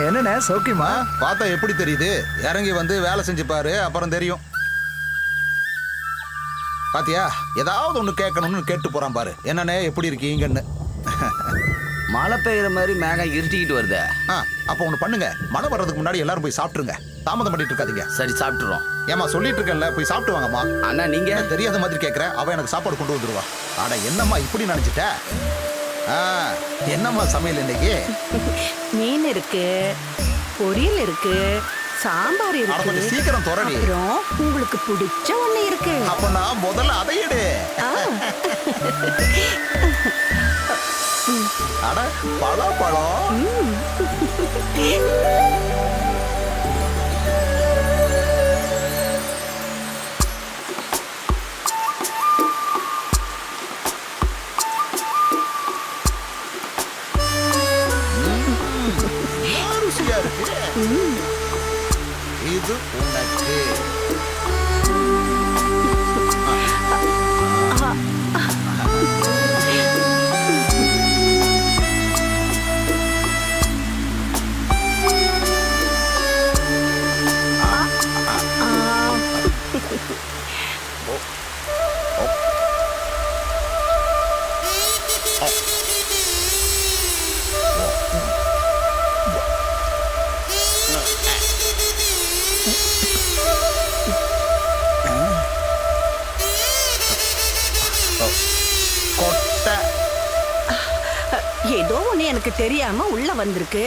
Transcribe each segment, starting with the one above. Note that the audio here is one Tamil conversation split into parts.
என்னண்ணே சௌக்கியமா? பார்த்தா எப்படி தெரியுது? இறங்கி வந்து வேலை செஞ்சு பாரு, அப்புறம் தெரியும். பாத்தியா, ஏதாவது ஒண்ணு கேட்கணும்னு கேட்டு போறான் பாரு. என்னண்ணே எப்படி இருக்கீங்கன்னு. மழை பெய்யுற மாதிரி மேகம் இருட்டிக்கிட்டு வருது. அப்ப ஒண்ணு பண்ணுங்க, மழை வர்றதுக்கு முன்னாடி எல்லாரும் போய் சாப்பிட்டுருங்க. தாமதம் பண்ணிட்டு இருக்காதீங்க. சரி, சாப்பிட்டுறோம். ஏமா சொல்லிட்டு இருக்கேன்ல, போய் சாப்பிட்டு வாங்கம்மா. அண்ணா நீங்க தெரியாத மாதிரி கேட்கற, அவ எனக்கு சாப்பாடு கொண்டு வந்துருவா. ஆனா என்னம்மா இப்படி நினைச்சிட்ட? என்னம்மா சமையல் இன்னைக்கு? மீன் இருக்கு, பொரியல் இருக்கு, சாம்பார் இருக்கு. கொஞ்சம் சீக்கிரம் தொடரி. அப்புறம் உங்களுக்கு பிடிச்ச ஒண்ணு இருக்கு. அப்ப நான் முதல்ல அதை எடு. அட பழம். ருசியா இருக்கு. இது உனக்கு. ஏதோ ஒண்ணு எனக்கு தெரியாம உள்ள வந்திருக்கு.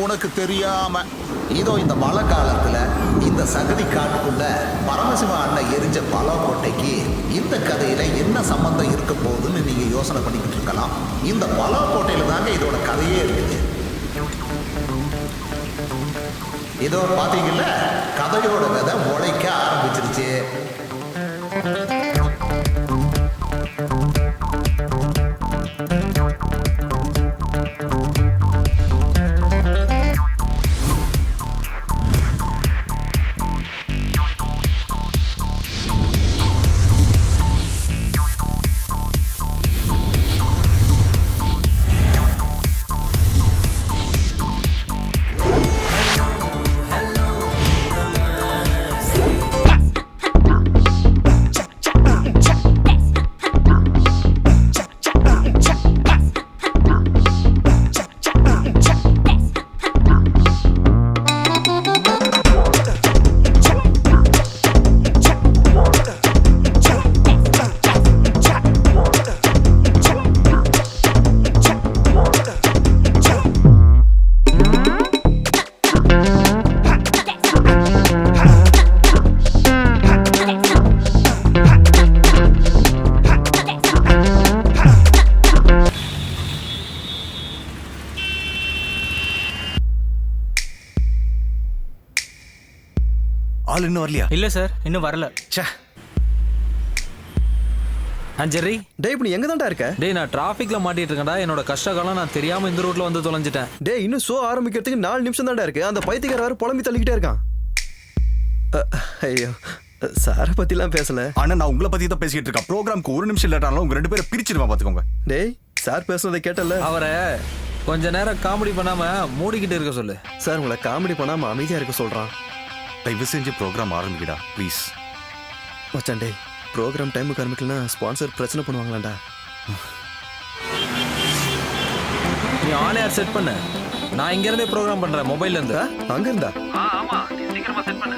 உனக்கு தெரியாம இதோ இந்த மழை காலத்துல இந்த சகதி காட்டுக்குள்ள பரமசிவ அண்ணன் எரிஞ்ச பலாக்கோட்டைக்கு இந்த கதையில என்ன சம்பந்தம் இருக்க போகுதுன்னு நீங்க யோசனை பண்ணிக்கிட்டு இருக்கலாம். இந்த பலாக்கோட்டையில தாங்க இதோட கதையே இருக்குது. இதோ பாத்தீங்கல்ல, கதையோட விதை முளைக்க ஆரம்பிச்சிருச்சு. ஆள் இன்னும் வரலையா? இல்ல சார், இன்னும் வரல. ஜெர்ரி, டேய் இப்ப நீ எங்க தான்டா இருக்க? டேய் நான் டிராஃபிக்ல மாட்டிட்டு இருக்கேன்டா. என்னோட கஷ்ட காலம் நான் தெரியாம இந்த ரூட்ல வந்து தொலைஞ்சிட்டேன். டேய் இன்னும் ஷோ ஆரம்பிக்கிறதுக்கு 4 நிமிஷம் தான்டா இருக்கு. அந்த பைத்தியக்கார வேற புலம்பி தள்ளிக்கிட்டே இருக்கான். ஐயோ, சார பத்திலாம் பேசல. ஆனா நான் உங்களை பத்தி தான் பேசிட்டு இருக்கேன். ப்ரோக்ராம்க்கு 1 நிமிஷம் லேட் ஆனாலும் உங்க 2 பேரை பிரிச்சிடுவா பாத்துக்கோங்க. டேய் சார் பேசுனதை கேட்டல. அவரை கொஞ்ச நேரம் காமெடி பண்ணாம மூடிக்கிட்டு இருக்க சொல்லு. சார் உங்களை காமெடி பண்ணாம அமைதியா இருக்க சொல்றான். தயவு செஞ்சு ப்ரோக்ராம் ஆரம்பிக்கடா ப்ளீஸ். மச்சான் டேய், ப்ரோக்ராம் டைமுக்கு ஆரம்பிக்கலனா ஸ்பான்சர் பிரச்சனை பண்ணுவாங்களாண்டா. நீ ஆன் ஏர் செட் பண்ணு. நான் இங்க இருந்தே ப்ரோக்ராம் பண்றேன் மொபைல்ல இருந்து. அங்க இருந்தா? ஆமா, சீக்கிரமா செட் பண்ணு.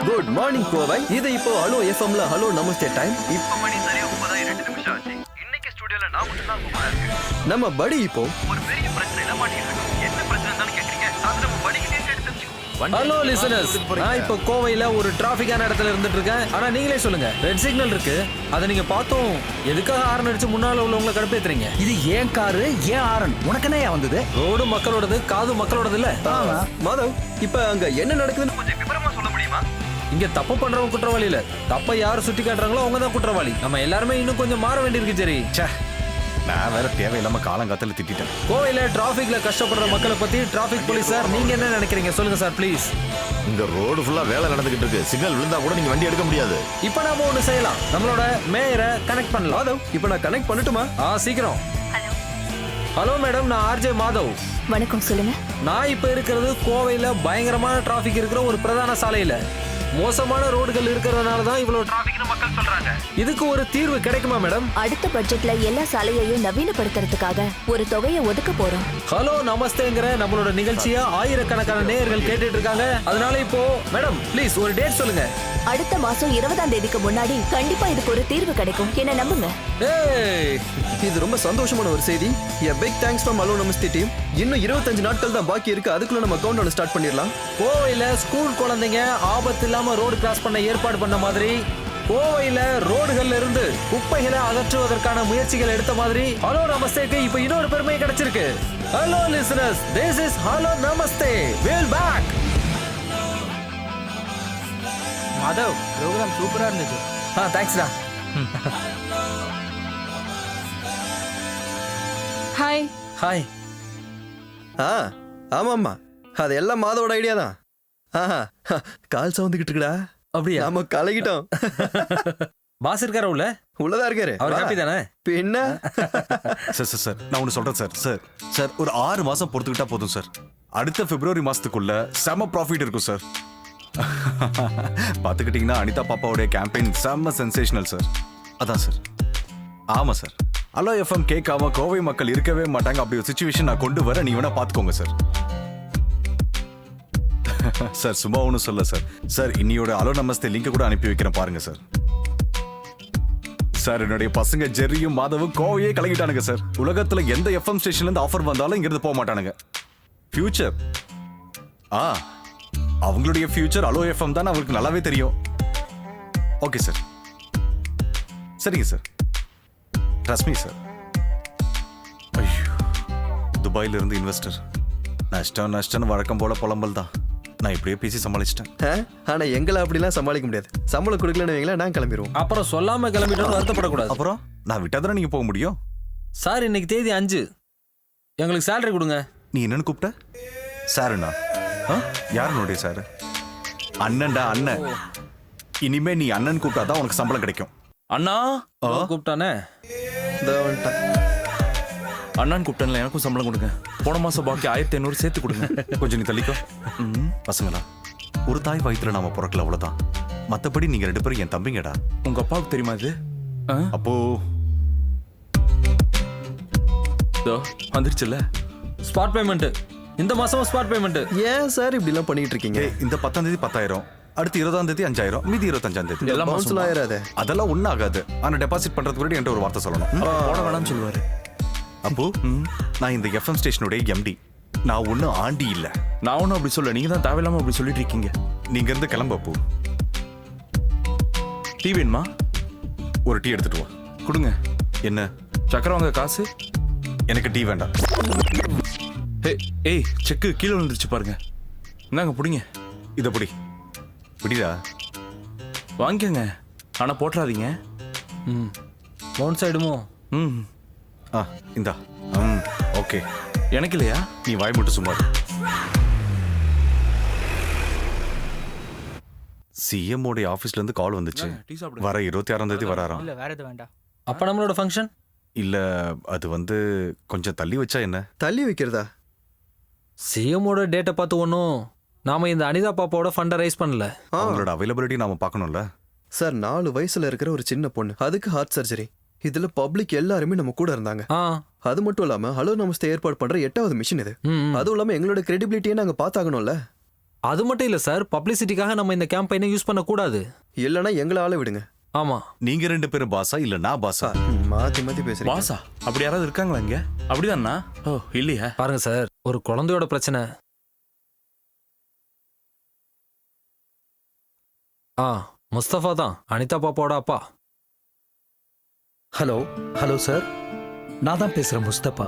Good morning Kovai. இது இப்போ ஹலோ எஃப்எம்ல ஹலோ நமஸ்தே டைம். இப்போ மணி சரியா 9:02 நிமிஷம் ஆச்சு. இன்னைக்கு ஸ்டுடியோல நான் மட்டும் தான் கூப்பிடா இருக்கேன். நம்ம படி இப்போ ஒரு பெரிய பிரச்சனையில மாட்டிட்டு இருக்கோம். என்ன பிரச்சனைன்னு கேக்குறீங்க? அது நம்ம படிக்கு நேரே எடுத்து தெரிஞ்சுக்கோ. ஹலோ லிசனர்ஸ், நான் இப்போ கோவையில ஒரு டிராஃபிக்கான இடத்துல இருந்துட்டு இருக்கேன். ஆனா நீங்களே சொல்லுங்க, ரெட் சிக்னல் இருக்கு, அதை நீங்க பார்த்தோம் எதுக்காக ஹாரன் அடிச்சு முன்னால உள்ளவங்களை கடுப்பேத்துறீங்க? இது ஏன் காரு, ஏன் ஆரன்? உனக்கு என்ன வந்தது? ரோடு மக்களோடது, காது மக்களோடது இல்ல. மாதவ், இப்ப அங்க என்ன நடக்குதுன்னு கொஞ்சம் விவரமா சொல்ல முடியுமா? இங்க தப்பு பண்றவங்க குற்றவாளி இல்ல, தப்ப யாரு சுட்டி காட்டுறாங்களோ அவங்க தான் குற்றவாளி. நம்ம எல்லாருமே இன்னும் கொஞ்சம் மாற வேண்டியிருக்கு. சரி, நான் வேற தேவையில்லாம காலங்காத்தால திட்டிட்டேன். கோவையில டிராஃபிக்ல கஷ்டப்படுற மக்களை பத்தி டிராஃபிக் போலீஸ் சார் நீங்க என்ன நினைக்கிறீங்க சொல்லுங்க சார் ப்ளீஸ். இந்த ரோடு ஃபுல்லா வேலை நடந்துகிட்டு இருக்கு. சிக்னல் விழுந்தா கூட நீங்க வண்டி எடுக்க முடியாது. இப்போ நாம ஒண்ணு செய்யலாம், நம்மளோட மேயரை கனெக்ட் பண்ணலாம். மாதவ், இப்போ நான் கனெக்ட் பண்ணட்டுமா? சீக்கிரம். ஹலோ மேடம், நான் ஆர்ஜே மாதவ். வணக்கம், சொல்லுங்க. நான் இப்ப இருக்கிறது கோவையில பயங்கரமான டிராபிக் இருக்கிற ஒரு பிரதான சாலையில. மோசமான ரோடுகள் இருக்கிறதுனால தான் இவ்வளவு டிராபிக்னு மக்கள் சொல்றாங்க. இதுக்கு ஒரு தீர்வு கிடைக்குமா மேடம்? அடுத்த பட்ஜெட்ல எல்லா சாலையையும் நவீனப்படுத்துறதுக்காக ஒரு தொகையை ஒதுக்க போறோம். ஹலோ நமஸ்தேங்கிற நம்மளோட நிகழ்ச்சியா ஆயிரக்கணக்கான நேயர்கள் கேட்டுட்டு இருக்காங்க. அதனால இப்போ மேடம் ப்ளீஸ் ஒரு டேட் சொல்லுங்க. அடுத்த மாசம் 20ஆம் தேதிக்கு முன்னாடி கண்டிப்பா இதுக்கு ஒரு தீர்வு கிடைக்கும். என்ன நம்புங்க. ஏய், இது ரொம்ப சந்தோஷமான ஒரு செய்தி. A big thanks from Hello Namaste team. இன்னும் 25 நாட்கள் தான் பாக்கி இருக்கு. அதுக்குள்ள நம்ம கவுண்டவுன் ஸ்டார்ட் பண்ணிடலாம். கோவையில ஸ்கூல் குழந்தைங்க ஆபத்து இல்லாம ரோடு கிராஸ் பண்ண ஏற்பாடு பண்ண மாதிரி, கோவையில ரோடுகள்ல இருந்து குப்பைகளை அகற்றுவதற்கான முயற்சிகள் எடுத்த மாதிரி ஹலோ நமஸ்தேக்கு இப்ப இன்னொரு பெருமை கிடைச்சிருக்கு. Hello listeners, this is hello Namaste. Well back. Madhav, programme சூப்பரா இருந்துச்சு. தேங்க்ஸ்டா. ஹாய். ஹாய். ஆமாம்மா, அது எல்லாம் மாதவோட ஐடியா தான். கால் சவுந்துக்கிட்டு இருக்குடா. அப்படியா? நாம கலகிட்டோம். பாஸ் இருக்காரா உள்ள? உள்ளதா இருக்காரு. அவர் ஹாப்பி தானே? பின்ன சார் நான் ஒன்று சொல்றேன் சார் ஒரு 6 மாசம் பொறுத்துக்கிட்டா போதும் சார். அடுத்த பிப்ரவரி மாசத்துக்குள்ள செம ப்ராஃபிட் இருக்கும் சார். பார்த்துக்கிட்டீங்கன்னா அனிதா பாப்பாவுடைய கேம்பெயின் செம்ம சென்சேஷனல் சார். அதான் சார். ஆமா சார். ஹலோ எஃப்எம் கேட்காம கோவை மக்கள் இருக்கவே மாட்டாங்க. அப்படி ஒரு சுச்சுவேஷன் நான் கொண்டு வர நீ வேணா பார்த்துக்கோங்க சார். சார் சும்மா ஒன்றும் சொல்ல சார். சார் இன்னியோட ஹலோ நமஸ்தே லிங்க் கூட அனுப்பி வைக்கிறேன் பாருங்க சார். சார் என்னுடைய பசங்க ஜெர்ரியும் மாதவும் கோவையே கலங்கிட்டானுங்க சார். உலகத்துல எந்த எஃப்எம் ஸ்டேஷன்ல இருந்து ஆஃபர் வந்தாலும் இங்கிருந்து போக மாட்டானுங்க. ஃபியூச்சர் அவங்களுடைய ஃபியூச்சர் ஹலோ எஃப்எம் தான் அவங்களுக்கு நல்லாவே தெரியும். Okay sir. சரிங்க சார். Trust me sir. ஐயோ, துபாயில இருந்து இன்வெஸ்டர். நஷ்டம் வழக்கம் போல புலம்பல் தான். நான் இப்படியே பேசி சமாளிச்சிட்டேன். ஆனா எங்களை அப்படிலாம் சமாளிக்க முடியாது. சம்பளம் கொடுக்கலன்னு வைங்களேன், நான் கிளம்பிடுவோம். அப்புறம் சொல்லாம கிளம்பிட்டோம் வருத்தப்படக்கூடாது. அப்புறம் நான் விட்டாதானே நீங்க போக முடியும். சார் இன்னைக்கு தேதி 5. எங்களுக்கு சேலரி கொடுங்க. நீ என்னன்னு கூப்பிட்ட? சாருண்ணா? யாருனுடைய சாரு? அண்ணன்டா, அண்ணன். இனிமே நீ அண்ணன் கூப்பிட்டாதான் உனக்கு சம்பளம் கிடைக்கும். அண்ணா கூப்பிட்டானே. அண்ணான்னு கூப்பிட்டேன்ல, எனக்கும் சம்பளம் கொடுங்க. போன மாசம் பாக்கி 1500 சேர்த்து கொடுங்க. கொஞ்சம் நீ தள்ளிக்கோ. பசங்களா, ஒரு தாய் வயிற்றுல நாம பிறக்கல, அவ்வளவுதான். மத்தபடி நீங்க 2 பேரும் என் தம்பிங்கடா. உங்க அப்பாவுக்கு தெரியுமா இது? அப்போ வந்துருச்சுல்ல ஸ்பாட் பேமெண்ட். இந்த மாசம் ஸ்பாட் பேமெண்ட். ஏன் சார் இப்படி எல்லாம் பண்ணிட்டு இருக்கீங்க? இந்த 10ஆம் தேதி 10,000, அடுத்து 20ஆம் தேதி 5,000, மீதி 25ஆம் தேதி எல்லாம் பவுன்ஸ்ல ஆயிராதே. அதெல்லாம் ஒன்றும் ஆகாது. ஆனா டெபாசிட் பண்றதுக்கு முன்னாடி என்கிட்ட ஒரு வார்த்தை சொல்லணும். போட வேணாம்னு சொல்லுவாரு. அப்போ நான் இந்த எஃப்எம் ஸ்டேஷனுடைய எம்டி. நான் ஒன்றும் ஆண்டி இல்ல. நான் ஒன்றும் அப்படி சொல்ல, நீங்க தான் தேவையில்லாம அப்படி சொல்லிட்டு இருக்கீங்க. நீங்க இருந்து கிளம்பு. அப்போ டீ வேணுமா? ஒரு டீ எடுத்துட்டு வா. கொடுங்க. என்ன? சக்கரை வாங்க காசு. எனக்கு டீ வேண்டாம். ஏய், செக்கு கீழே விழுந்துருச்சு பாருங்க. இந்தாங்க பிடிங்க. இதை பிடி. பிடிடா. வாங்கிக்கங்க, ஆனா போட்டுறாதீங்க. பவுன்ஸ் ஆயிடுமோ? இந்தா. ஓகே. எனக்கு இல்லையா? நீ வாய் மட்டும் சும்மா. சிஎம் உடைய ஆபீஸ்ல இருந்து கால் வந்துச்சு. வர 26ஆம் தேதி வராராம். இல்ல வேற எது வேண்டாம். அப்ப நம்மளோட ஃபங்க்ஷன் இல்ல, அது வந்து கொஞ்சம் தள்ளி வச்சா என்ன? தள்ளி வைக்கிறதா? சிஎம்மோட டேட்டை பார்த்து ஒன்றும் நாம இந்த அனிதா பாப்பாவோட ஃபண்டை ரைஸ் பண்ணல. அவங்களோட அவைலபிலிட்டி நாம பார்க்கணும்ல சார். 4 வயசுல இருக்கிற ஒரு சின்ன பொண்ணு, அதுக்கு ஹார்ட் சர்ஜரி. இதுல பப்ளிக் எல்லாருமே நம்ம கூட இருந்தாங்க. அது மட்டும் இல்லாம ஹலோ நமஸ்தே ஏற்பாடு பண்ற 8வது மிஷன் இது. அதுவும் இல்லாம எங்களோட கிரெடிபிலிட்டியை நாங்க பார்த்தாகணும்ல. அது மட்டும் இல்ல சார், பப்ளிசிட்டிக்காக நம்ம இந்த கேம்பெயினை யூஸ் பண்ண கூடாது. இல்லனா எங்களை ஆள விடுங்க. ஆமா. நீங்க 2 பேரும் பாஸா இல்ல நான் பாஸா? மாத்தி மாத்தி பேசுறீங்க. பாஸா? அப்படி யாராவது இருக்காங்களா இங்க? அப்படிதானா? ஓ இல்லையா? பாருங்க சார், ஒரு குழந்தையோட பிரச்சனை. முஸ்தபா தான் அனிதா பாப்பாவோட அப்பா. ஹலோ சார், நான் தான் பேசுறேன் முஸ்தபா.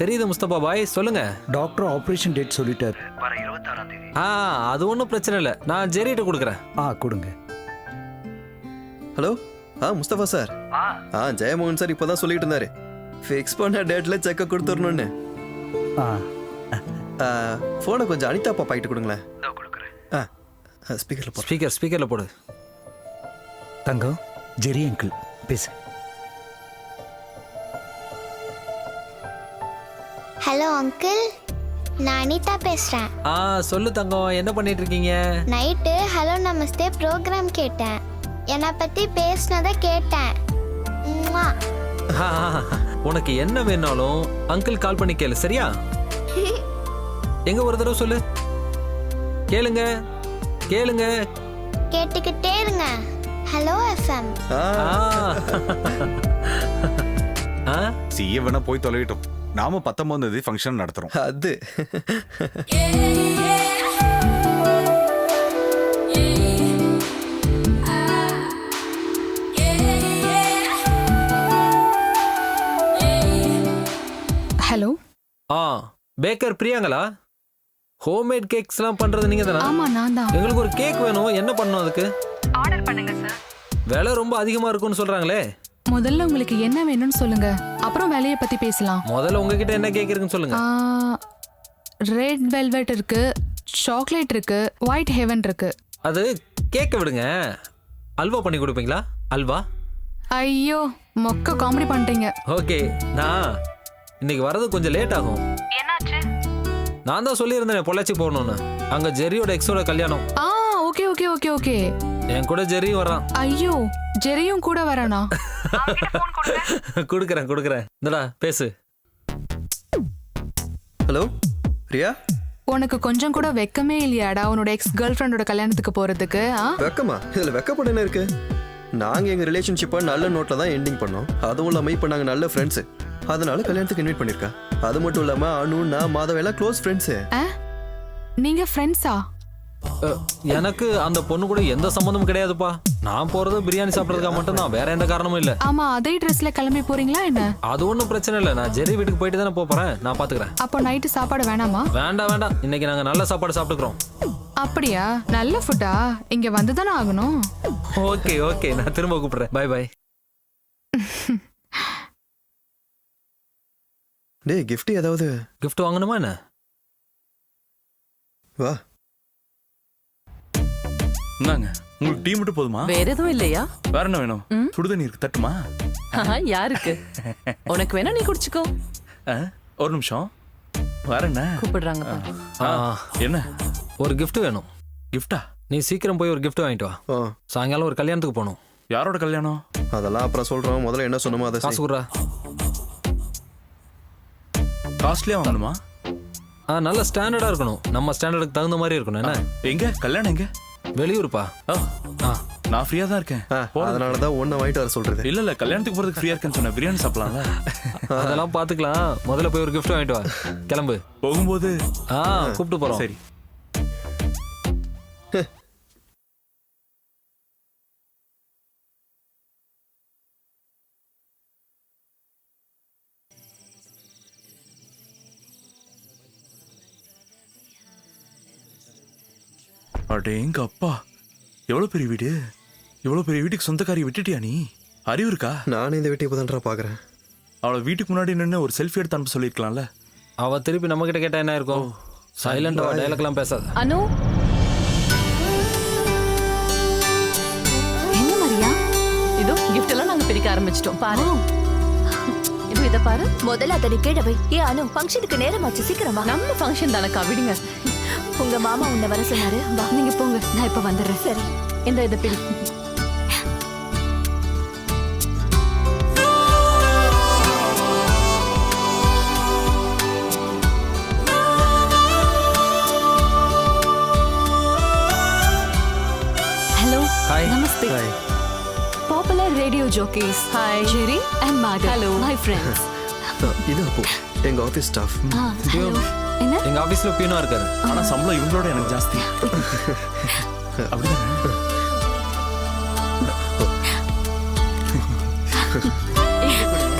தெரியுது முஸ்தபா பாய், சொல்லுங்க. டாக்டர் ஆபரேஷன் டேட் சொல்லிட்டார். வர 26ஆம் தேதி. அது ஒன்றும் பிரச்சனை இல்லை, நான் ஜெரிட்ட கொடுக்குறேன். கொடுங்க. Hello, Mustafa sir. Jeyamohan sir இப்பதான் சொல்லிட்டு இருந்தாரு, ஃபிக்ஸ் பண்ண டேட்ல செக்க கொடுத்துடணும்னு. போனை கொஞ்சம் அனிதா பாப்பா கிட்ட கொடுங்களேன். ஸ்பீக்கர்ல போடு. தங்கம், ஜெரி அங்கிள் பேசு. Hello uncle. நான் அனிதா பேசுறேன். சொல்லு தங்கம், என்ன பண்ணிட்டு இருக்கீங்க? நைட்டு ஹலோ நமஸ்தே ப்ரோக்ராம் கேட்டேன். என்னை பத்தி பேசினதை கேட்டேன். உம்மா. உனக்கு என்ன வேணாலும் அங்கிள் கால் பண்ணி கேளு, சரியா? எங்க ஒரு தடவை சொல்லு. கேளுங்க கேளுங்க. கேட்டுக்கிட்டே இருங்க. Hello FM. சிஏ வேணா போய் தொலைவிட்டோம். நாம 19ஆம் தேதி ஃபங்க்ஷன் நடத்துறோம். அது ஹலோ. பேக்கர் பிரியாங்களா? ஹோம்மேட் கேக்ஸ்லாம் பண்றது நீங்க தானே? ஆமா, நான் தான். எங்களுக்கு ஒரு கேக் வேணும். என்ன பண்ணணும் அதுக்கு? ஆர்டர் பண்ணுங்க சார். விலை ரொம்ப அதிகமா இருக்கும்னு சொல்றாங்களே. முதல்ல உங்களுக்கு என்ன வேணும்னு சொல்லுங்க, அப்புறம் விலைய பத்தி பேசலாம். முதல்ல உங்ககிட்ட என்ன கேக் இருக்குன்னு சொல்லுங்க. ரெட் வெல்வெட் இருக்கு, சாக்லேட் இருக்கு, ஒயிட் ஹெவன் இருக்கு. அது கேக்க விடுங்க. அல்வா பண்ணி கொடுப்பீங்களா? அல்வா? ஐயோ, மொக்க காமெடி பண்ணிட்டீங்க. ஓகே, நான் இன்னைக்கு வரது கொஞ்சம் லேட் ஆகும். என்னாச்சு? நான் தான் சொல்லியிருந்தேன் பொள்ளாச்சி போகணும்னு. அங்க ஜெரியோட எக்ஸோட கல்யாணம். Okay okay okay okay. என் கூட ஜெரியும் வரான். ஐயோ, ஜெரியும் கூட வரானா? குடுக்கறேன். இந்தடா பேசு. ஹலோ பிரியா. உனக்கு கொஞ்சம் கூட வெக்கமே இல்லையாடா உன்னோட எக்ஸ் கேர்ள் ஃப்ரெண்டோட கல்யாணத்துக்கு போறதுக்கு? வெக்கமா? இதுல வெக்கப்பட என்ன இருக்கு? நாங்க எங்க ரிலேஷன்ஷிப்பை நல்ல நோட்ல தான் எண்டிங் பண்ணோம். அதுவும் இல்லாம இப்ப நாங்க நல்ல ஃப்ரெண்ட்ஸ். அதனால கல்யாணத்துக்கு இன்வைட் பண்ணிருக்கா. அது மட்டும் இல்லாம அனு, நான், மாதவ எல்லாம் க்ளோஸ் ஃப்ரெண்ட்ஸ். நீங்க ஃப்ரெண்ட்ஸா? எனக்கு அந்த பொண்ணு கூட எந்த சம்பந்தமும் கிடையாதுப்பா. நான் போறது பிரியாணி சாப்பிடறதுக்காக மட்டும் தான், வேற எந்த காரணமும் இல்ல. ஆமா, அதே ட்ரெஸ்ல கிளம்பி போறீங்களா என்ன? அது ஒன்றும் பிரச்சனை இல்லை. நான் ஜெரி வீட்டுக்கு போயிட்டு தானே போறேன். நான் பாத்துக்கிறேன். அப்போ நைட்டு சாப்பாடு வேணாமா? வேண்டாம். இன்னைக்கு நாங்க நல்ல சாப்பாடு சாப்பிட்டுக்கிறோம். அப்படியா? நல்ல ஃபுட்டா? இங்க வந்து தானே ஆகணும். ஓகே, நான் திரும்ப கூப்பிடுறேன். பை. டேய், gift ஏதாவது? gift வாங்கணுமா என்ன? வா. என்னங்க, உங்களுக்கு டீ மட்டும் போதுமா? வேற எதுவும் இல்லையா? வேற என்ன வேணும்? சுடுதண்ணி இருக்கு, தட்டுமா? யாருக்கு? உனக்கு வேணா நீ குடிச்சுக்கோ. ஒரு நிமிஷம். வேற என்ன கூப்பிடுறாங்க? என்ன? ஒரு gift வேணும். கிஃப்டா? நீ சீக்கிரம் போய் ஒரு gift வாங்கிட்டு வா. சாயங்காலம் ஒரு கல்யாணத்துக்கு போகணும். யாரோட கல்யாணம்? அதெல்லாம் அப்புறம் சொல்றோம். முதல்ல என்ன சொன்னமோ அதை காசு குடுறா. காஸ்ட்லியா வாங்கணுமா? நல்ல ஸ்டாண்டர்டா இருக்கணும். நம்ம ஸ்டாண்டர்டுக்கு தகுந்த மாதிரி இருக்கணும். என்ன? எங்க கல்யாணம்? எங்க? வெளியூர்ப்பா. நான் ஃப்ரீயா தான் இருக்கேன். அதனாலதான் ஒண்ணு வாங்கிட்டு வர சொல்றது. இல்ல கல்யாணத்துக்கு போறதுக்கு ஃப்ரீயா இருக்கேன்னு சொன்ன. பிரியாணி சாப்பிடலாம்ல? அதெல்லாம் பாத்துக்கலாம். முதல்ல போய் ஒரு gift வாங்கிட்டு வா. கிளம்பு. போகும்போது கூப்பிட்டு போறோம். சரி. அடேங்க அப்பா, எவ்வளவு பெரிய வீடு! இவ்வளவு பெரிய வீட்டுக்கு சொந்தக்காரியை விட்டுட்டியா நீ? அறிவு இருக்கா? நானே இந்த வீட்டை இப்பதான்டா பாக்குறேன். அவளை வீட்டுக்கு முன்னாடி நின்று ஒரு செல்ஃபி எடுத்து அனுப்ப சொல்லிருக்கலாம்ல. அவ திருப்பி நம்ம கிட்ட கேட்டா என்ன இருக்கும்? சைலண்டா டயலாக்லாம் பேசாத. அனு, என்ன மரியா? இதோ gift எல்லாம் நாங்க பிரிக்க ஆரம்பிச்சிட்டோம். பாரு. இத பாரு. முதல்ல அதை கீழே வை. அனு, ஃபங்க்ஷனுக்கு நேரமாச்சு, சீக்கிரமா. நம்ம ஃபங்க்ஷன் தானக்கா, விடுங்க. உங்க மாமா உன்னை வர சொன்னாரு. வா, நீங்க போங்க, நான் இப்ப வந்துடுறேன். சரி. இத பிடி. ஹலோ. Hi. நமஸ்தே. Hi. Popular radio jockeys. Hi. Jerry and Madhav. Hello. My friends. இது அப்போ எங்க ஆபீஸ் ஸ்டாஃப். Hello. என்ன? எங்க ஆபீஸ்ல பியூனா இருக்காரு. ஆனா சம்பளம் இவங்களோட எனக்கு ஜாஸ்தி. அப்படிதானே?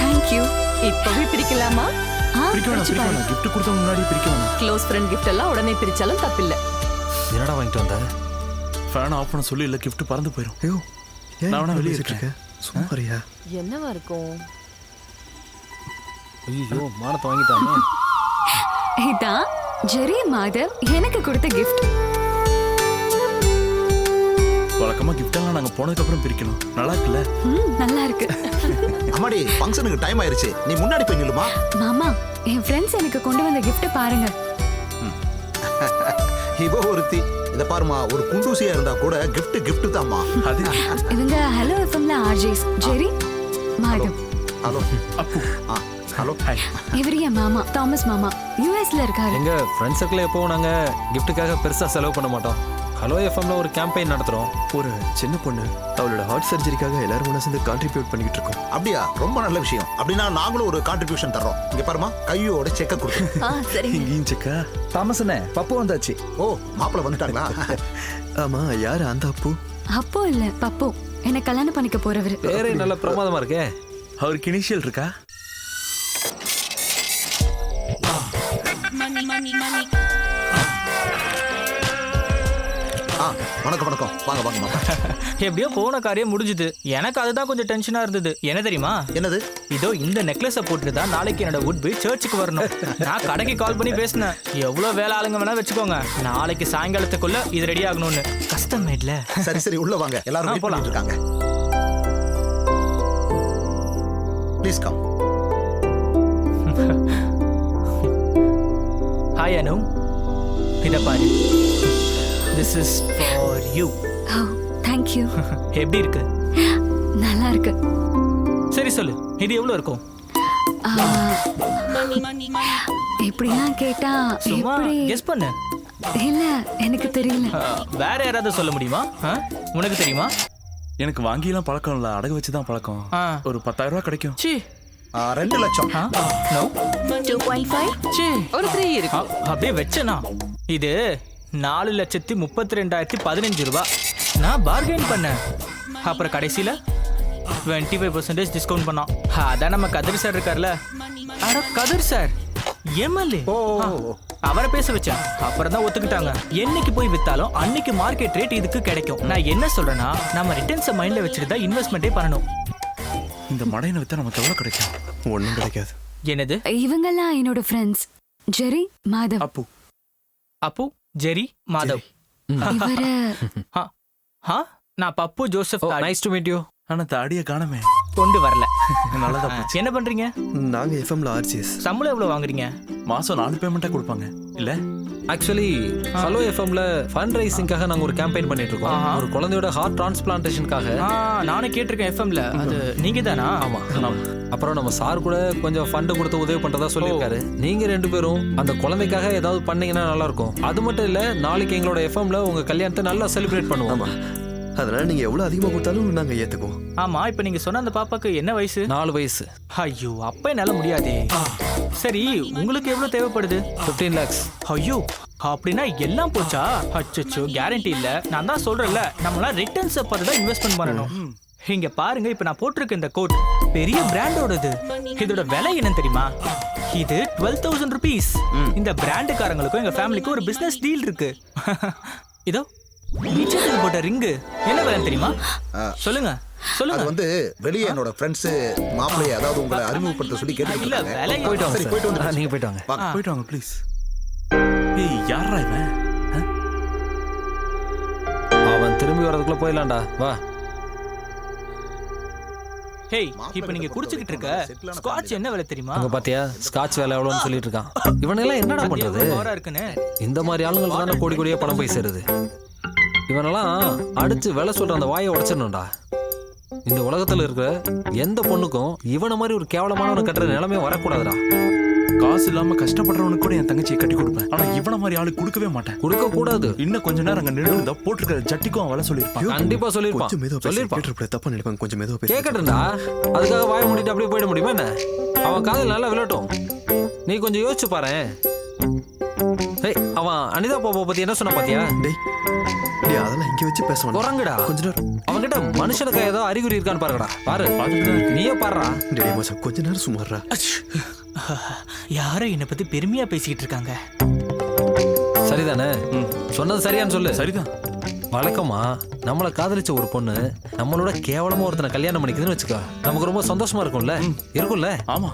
Thank you. இப்பவே பிரிக்கலாமா? பிரிக்க வேணாம். gift கொடுத்த முன்னாடி பிரிக்க வேணாம். க்ளோஸ் ஃப்ரெண்ட் gift எல்லாம் உடனே பிரிச்சாலும் தப்பில்ல. என்னடா வாங்கிட்டு வந்த? ஃபேன் ஆஃப் பண்ண சொல்லி இல்ல, gift பறந்து போயிடும். ஐயோ, நான் வேணா வெளியே இருக்கேன். சும்மாரியா? என்னவா இருக்கும்? ஐயோ, மானத்தை வாங்கிட்டானே. இதான் ஜெரி மாதவ் எனக்கு கொடுத்த gift. வழக்கமா gift எல்லாம் நாங்க போனதுக்கு அப்புறம் பிரிக்கணும். நல்லா இருக்குல்ல? நல்லா இருக்கு. அம்மாடி, ஃபங்க்ஷனுக்கு டைம் ஆயிருச்சு. நீ முன்னாடி போய் நில்லுமா. மாமா, என் ஃப்ரெண்ட்ஸ் எனக்கு கொண்டு வந்த gift பாருங்க. இவ ஒருத்தி இத பாருமா, ஒரு குண்டூசியா இருந்தா கூட gift தாம்மா. அது இவங்க ஹலோ எஃப்எம்ல ஆர்ஜேஸ் ஜெரி மாதவ். ஹலோ அப்பு. ஹலோ. இவர் என் மாமா தாமஸ் மாமா, யூஎஸ்ல இருக்காரு. எங்க ஃப்ரெண்ட்ஸ் சர்க்கிள் எப்பவும் நாங்க கிஃப்ட்டுக்காக பெருசா செலவு பண்ண மாட்டோம். ஹலோ எஃப்எம்ல ஒரு கேம்பெயின் நடத்துறோம். ஒரு சின்ன பொண்ணு அவளோட ஹார்ட் சர்ஜரிக்காக எல்லாரும் ஒண்ணா சேர்ந்து கான்ட்ரிபியூட் பண்ணிட்டு இருக்கோம். அப்படியா? ரொம்ப நல்ல விஷயம். அப்படின்னா நாங்களும் ஒரு கான்ட்ரிபியூஷன் தர்றோம். இங்க பாருமா, கையோட செக்க கொடுத்து. சரி. இங்கேயும் செக்கா. தாமஸ் அண்ணே, பப்பு வந்தாச்சு. ஓ, மாப்பிள்ள வந்துட்டாங்களா? ஆமா, யாரு அந்த அப்பு? அப்போ இல்ல பப்பு, என்ன கல்யாணம் பண்ணிக்க போறவரு. பேரே நல்ல பிரமாதமா இருக்கே. அவருக்கு இனிஷியல் இருக்கா? வணக்கம் வணக்கம், வாங்க வாங்க மாமா. எப்படியோ போன காரியம் முடிஞ்சுது. எனக்கு அதுதான் கொஞ்சம் டென்ஷனா இருந்தது. என்ன தெரியுமா? என்னது? இதோ இந்த நெக்லஸ போட்டு தான் நாளைக்கு என்னோட உட்பி சர்ச்சுக்கு வரணும். நான் கடைக்கு கால் பண்ணி பேசினேன். எவ்வளவு வேலை ஆளுங்க வேணா வச்சுக்கோங்க, நாளைக்கு சாயங்காலத்துக்குள்ள இது ரெடி ஆகணும்னு. கஷ்டம் மேட்ல. சரி சரி, உள்ள வாங்க, எல்லாரும் வெயிட் பண்ணிட்டு இருக்காங்க. Please come. ஹாய் அனு, இத பாரு. This is for you. O, thank you. எப்படி இருக்கு? நல்லா இருக்கு. சரி சொல்லு, இது எவ்வளவு இருக்கும்? எப்படின்னா கேட்டா சும்மா எப்படி? கெஸ் பண்ணு. இல்ல, எனக்கு தெரியல. வேற யாராவது சொல்ல முடியுமா? உனக்கு தெரியுமா? எனக்கு வாங்கிலாம் பழக்கம் இல்ல, அடகு வச்சுதான் பழக்கம். ஒரு 10,000 ரூபாய் கிடைக்கும். சி 2 லட்சம். நோ 2.5. சி ஒரு 3 இருக்கு. அப்படியே வெச்சனா இது 4,32,015 ரூபாய். நான் பார்கெயின் பண்ணேன். அப்புறம் கடைசியில 25% டிஸ்கவுண்ட் பண்ணோம். அதான் நம்ம கதிர் சார் இருக்கார்ல. அட கதிர் சார் எம்எல்ஏ, அவரை பேச வச்சேன். அப்புறம் தான் ஒத்துக்கிட்டாங்க. என்னைக்கு போய் வித்தாலும் அன்னைக்கு மார்க்கெட் ரேட் இதுக்கு கிடைக்கும். நான் என்ன சொல்றேன்னா, நம்ம ரிட்டர்ன்ஸை மைண்ட்ல வச்சுட்டு தான் இன்வெஸ்ட்மெண்ட்டே பண்ணணும். இந்த மடையனை வித்தா நமக்கு எவ்வளவு கிடைக்கும்? ஒண்ணும் கிடைக்காது. என்னது? இவங்கெல்லாம் என்னோட friends. Jerry, Madhav. Appu. Appu, Jerry, Madhav. இவரு நான் Pappu Joseph. Nice to meet you. ஆனா தாடிய காணமே. கொண்டு வரல. நல்லதா. என்ன பண்றீங்க? நாங்க எஃப்எம்ல ஆர்ஜிஎஸ். சம்பளம் எவ்வளவு வாங்குறீங்க? மாசம் 4 பேமெண்டா கொடுப்பாங்க இல்ல? ஆக்சுவலி ஹலோ எஃப்எம்ல ஃபண்ட் ரைசிங்காக நாங்க ஒரு கேம்பெயின் பண்ணிட்டு இருக்கோம். ஒரு குழந்தையோட ஹார்ட் டிரான்ஸ்பிளான்டேஷனுக்காக. நானே கேட்டிருக்கேன் எஃப்எம்ல. அது நீங்க தானா? ஆமா. அப்புறம் நம்ம சார் கூட கொஞ்சம் ஃபண்ட் கொடுத்து உதவி பண்றதா சொல்லியிருக்காரு. நீங்க 2 பேரும் அந்த குழந்தைக்காக ஏதாவது பண்ணீங்கன்னா நல்லா இருக்கும். அது மட்டும் இல்ல, நாளைக்கு எங்களோட எஃப்எம்ல உங்க கல்யாணத்தை நல்லா செலிப்ரேட் பண்ணுவோம். ஆமா, அதனால நீங்க எவ்வளவு அதிகமா கொடுத்தாலும் நாங்க ஏத்துக்குவோம். ஆமா, இப்ப நீங்க சொன்ன அந்த பாப்பாக்கு என்ன வயசு? 4 வயசு. ஐயோ, அப்ப என்னால முடியாதே. சரி, உங்களுக்கு எவ்வளவு தேவைப்படுது? 15 lakhs. ஐயோ, அப்படின்னா எல்லாம் போச்சா? அச்சோ, கேரண்டி இல்ல. நான் தான் சொல்றேன்ல, நம்மளாம் ரிட்டர்ன்ஸ் பார்த்து தான் இன்வெஸ்ட்மெண்ட் பண்ணணும். இங்க பாருங்க, இப்ப நான் போட்டிருக்க இந்த கோட் பெரிய பிராண்டோடது. இதோட விலை என்னன்னு தெரியுமா? இது 12,000 rupees. இந்த பிராண்டுக்காரங்களுக்கும் எங்க ஃபேமிலிக்கும் ஒரு பிசினஸ் டீல் இருக்கு. இதோ நிச்சயத்துக்கு போட்ட ரிங்கு என்ன விலை தெரியுமா? சொல்லுங்க சொல்லுங்க. அது வந்து வெளியே என்னோட ஃப்ரெண்ட்ஸ் மாப்பிளைய அதாவது உங்களை அறிமுகப்படுத்த சொல்லி கேட்டுட்டு இல்ல, இருக்காங்க. விலை போயிட்டு வாங்க. சரி, போயிட்டு வந்து நீங்க போயிட்டு வாங்க. போயிட்டு வாங்க ப்ளீஸ். ஏய், யாரா இவன்? அவன் திரும்பி வரதுக்குள்ள போயிடலாம்டா. வா. ஹேய், இப்போ நீங்க குடிச்சிட்டு இருக்க ஸ்காட்ச் என்ன விலை தெரியுமா? அங்க பாத்தியா, ஸ்காட்ச் விலை எவ்வளவுன்னு சொல்லிட்டு இருக்கான். இவனெல்லாம் என்னடா பண்றது? ஓவரா இருக்குன்னு. இந்த மாதிரி ஆளுங்களுக்கு தானே கோடி கோடியா பணம் போய் சேருது. இவனெல்லாம் அடிச்சு விலை சொல்ற அந்த வாயை உடைச்சிடணும்டா. இந்த உலகத்துல இருக்கிற எந்த பொண்ணுக்கும் இவனை மாதிரி ஒரு கேவலமானவனை கட்டுற நிலைமை வரக்கூடாதுடா. காசு இல்லாம கஷ்டப்படுறவனுக்கு கூட என் தங்கச்சியை கட்டி கொடுப்பேன். ஆனா இவன மாதிரி ஆளு கொடுக்கவே மாட்டேன். கொடுக்க கூடாது. இன்னும் கொஞ்ச நேரம் அங்க நின்று போட்டிருக்கிற ஜட்டிக்கும் அவளை சொல்லிருப்பான். கண்டிப்பா சொல்லிருப்பான். கொஞ்சம் மெதுவா பேசு. சொல்லிருப்பான். கேட்டிருப்ப தப்பா நினைப்பாங்க. கொஞ்சம் மெதுவா பேசு. கேட்கட்டும்டா. அதுக்காக வாய மூடிட்டு அப்படியே போயிட முடியுமா என்ன? அவன் காதல் நல்லா விளட்டும். நீ கொஞ்சம் யோசிச்சு பாரு. அவன் அனிதா பாப்பா பத்தி என்ன சொன்ன பாத்தியா? டேய், அதெல்லாம் இங்க வச்சு பேசணும். குரங்குடா. கொஞ்ச நேரம் அவன்கிட்ட மனுஷனுக்கு ஏதோ அறிகுறி இருக்கான்னு பாருங்கடா. பாரு, நீயே பாருடா. டேய் மச்சான், கொஞ்ச நேரம் சும்மாறா. யாரோ என்னை பத்தி பெருமையா பேசிக்கிட்டு இருக்காங்க. சரிதானே? சொன்னது சரியான்னு சொல்லு. சரிதான். வழக்கமா நம்மளை காதலிச்ச ஒரு பொண்ணு நம்மளோட கேவலமா ஒருத்தனை கல்யாணம் பண்ணிக்குதுன்னு வச்சுக்கோ, நமக்கு ரொம்ப சந்தோஷமா இருக்கும்ல? இருக்கும்ல? ஆமா.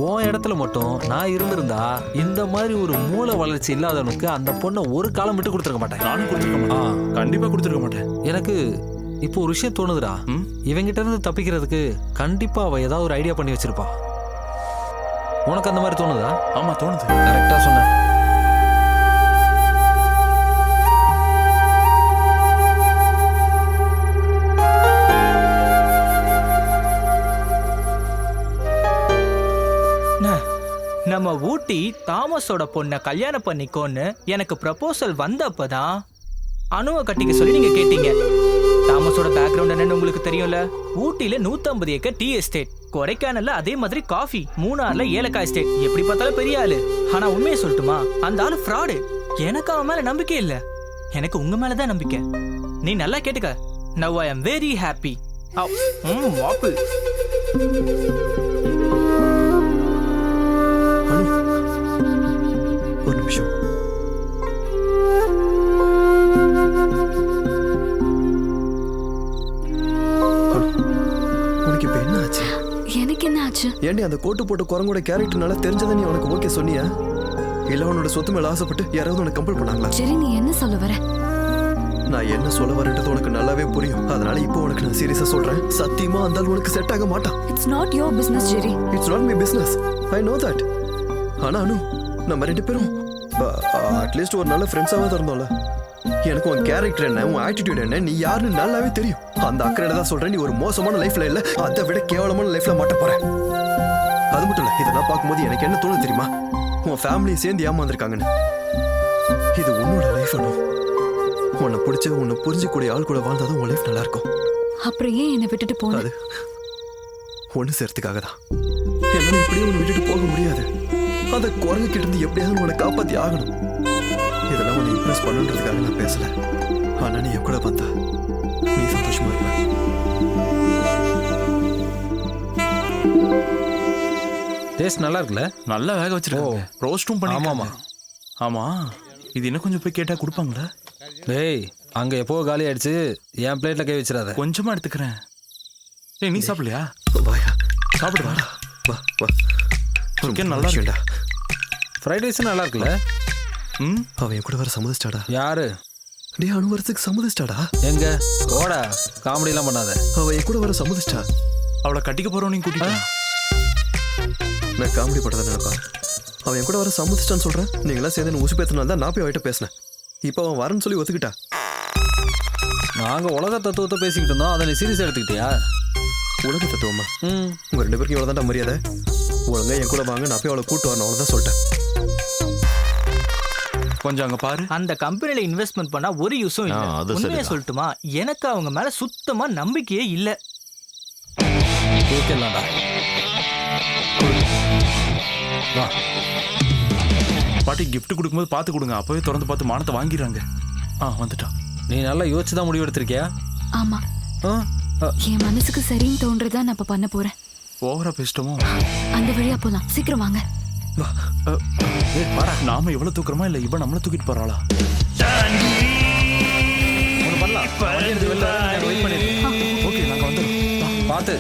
உன் இடத்துல மட்டும் நான் இருந்திருந்தா இந்த மாதிரி ஒரு மூளை வளர்ச்சி இல்லாதவனுக்கு அந்த பொண்ணை ஒரு காலம் விட்டு கொடுத்துருக்க மாட்டேன். நானும் கொடுத்துருக்க மாட்டேன். கண்டிப்பா கொடுத்துருக்க மாட்டேன். எனக்கு இப்போ ஒரு விஷயம் தோணுதுடா. இவங்கிட்ட இருந்து தப்பிக்கிறதுக்கு கண்டிப்பா அவ ஏதாவது ஒரு ஐடியா பண்ணி வச்சிருப்பா. உனக்கு அந்த மாதிரி தோணுதா? ஆமா, தோணுது. கரெக்டா சொன்ன. ஊட்டி தாமஸோட பொண்ணை கல்யாணம் பண்ணிக்கோன்னு எனக்கு ப்ரப்போசல் வந்தப்பதான் அணுவை கட்டிக்க சொல்லி நீங்க கேட்டீங்க. தாமஸோட பேக்ரவுண்ட் என்னன்னு உங்களுக்கு தெரியும்ல. ஊட்டியில 150 ஏக்கர் டீ எஸ்டேட், கொடைக்கானல்ல அதே மாதிரி காஃபி, மூணார்ல ஏலக்காய் எஸ்டேட். எப்படி பார்த்தாலும் பெரிய ஆளு. ஆனா உண்மையை சொல்லட்டுமா, அந்த ஆளு ஃப்ராடு. எனக்கு அவன் மேல நம்பிக்கை இல்ல, எனக்கு உங்க மேலதான் நம்பிக்கை. நீ நல்லா கேட்டுக்க. Now I am very happy. வாப்பு ஒரு நிமிஷம். உனக்கு இப்ப என்ன ஆச்சு? எனக்கு என்ன ஆச்சு? ஏண்டி அந்த கோட்டு போட்ட குரங்கோட கேரக்டர் நல்லா தெரிஞ்சதை நீ உனக்கு ஓகே சொன்னியா? இல்ல உன்னோட சொத்து மேல ஆசைப்பட்டு யாராவது உனக்கு கம்பல் பண்ணாங்களா? சரி, நீ என்ன சொல்ல வர? நான் என்ன சொல்ல வரேன்றது உனக்கு நல்லாவே புரியும். அதனால இப்போ உனக்கு நான் சீரியஸா சொல்றேன். சத்தியமா அந்த ஆள் உனக்கு செட் ஆக மாட்டான். It's not your business Jerry. It's not my business. I know that. ஆனா அனு, நம்ம ரெண்டு பேரும் அட்லீஸ்ட் ஒரு நல்ல ஃப்ரெண்ட்ஸாவே இருந்தோம்ல. எனக்கு உன் கேரக்டர் என்ன, உன் ஆட்டிடியூட் என்ன, நீ யாருன்னு நல்லாவே தெரியும். அந்த அக்கறையில தான் சொல்றேன். நீ ஒரு மோசமான லைஃப்ல இல்ல, அதை விட கேவலமான லைஃப்ல மாட்ட போற. அது மட்டும் இல்ல, இதெல்லாம் பார்க்கும்போது எனக்கு என்ன தோணுது தெரியுமா? உன் ஃபேமிலியை சேர்ந்து ஏமாந்துருக்காங்கன்னு. இது உன்னோட லைஃப் அனு. உன்னை பிடிச்ச, உன்னை புரிஞ்சக்கூடிய ஆள் கூட வாழ்ந்தாதான் உன் லைஃப் நல்லா இருக்கும். அப்புறம் ஏன் என்னை விட்டுட்டு போன? அது ஒண்ணு சேர்த்துக்காக தான். என்னால இப்படியே உன்னை விட்டுட்டு போக முடியாது. அந்த குரங்கு கிட்ட இருந்து எப்படியாவது உன்னை காப்பாத்தி ஆகணும். இதெல்லாம் உன்னை இம்ப்ரெஸ் பண்ணுன்றதுக்காக நான் பேசல. ஆனா நீ என் கூட வந்தா நீ சந்தோஷமா இருப்ப. டேஸ்ட் நல்லா இருக்குல்ல? நல்லா வேக வச்சிருக்கோம். ரோஸ்டும் பண்ணி. ஆமாமா. ஆமா, இது இன்னும் கொஞ்சம் போய் கேட்டா கொடுப்பாங்களா? டேய், அங்க எப்போ காலி ஆயிடுச்சு. என் பிளேட்ல கை வச்சிடாத. கொஞ்சமா எடுத்துக்கிறேன். ஏய், நீ சாப்பிடலையா? வாயா, சாப்பிடு. வாடா, வா வா. சிக்கன் நல்லா இருக்குடா. ஃப்ரைட் ரைஸ் நல்லா இருக்குல்ல? அவன் என் கூட வர சம்மதிச்சிட்டாடா. யாரு? டே, அணு வரத்துக்கு சம்மதிச்சிட்டாடா. எங்க ஓடா, காமெடி எல்லாம் பண்ணாத. அவன் என் கூட வர சம்மதிச்சிட்டா. அவளை கட்டிக்க போறோம். நீ கூட்டிட்டு நான் காமெடி பண்றத நினைப்பா. அவன் என் கூட வர சம்மதிச்சிட்டான்னு சொல்றேன். நீங்களாம் சேர்ந்து என்ன உசு பேத்தினால தான் நான் போய் அவட்ட பேசினேன். இப்போ அவன் வரேன்னு சொல்லி ஒத்துக்கிட்டா. நாங்க உலக தத்துவத்தை பேசிக்கிட்டு இருந்தோம், அதை நீ சீரியஸா எடுத்துக்கிட்டியா? உலக தத்துவமா? உங்க ரெண்டு பேருக்கும் இவ்வளவுதான்டா மரியாதை. ஒழுங்கா என் கூட வாங்க, நான் போய் அவளை கூட்டு வரணும். அவ்வளவுதான் சொல்லிட்டேன். கொஞ்சம் அங்க பாரு. அந்த கம்பெனில இன்வெஸ்ட்மெண்ட் பண்ணா ஒரு யூஸும் இல்ல. உண்மையை சொல்லட்டுமா, எனக்கு அவங்க மேல சுத்தமா நம்பிக்கையே இல்ல. கேட்கலாம்டா. வா. பாட்டி கிஃப்ட் கொடுக்கும்போது பார்த்து கொடுங்க. அப்பவே திறந்து பார்த்து மானத்தை வாங்கிடுறாங்க. வந்துட்டான். நீ நல்லா யோசிச்சு தான் முடிவு எடுத்திருக்கியா? ஆமா. என் மனசுக்கு சரின்னு தோன்றதா நான் இப்ப பண்ண போறேன். ஓவரா பேசிட்டோமோ? அந்த வழியா போலாம். சீக்கிரம் வாங்க. நாம எவ்வளவு தூக்குறோமா இல்ல இவன் நம்மள தூக்கிட்டு போறாளா? ஓகே, நாங்க வந்துடுறோம். பார்த்து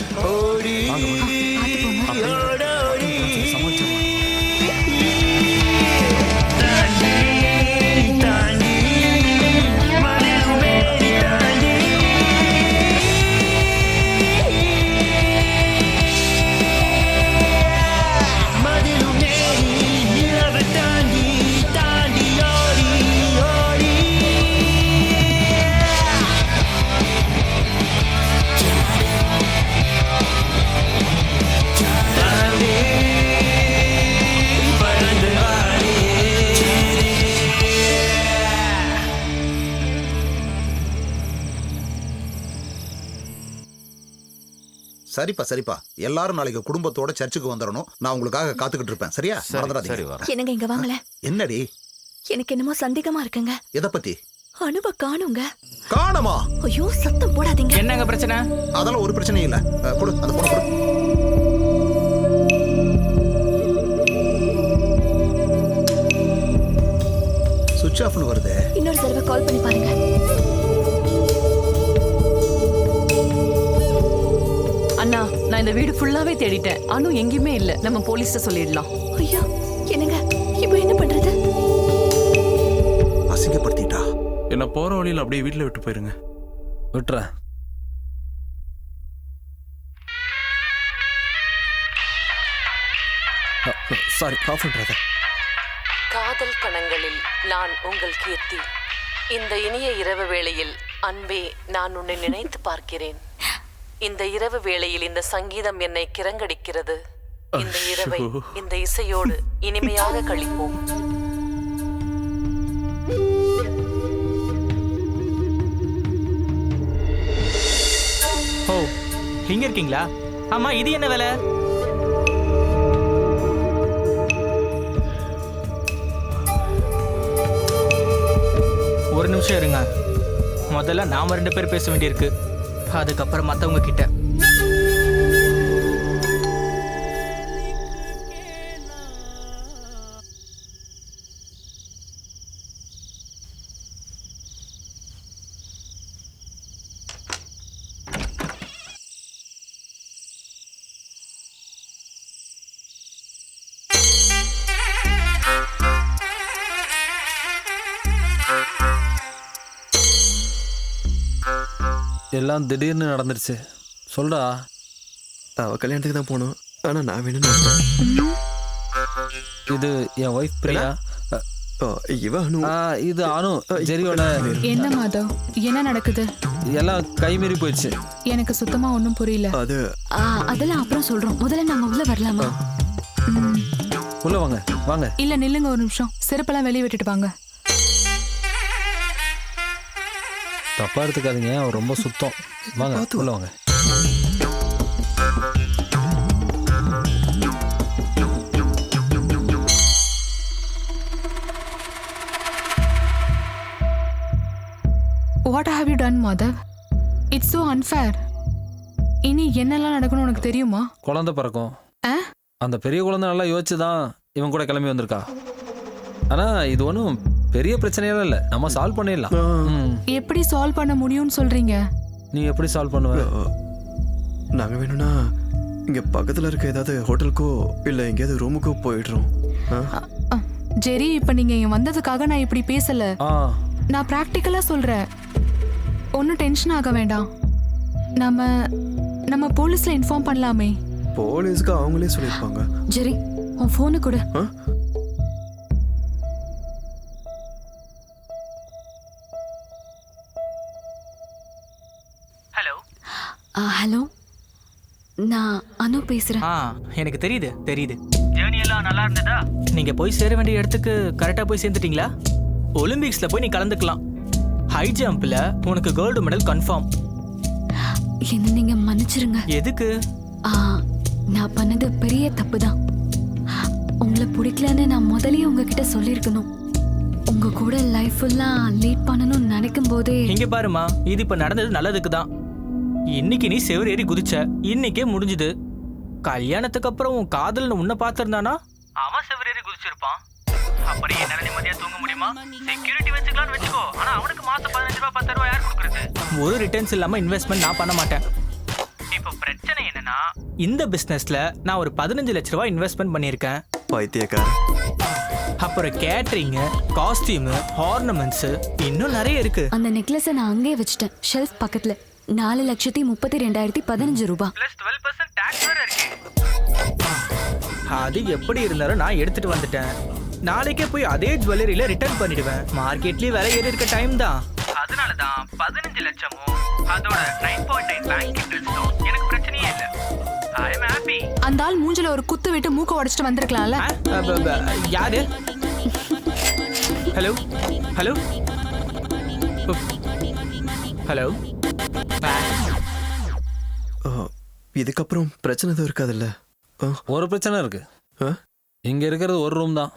சரிப்பா சரிப்பா, எல்லாரும் நாளைக்கு குடும்பத்தோட சர்ச்சுக்கு வந்துடணும். நான் உங்களுக்காக காத்துக்கிட்டு இருப்பேன். சரியா? என்னங்க இங்க வாங்கல. என்னடி? எனக்கு என்னமோ சந்தேகமா இருக்குங்க. எதை பத்தி? அனுப காணுங்க. காணுமா? ஐயோ, சத்தம் போடாதீங்க. என்னங்க பிரச்சனை? அதெல்லாம் ஒரு பிரச்சனையும் இல்ல. கொடு அந்த போன் கொடு. சுவிட்ச் ஆஃப்னு வருது. இன்னொரு தடவை கால் பண்ணி பாருங்க. அண்ணா, நான் இந்த வீடு ஃபுல்லாவே தேடிட்டேன். அனு எங்கேயுமே இல்ல. நம்ம போலீஸ்ட சொல்லிடலாம். ஐயோ, என்னங்க இப்போ என்ன பண்றது? அசிங்கப்படுத்திட்டா. என்ன போற வழியில அப்படியே வீட்டுல விட்டு போயிருங்க. விட்டுறேன். சாரி, ஆஃப் பண்றத. காதல் கணங்களில் நான் உங்கள் கீர்த்தி. இந்த இனிய இரவு வேளையில் அன்பே, நான் உன்னை நினைத்து பார்க்கிறேன். இந்த இரவு வேளையில் இந்த சங்கீதம் என்னை கிறங்கடிக்கிறது. இந்த இரவை இந்த இசையோடு இனிமையாக கழிப்போம். ஓ, இங்க இருக்கீங்களா? ஆமா, இது என்ன வேலை? ஒரு நிமிஷம் இருங்க. முதல்ல நாம 2 பேர் பேச வேண்டியிருக்கு, அதுக்கப்புறம் மத்தவங்க கிட்ட. எல்லாம் திடீர்னு நடந்துருச்சு. சொல்றா. அவ கல்யாணத்துக்கு தான் போனோம், ஆனா நான் வேணும்னு. இது என் ஒய்ஃப் பிரியா. இவ அனு. இது அனு, ஜெரியோட. என்ன மாதவ், என்ன நடக்குது? எல்லாம் கைமீறி போயிடுச்சு. எனக்கு சுத்தமா ஒன்றும் புரியல. அதெல்லாம் அப்புறம் சொல்றோம். முதல்ல நாங்க உள்ள வரலாமா? உள்ள வாங்க வாங்க. இல்ல நில்லுங்க ஒரு நிமிஷம். செருப்பெல்லாம் வெளியே விட்டுட்டு வாங்க. தப்பா எடுத்துக்காதீங்க, அவர் ரொம்ப சுத்தம். வாங்க உள்ள வாங்க. What have you done, Madhav? It's so unfair. இனி என்னெல்லாம் நடக்கணும் உனக்கு தெரியுமா? குழந்தை பிறக்கும். அந்த பெரிய குழந்தை நல்லா யோசிச்சு தான் இவன் கூட கிளம்பி வந்திருக்கா. ஆனா இது ஒன்றும் பெரிய பிரச்சனையெல்லாம் இல்லை, நம்ம சால்வ் பண்ணிடலாம். எப்படி சால்வ் பண்ண முடியும்னு சொல்றீங்க? நீ எப்படி சால்வ் பண்ணுவ? நாங்க வேணும்னா இங்க பக்கத்துல இருக்க ஏதாவது ஹோட்டலுக்கோ இல்ல எங்கேயாவது ரூமுக்கோ போயிடுறோம். ஜெரி, இப்ப நீங்க இங்க வந்ததுக்காக நான் இப்படி பேசல. நான் பிராக்டிக்கலா சொல்றேன். ஒன்னும் டென்ஷன் ஆக வேண்டாம். நம்ம போலீஸ்ல இன்ஃபார்ம் பண்ணலாமே. போலீஸ்க்கு அவங்களே சொல்லிருப்பாங்க. ஜெரி, உன் போனு கொடு. ஹலோ. ஹலோ, நான் அனு பேசுறேன். எனக்கு தெரியுது. ஜேர்னி எல்லாம் நல்லா இருந்ததா? நீங்க போய் சேர வேண்டிய இடத்துக்கு கரெக்டா போய் சேர்ந்துட்டீங்களா? ஒலிம்பிக்ஸ்ல போய் நீ கலந்துக்கலாம். ஹை ஜம்ப்ல உனக்கு கோல்டு மெடல் கன்ஃபார்ம். என்ன நீங்க மன்னிச்சிருங்க. எதுக்கு? நான் பண்ணது பெரிய தப்பு தான். உங்களை பிடிக்கலன்னு நான் முதல்லயே உங்ககிட்ட சொல்லியிருக்கணும். உங்க கூட லைஃப் ஃபுல்லா லீட் பண்ணணும்னு நினைக்கும் போதே. இங்க பாருமா, இது இப்ப நடந்தது நல்லதுக்கு தான். இன்னைக்கு நீ செவர் ஏறி குதிச்ச, இன்னைக்கே முடிஞ்சுது. கல்யாணத்துக்கு அப்புறம் உன் காதல்னு உன்னை பார்த்திருந்தானா அவன் செவர் ஏறி குதிச்சிருப்பான். அப்படி என்னால நிம்மதியா தூங்க முடியுமா? செக்யூரிட்டி வச்சுக்கலாம்னு வச்சுக்கோ, ஆனா அவனுக்கு மாசம் 15 ரூபாய் 10 ரூபாய் யார் கொடுக்கறது? ஒரு ரிட்டர்ன்ஸ் இல்லாம இன்வெஸ்ட்மெண்ட் நான் பண்ண மாட்டேன். இப்போ பிரச்சனை என்னன்னா, இந்த பிசினஸ்ல நான் ஒரு 15 லட்ச ரூபாய் இன்வெஸ்ட்மெண்ட் பண்ணியிருக்கேன். பைத்தியக்கார. அப்புறம் கேட்டரிங், காஸ்டியூம், ஆர்னமெண்ட்ஸ், இன்னும் நிறைய இருக்கு. அந்த நெக்லஸை நான் அங்கேயே வச்சுட்டேன், ஷெல்ஃப் பக்கத்துல. 4,32,15 ரூபாய். ப்ளஸ் 12% டாக்ஸ் வேற இருக்கு. அது எப்படி இருந்தாலும் நான் எடுத்துட்டு வந்துட்டேன். நாளைக்கே போய் அதே ஜுவல்லரியில ரிட்டர்ன் பண்ணிடுவேன். மார்க்கெட்லயே விலை ஏறி இருக்க டைம் தான். அதனால தான் 15 லட்சமும் அதோட 9.9 பேங்க் இன்ட்ரெஸ்டும் எனக்கு பிரச்சனையே இல்ல. ஐ அம் ஹாப்பி. அந்த ஆள் மூஞ்சில ஒரு குத்து விட்டு மூக்க உடைச்சிட்டு வந்திருக்கலாம்ல. யாரு? Hello hello hello. இதுக்கப்புறம் பிரச்சனை எதுவும் இருக்காதுல்ல? ஒரு பிரச்சனை இருக்கு. இங்க இருக்கிறது ஒரு ரூம் தான்.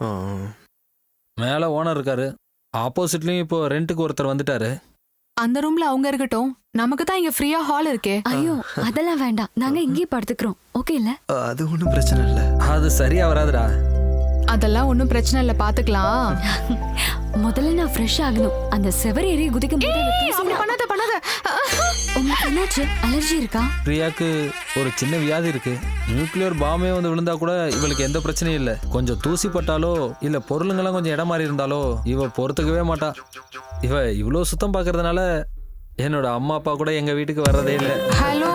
மேல ஓனர் இருக்காரு, ஆப்போசிட்லயும் இப்போ ரெண்டுக்கு ஒருத்தர் வந்துட்டாரு. அந்த ரூம்ல அவங்க இருக்கட்டும், நமக்கு தான் இங்க ஃப்ரீயா ஹால் இருக்கே. ஐயோ, அதெல்லாம் வேண்டாம், நாங்க இங்கே படுத்துக்கிறோம். ஓகே இல்ல? அது ஒன்றும் பிரச்சனை இல்ல. அது சரியா வராதுடா. அதெல்லாம் ஒன்றும் பிரச்சனை இல்லை, பாத்துக்கலாம். முதல்ல நான் ஃப்ரெஷ் ஆகணும். அந்த செவர் ஏறி குதிக்கும் போது பண்ணாத. உங்களுக்கு என்னாச்சு? அலர்ஜி இருக்கா? பிரியாக்கு ஒரு சின்ன வியாதி இருக்கு. நியூக்ளியர் பாம்பே வந்து விழுந்தா கூட இவளுக்கு எந்த பிரச்சனையும் இல்லை. கொஞ்சம் தூசி பட்டாலோ இல்ல பொருளுங்கெல்லாம் கொஞ்சம் இடம் மாறி இருந்தாலோ இவ பொறுத்துக்கவே மாட்டா. இவ இவ்வளோ சுத்தம் பார்க்கறதுனால என்னோட அம்மா அப்பா கூட எங்க வீட்டுக்கு வர்றதே இல்லை. ஹலோ.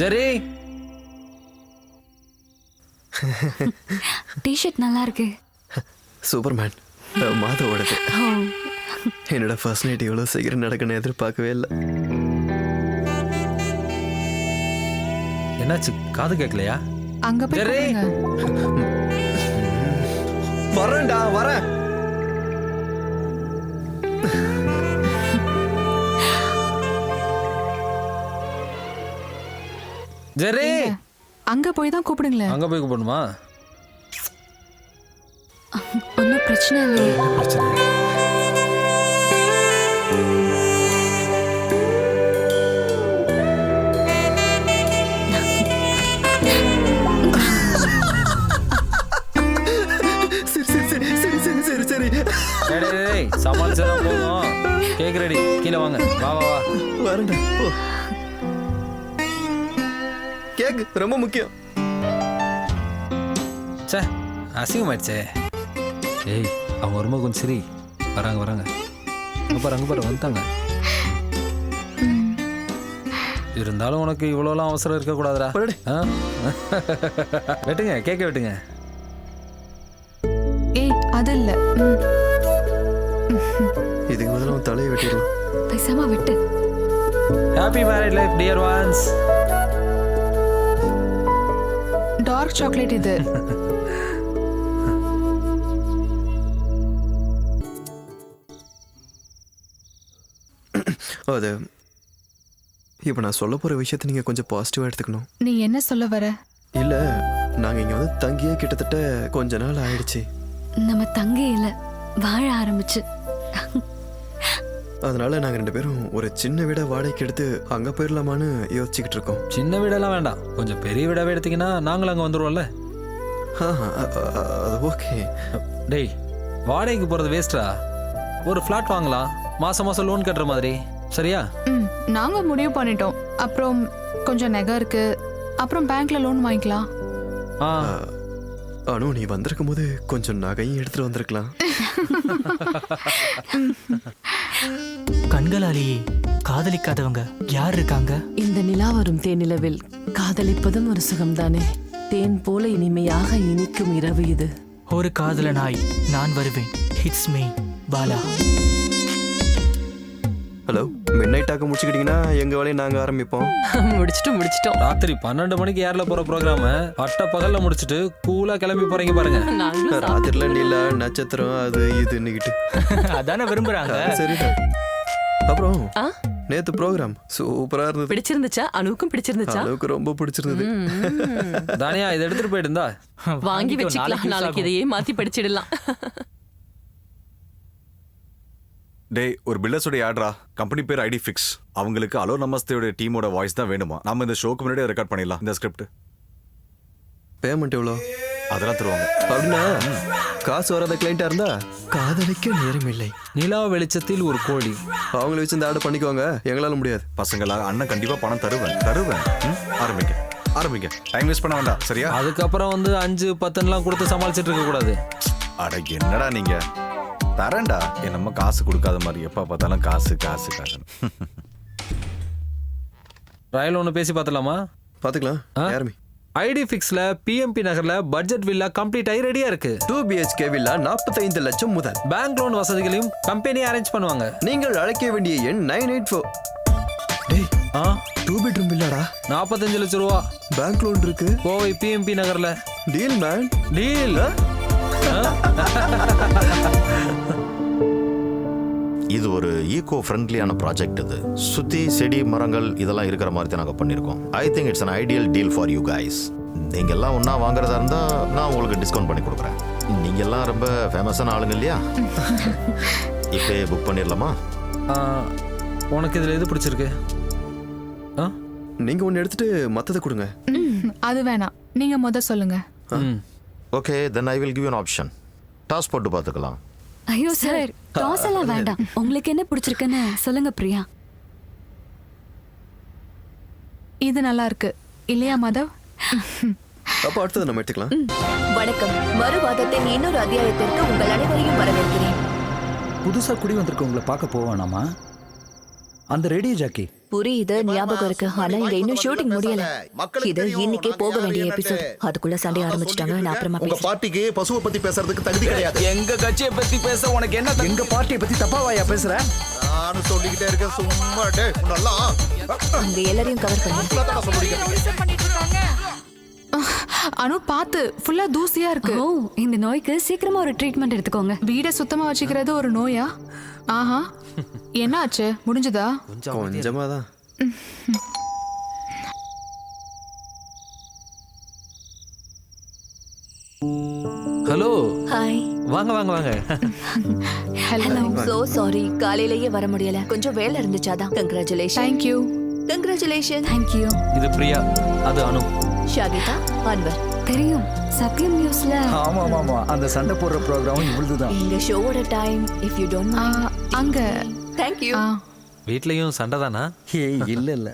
ஜெரி டிஷர்ட் நல்லா இருக்கு. சூப்பர்மேன் மாதவோடது. என்னோட ஃபர்ஸ்ட் நைட் இவ்வளோ சீக்கிரம் நடக்கணும்னு எதிர்பார்க்கவே இல்லை. என்னாச்சு, காது கேட்கலையா? அங்க போய் ஜெரி. கூப்பிடுங்க. வரேன்டா வரேன். ஜெரி அங்க போய் தான் கூப்பிடுங்களேன். அங்க போய் கூப்பிடணுமா? ஒன்றும் பிரச்சனை இல்லையே. பிரச்சனை இல்லை. சமாளிச்சா போதும். கேக் ரெடி, கீழே வாங்க. வா வா வா. வரேன்டா போ. கேக் ரொம்ப முக்கியம். சே அசிங்கமாயிடுச்சே. ஏய் அவங்க வரும்போது கொஞ்சம் சரி. வராங்க வராங்க. அங்கே பாரு வந்துட்டாங்க. இருந்தாலும் உனக்கு இவ்வளோலாம் அவசரம் இருக்கக்கூடாதுடா. வெட்டுங்க, கேட்க வெட்டுங்க. ஏய் அது இல்ல. இதுக்கு முதல்ல அவன் தலையை வெட்டிடுவான். பேசாம விட்டு. Happy married life dear ones. Dark chocolate இது. அது இப்போ நான் சொல்ல போற விஷயத்தை நீங்க கொஞ்சம் பாசிட்டிவா எடுத்துக்கணும். நீ என்ன சொல்ல வர? இல்ல நாங்க இங்க வந்து தங்கியே கிட்டத்தட்ட கொஞ்ச நாள் ஆயிடுச்சு. நம்ம தங்கி இல்ல வாழ ஆரம்பிச்சு. அதனால நாங்க 2 பேரும் ஒரு சின்ன வீட வாடகைக்கு எடுத்து அங்க போயிடலாமான்னு யோசிச்சுக்கிட்டு இருக்கோம். சின்ன வீடெல்லாம் வேண்டாம், கொஞ்சம் பெரிய வீடாவே எடுத்தீங்கன்னா நாங்களும் அங்கே வந்துடுவோம்ல. அது ஓகே. டேய் வாடகைக்கு போகிறது வேஸ்டா. ஒரு ஃப்ளாட் வாங்கலாம், மாதம் மாதம் லோன் கட்டுற மாதிரி. சரியா? நாங்க முடிவு பண்ணிட்டோம். அப்புறம் கொஞ்சம் நகை இருக்கு, அப்புறம் பேங்க்ல லோன் வாங்கிக்கலாம். அனு நீ வந்திருக்கும் போது கொஞ்சம் நகையும் எடுத்துட்டு வந்திருக்கலாம். கண்களாலேயே காதலிக்காதவங்க யார் இருக்காங்க? இந்த நிலா வரும் தேனிலவில் காதலிப்பதும் ஒரு சுகம்தானே. தேன் போல இனிமையாக இனிக்கும் இரவு இது. ஒரு காதலனாய் நான் வருவேன். Hits me Bala. Hello, midnight டாக்க முடிச்சுக்கிட்டீங்கன்னா எங்க வேலையை நாங்க ஆரம்பிப்போம். முடிச்சிட்டோம். ராத்திரி 12 மணிக்கு ஏர்ல போற ப்ரோக்ராம பட்ட பகல்ல முடிச்சிட்டு கூலா கிளம்பி போறீங்க பாருங்க. ராத்திரில நீல நட்சத்திரம் அது இதுன்னுகிட்டு அதானே விரும்புறாங்க. சரிடா. அப்புறம் நேத்து ப்ரோக்ராம் சூப்பரா இருந்தது. பிடிச்சிருந்துச்சா? அனுவுக்கும் பிடிச்சிருந்துச்சா? அனுவுக்கு ரொம்ப பிடிச்சிருந்தது. தானியா இதை எடுத்துட்டு போயிட்டு இருந்தா வாங்கி வச்சுக்கலாம். நாளைக்கு இதையே மாத்தி படிச்சிடலாம். டேய் ஒரு பில்லர்ஸோட ஆட்ரா. கம்பெனி பேர் ஐடி ஃபிக்ஸ். அவங்களுக்கு அலோ நமஸ்தேயோட டீமோட வாய்ஸ் தான் வேணுமா. நம்ம இந்த ஷோக்கு முன்னாடியே ரெக்கார்ட் பண்ணிடலாம். இந்த ஸ்கிரிப்ட் பேமெண்ட் எவ்வளோ? அதெல்லாம் தருவாங்க. அப்படின்னா காசு வராத கிளைண்டா இருந்தா காதலிக்க நேரமில்லை. நிலா வெளிச்சத்தில் ஒரு கோழி. அவங்கள வச்சு இந்த ஆர்டர் பண்ணிக்குவாங்க, எங்களால முடியாது. பசங்களா அண்ணன் கண்டிப்பா பணம் தருவேன். ஆரம்பிங்க. டைம் வேஸ்ட் பண்ண வேண்டாம். சரியா? அதுக்கப்புறம் வந்து 5-10 கொடுத்து சமாளிச்சுட்டு இருக்க கூடாது. அட என்னடா நீங்க. தரேன்டா. நம்ம காசு கொடுக்காத மாதிரி எப்ப பார்த்தாலும் காசு. ரயில் ஒன்று பேசி பார்த்துலாமா? பார்த்துக்கலாம். யாருமே ஐடி ஃபிக்ஸ்ல பிஎம்பி நகர்ல பட்ஜெட் வில்லா கம்ப்ளீட் ஆகி ரெடியா இருக்கு. 2 BHK வில்லா 45 லட்சம் முதல். பேங்க் லோன் வசதிகளையும் கம்பெனி அரேஞ்ச் பண்ணுவாங்க. நீங்கள் அழைக்க வேண்டிய எண் 984. டேய் 2 பெட்ரூம் வில்லாடா. 45 லட்சம் ரூபா. பேங்க் லோன் இருக்கு. கோவை பிஎம்பி நகர்ல. Deal man, deal. இது ஒரு ஈகோ ஃப்ரெண்ட்லியான ப்ராஜெக்ட். இது சுத்தி செடி மரங்கள் இதெல்லாம் இருக்கிற மாதிரி தான் நாங்கள் பண்ணியிருக்கோம். I think it's an ideal deal for you guys. நீங்கள் எல்லாம் ஒன்றா வாங்குறதா இருந்தால் நான் உங்களுக்கு டிஸ்கவுண்ட் பண்ணி கொடுக்குறேன். நீங்கள் எல்லாம் ரொம்ப ஃபேமஸான ஆளுங்க இல்லையா? இப்போ புக் பண்ணிடலாமா? உனக்கு இதில் எது பிடிச்சிருக்கு? நீங்கள் ஒன்று எடுத்துட்டு மற்றதை கொடுங்க. அது வேணாம், நீங்க முத சொல்லுங்க. Okay, then I will give you an option. Toss போட்டு பார்த்துக்கலாம். ஐயோ சார், டாஸ் எல்லாம் வேண்டாம். உங்களுக்கு என்ன பிடிச்சிருக்குன்னு சொல்லுங்க பிரியா. இது நல்லா இருக்கு இல்லையா மாதவ்? அப்போ அடுத்தது நம்ம எடுத்துக்கலாம். வணக்கம். மறுவாதத்தின் இன்னொரு அத்தியாயத்திற்கு உங்கள் அனைவரையும் வரவேற்கிறேன். புதுசா குடி வந்திருக்கவங்களை பார்க்க போவானாமா? அந்த ரேடியோ ஜாக்கி. புரியுது, ஞாபகம் இருக்கு. ஆனா இங்க இன்னும் ஷூட்டிங் முடியல. இது இன்னைக்கே போக வேண்டிய எபிசோட். அதுக்குள்ள சண்டை ஆரம்பிச்சிட்டாங்க. நான் அப்புறமா உங்க பார்ட்டிக்கு பசுவை பத்தி பேசுறதுக்கு தகுதி கிடையாது. எங்க கட்சியை பத்தி பேச உனக்கு என்ன? எங்க பார்ட்டியை பத்தி தப்பாவாயா பேசுற? நானும் சொல்லிக்கிட்டே இருக்கேன் சும்மா. டேய் நல்லா அங்க எல்லாரையும் கவர் பண்ணி. அனு பாத்து, ஃபுல்லா தூசியா இருக்கு. ஓ, இந்த நோய்க்கு சீக்கிரமா ஒரு ட்ரீட்மெண்ட் எடுத்துக்கோங்க. வீடை சுத்தமா வச்சுக்கிறது ஒரு நோயா? ஆஹா, என்ன ஆச்சு? முடிஞ்சதா? கொஞ்சமா தான். ஹலோ. ஹாய். வாங்க வாங்க வாங்க. ஹலோ. சோ சாரி, காலையிலேயே வர முடியல. கொஞ்சம் வேலை இருந்துச்சாதான். Congratulation. Thank you. Congratulation. Thank you. இது பிரியா, அது அனு. ஷாகிதா, அன்வர். தெரியும், சத்யம் நியூஸ்ல. ஆமா ஆமா, அந்த சண்டை போடுற ப்ரோகிராம் இவ்வளவுதான். எங்க ஷோவோட time, if you don't mind. அங்க. Thank you. வீட்லயும் சண்டை தானா? ஏய் இல்ல இல்ல.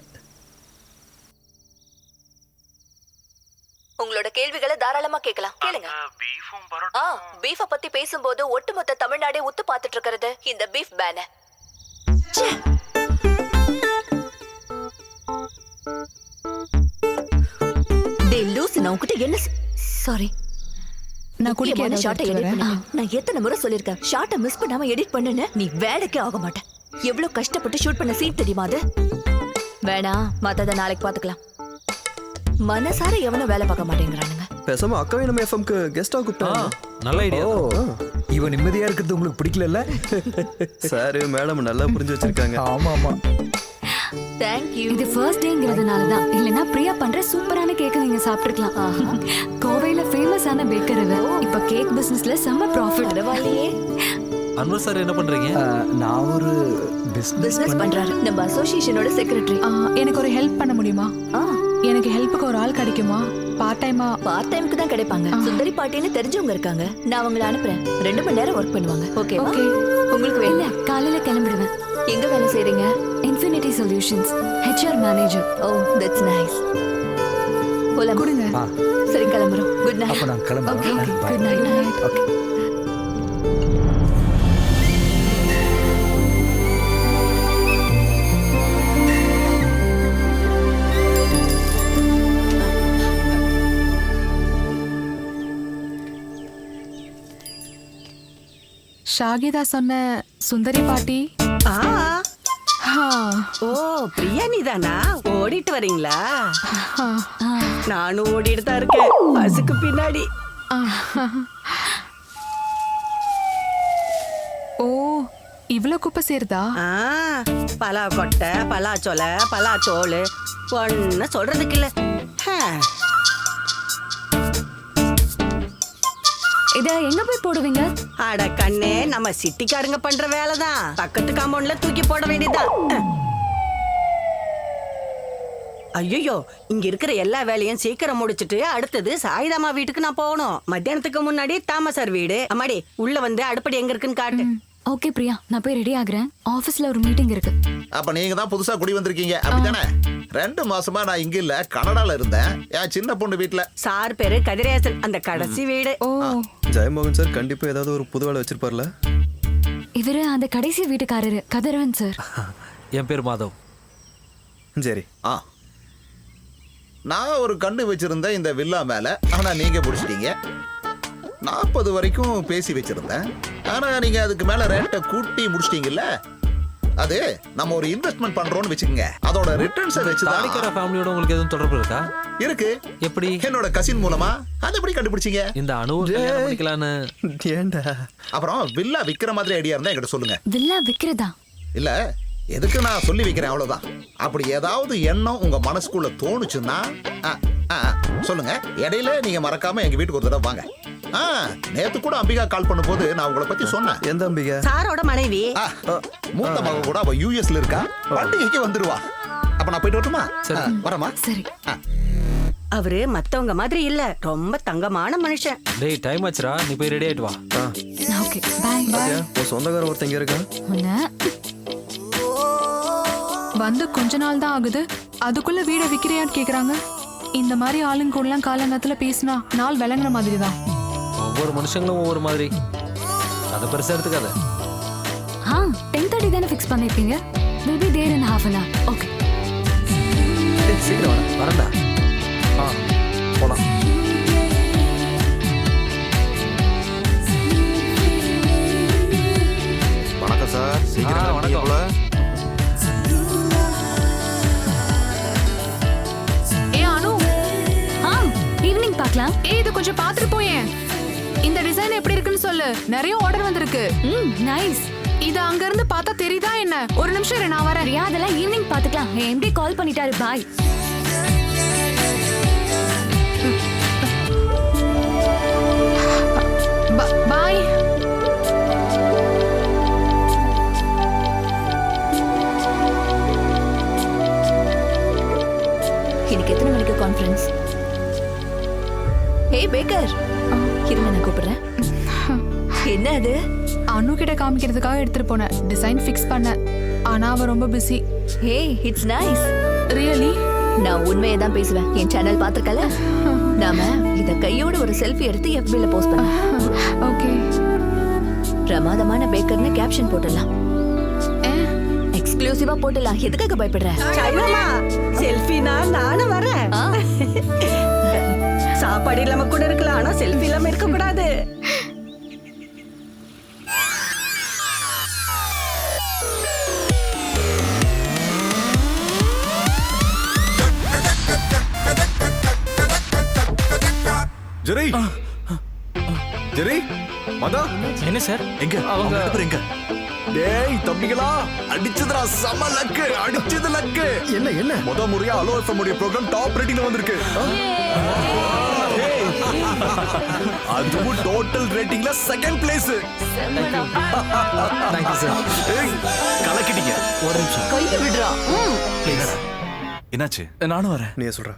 உங்களோட கேள்விகளை தாராளமா கேட்கலாம். கேளுங்க. பீஃப பத்தி பேசும்போது ஒட்டுமொத்த தமிழ்நாடே உத்து பார்த்துட்டு இருக்கிறது இந்த பீஃப் பேன. டேய் லூசு, நான் உன்கிட்ட என்ன சாரி. நான் குடிக்காத ஷாட்டை எடிட் பண்ண. நான் எத்தனை முறை சொல்லிருக்கேன், ஷாட்டை மிஸ் பண்ணாம எடிட் பண்ணுன்னு. நீ வேலைக்கே ஆக மாட்ட. எவ்வளவு கஷ்டப்பட்டு ஷூட் பண்ண சீன் தெரியுமா அது? வேணாம், மத்தத நாளைக்கு பாத்துக்கலாம். மனசார எவனும் வேலை பார்க்க மாட்டேங்கிறானுங்க. பேசாம அக்காவே நம்ம எஃப்எம்க்கு கெஸ்டா கூப்பிட்டாங்க. நல்ல ஐடியா. இவன் நிம்மதியா இருக்கிறது உங்களுக்கு பிடிக்கல? சார் மேடம் நல்லா புரிஞ்சு வச்சிருக்காங்க. ஆமா ஆமா. Thank you. இது ஃபர்ஸ்ட் டேங்கிறதுனால தான். இல்லனா பிரியா பண்ற சூப்பரான கேக் நீங்க சாப்பிட்டுக்கலாம். கோவையில ஃபேமஸான பேக்கர் இது. இப்ப கேக் பிசினஸ்ல செம்ம ப்ராஃபிட். பரவாயில்லையே. அன்வர் சார் என்ன பண்றீங்க? நான் ஒரு பிசினஸ் பண்றாரு. நம்ம அசோசியேஷனோட செக்ரட்டரி. எனக்கு ஒரு ஹெல்ப் பண்ண முடியுமா? எனக்கு ஹெல்ப்புக்கு ஒரு ஆள் கிடைக்குமா? பார்ட் டைமுக்கு தான் கிடைப்பாங்க. சுந்தரி பாட்டின்னு தெரிஞ்சவங்க இருக்காங்க. நான் அவங்கள அனுப்புறேன். 2 மணி நேரம் ஒர்க் பண்ணுவாங்க. Okay okay. உங்களுக்கு வேணும்? காலையில கிளம்பிடுவேன். எங்க வேலை செய்றீங்க? Infinity solutions, HR manager. Oh, that's nice. போலாம். கொடுங்க. சரி கிளம்புறோம். Good night. அப்ப நான் கிளம்புறேன். Okay, good night. Okay. Shahida சொன்ன சுந்தரி பாட்டி. ஓ, பிரியா நீதானா? ஓடிட்டு வரீங்களா? நானும் ஓடிட்டு தான் இருக்கேன், பஸ்ஸுக்கு பின்னாடி. ஓ, இவ்வளவு குப்பை சேருதா? பலா கொட்டை, பலாச்சொலை, பலாத்தோல், ஒன்னு சொல்றதுக்கு இல்ல. இத எங்க போய் போடுவீங்க? அட கண்ணே, நம்ம சிட்டிக்காரங்க பண்ற வேலைதான். பக்கத்து காம்பவுண்ட்ல தூக்கி போட வேண்டியதுதான். ஐயோ, இங்க இருக்கிற எல்லா வேலையும் சீக்கிரம் முடிச்சிட்டு அடுத்தது சாயிதாமா வீட்டுக்கு நான் போகணும். மத்தியானத்துக்கு முன்னாடி தாமசார் வீடு. அம்மாடி, உள்ள வந்து அடுப்படி எங்க இருக்குன்னு காட்டு. ஓகே பிரியா, நான் போய் ரெடி ஆகுறேன். ஆபீஸ்ல ஒரு மீட்டிங் இருக்கு. அப்ப நீங்க தான் புதுசா குடி வந்திருக்கீங்க அப்படிதானே? 2 மாசமா நான் இங்க இல்ல, கனடால இருந்தேன். என் சின்ன பொண்ணு வீட்டுல. சார் பேரு கதிரேசன், அந்த கடைசி வீடு. ஓ, ஜெயமோகன் சார் கண்டிப்பா ஏதாவது ஒரு புது வேலை வச்சிருப்பார்ல. இவரு அந்த கடைசி வீட்டுக்காரரு கதிரவன் சார். என் பேர் மாதவ். சரி. நான் ஒரு கண்ணு வச்சிருந்தேன் இந்த வில்லா மேல. ஆனா நீங்க முடிச்சிட்டீங்க. 40 வரைக்கும் பேசி வச்சிருந்தேன். ஆனா நீங்க அதுக்கு மேல ரேட்டை கூட்டி முடிச்சிட்டீங்கல்ல. அது நம்ம ஒரு இன்வெஸ்ட்மெண்ட் பண்றோம்னு வெச்சுக்கங்க. அதோட ரிட்டர்ன்ஸை வச்சு தாடிக்கார ஃபேமிலியோட உங்களுக்கு எதுவும் தொடர்பு இருக்கா? இருக்கு. எப்படி? என்னோட கசின் மூலமா. அது எப்படி கண்டுபிடிச்சீங்க? இந்த அனுவை கல்யாணம் பண்ணிக்கலான்னு. ஏண்டா? அப்புறம் வில்லா விக்கிற மாதிரி ஐடியா இருந்தா என்கிட்ட சொல்லுங்க. வில்லா விக்கிறதா? இல்ல, எதுக்கு நான் சொல்லி வைக்கிறேன் அவ்வளவுதான். அப்படி ஏதாவது எண்ணம் உங்க மனசுக்குள்ள தோணுச்சுன்னா சொல்லுங்க. இடையில நீங்க மறக்காம எங்க வீட்டுக்கு ஒரு தடவை வாங்க. நேத்து கூட அம்பிகா கால் பண்ணும்போது நான் உங்களை பத்தி சொன்னேன். எந்த அம்பிகா? சாரோட மனைவி. மூத்த மக கூட அவ யூஎஸ்ல இருக்கா. பண்டிகைக்கு வந்துருவா. அப்ப நான் போயிட்டு வரட்டுமா? வரமா? சரி. அவரு மத்தவங்க மாதிரி இல்ல, ரொம்ப தங்கமான மனுஷன். டேய், டைம் ஆச்சுடா, நீ போய் ரெடி ஆயிட்டு வா. Okay, bye. உன் சொந்தக்கார ஒருத்தங்க இருக்கா? வந்து கொஞ்ச நாள் தான் ஆகுது, அதுக்குள்ள வீட விக்கிறியான்னு கேக்குறாங்க. இந்த மாதிரி ஆளுங்க கூடலாம் காலங்கத்துல பேசினா நாள் விளங்குற மாதிரி தான். ஒவ்வொரு மனுஷங்களும் ஒவ்வொரு மாதிரி. அதை பெருசா எடுத்துக்காத. 10:30 தானே ஃபிக்ஸ் பண்ணிருக்கீங்க. We'll be there in half கேர்ஃபுல்லா. ஓகே. சீக்கிரம் வரேன்டா. போலாம். வணக்கம் சார். சீக்கிரம் வணக்கம். போல. அனு, ஈவினிங் பார்க்கலாம். இது கொஞ்சம் பார்த்துட்டு போயேன். இந்த டிசைன் எப்படி இருக்குன்னு சொல்லு. நிறைய ஆர்டர் வந்திருக்கு. நைஸ். இது அங்க இருந்து பார்த்தா தெரியுதா என்ன? ஒரு நிமிஷம் இரு, நான் வரேன். பிரியா, அதெல்லாம் ஈவினிங் பார்த்துக்கலாம். எம்டி கால் பண்ணிட்டாரு. பாய். பாய். இன்னைக்கு எத்தனை மணிக்கு கான்ஃபரன்ஸ்? ஏய் பேக்கர், இருங்க நான் கூப்பிடுறேன். என்ன அது? அனு கிட்ட காமிக்கிறதுக்காக எடுத்துட்டு போனேன். டிசைன் ஃபிக்ஸ் பண்ண. ஆனா அவ ரொம்ப busy. Hey, it's nice. Really? நான் உண்மையை தான் பேசுவேன். என் சேனல் பாத்துக்கல. நாம இத கையோட ஒரு செல்ஃபி எடுத்து FB-ல போஸ்ட் பண்ணலாம். ஓகே. பிரமாதமான பேக்கர்னு கேப்ஷன் போட்டுடலாம். எக்ஸ்க்ளூசிவா போட்டுடலாம். எதுக்காக பயப்படுற? சாய்மாமா, செல்ஃபினா நானும் வரேன். சாப்பாடு இல்லாம கூட இருக்கலாம், ஆனா செல்ஃபி இல்லாம இருக்க கூடாது. ஜெரி ஜெரி மதா என்ன சார்? எங்க அவங்க எங்க? டேய் தம்பிகளா, அடிச்சதுடா, செம லக்கு, அடிச்சது லக்கு. என்ன என்ன முத முறையா அலோ எஃப்எம் உடைய ப்ரோகிராம் டாப் ரேட்டிங்ல வந்திருக்கு. அதுவும் டோட்டல் ரேட்டிங்ல second place. Thank you sir. ஏய் கலக்கிட்டீங்க. ஒரு நிமிஷம். கையை விடுறா. ப்ளீஸ். என்னாச்சு? நானும் வரேன். நீ சொல்ற.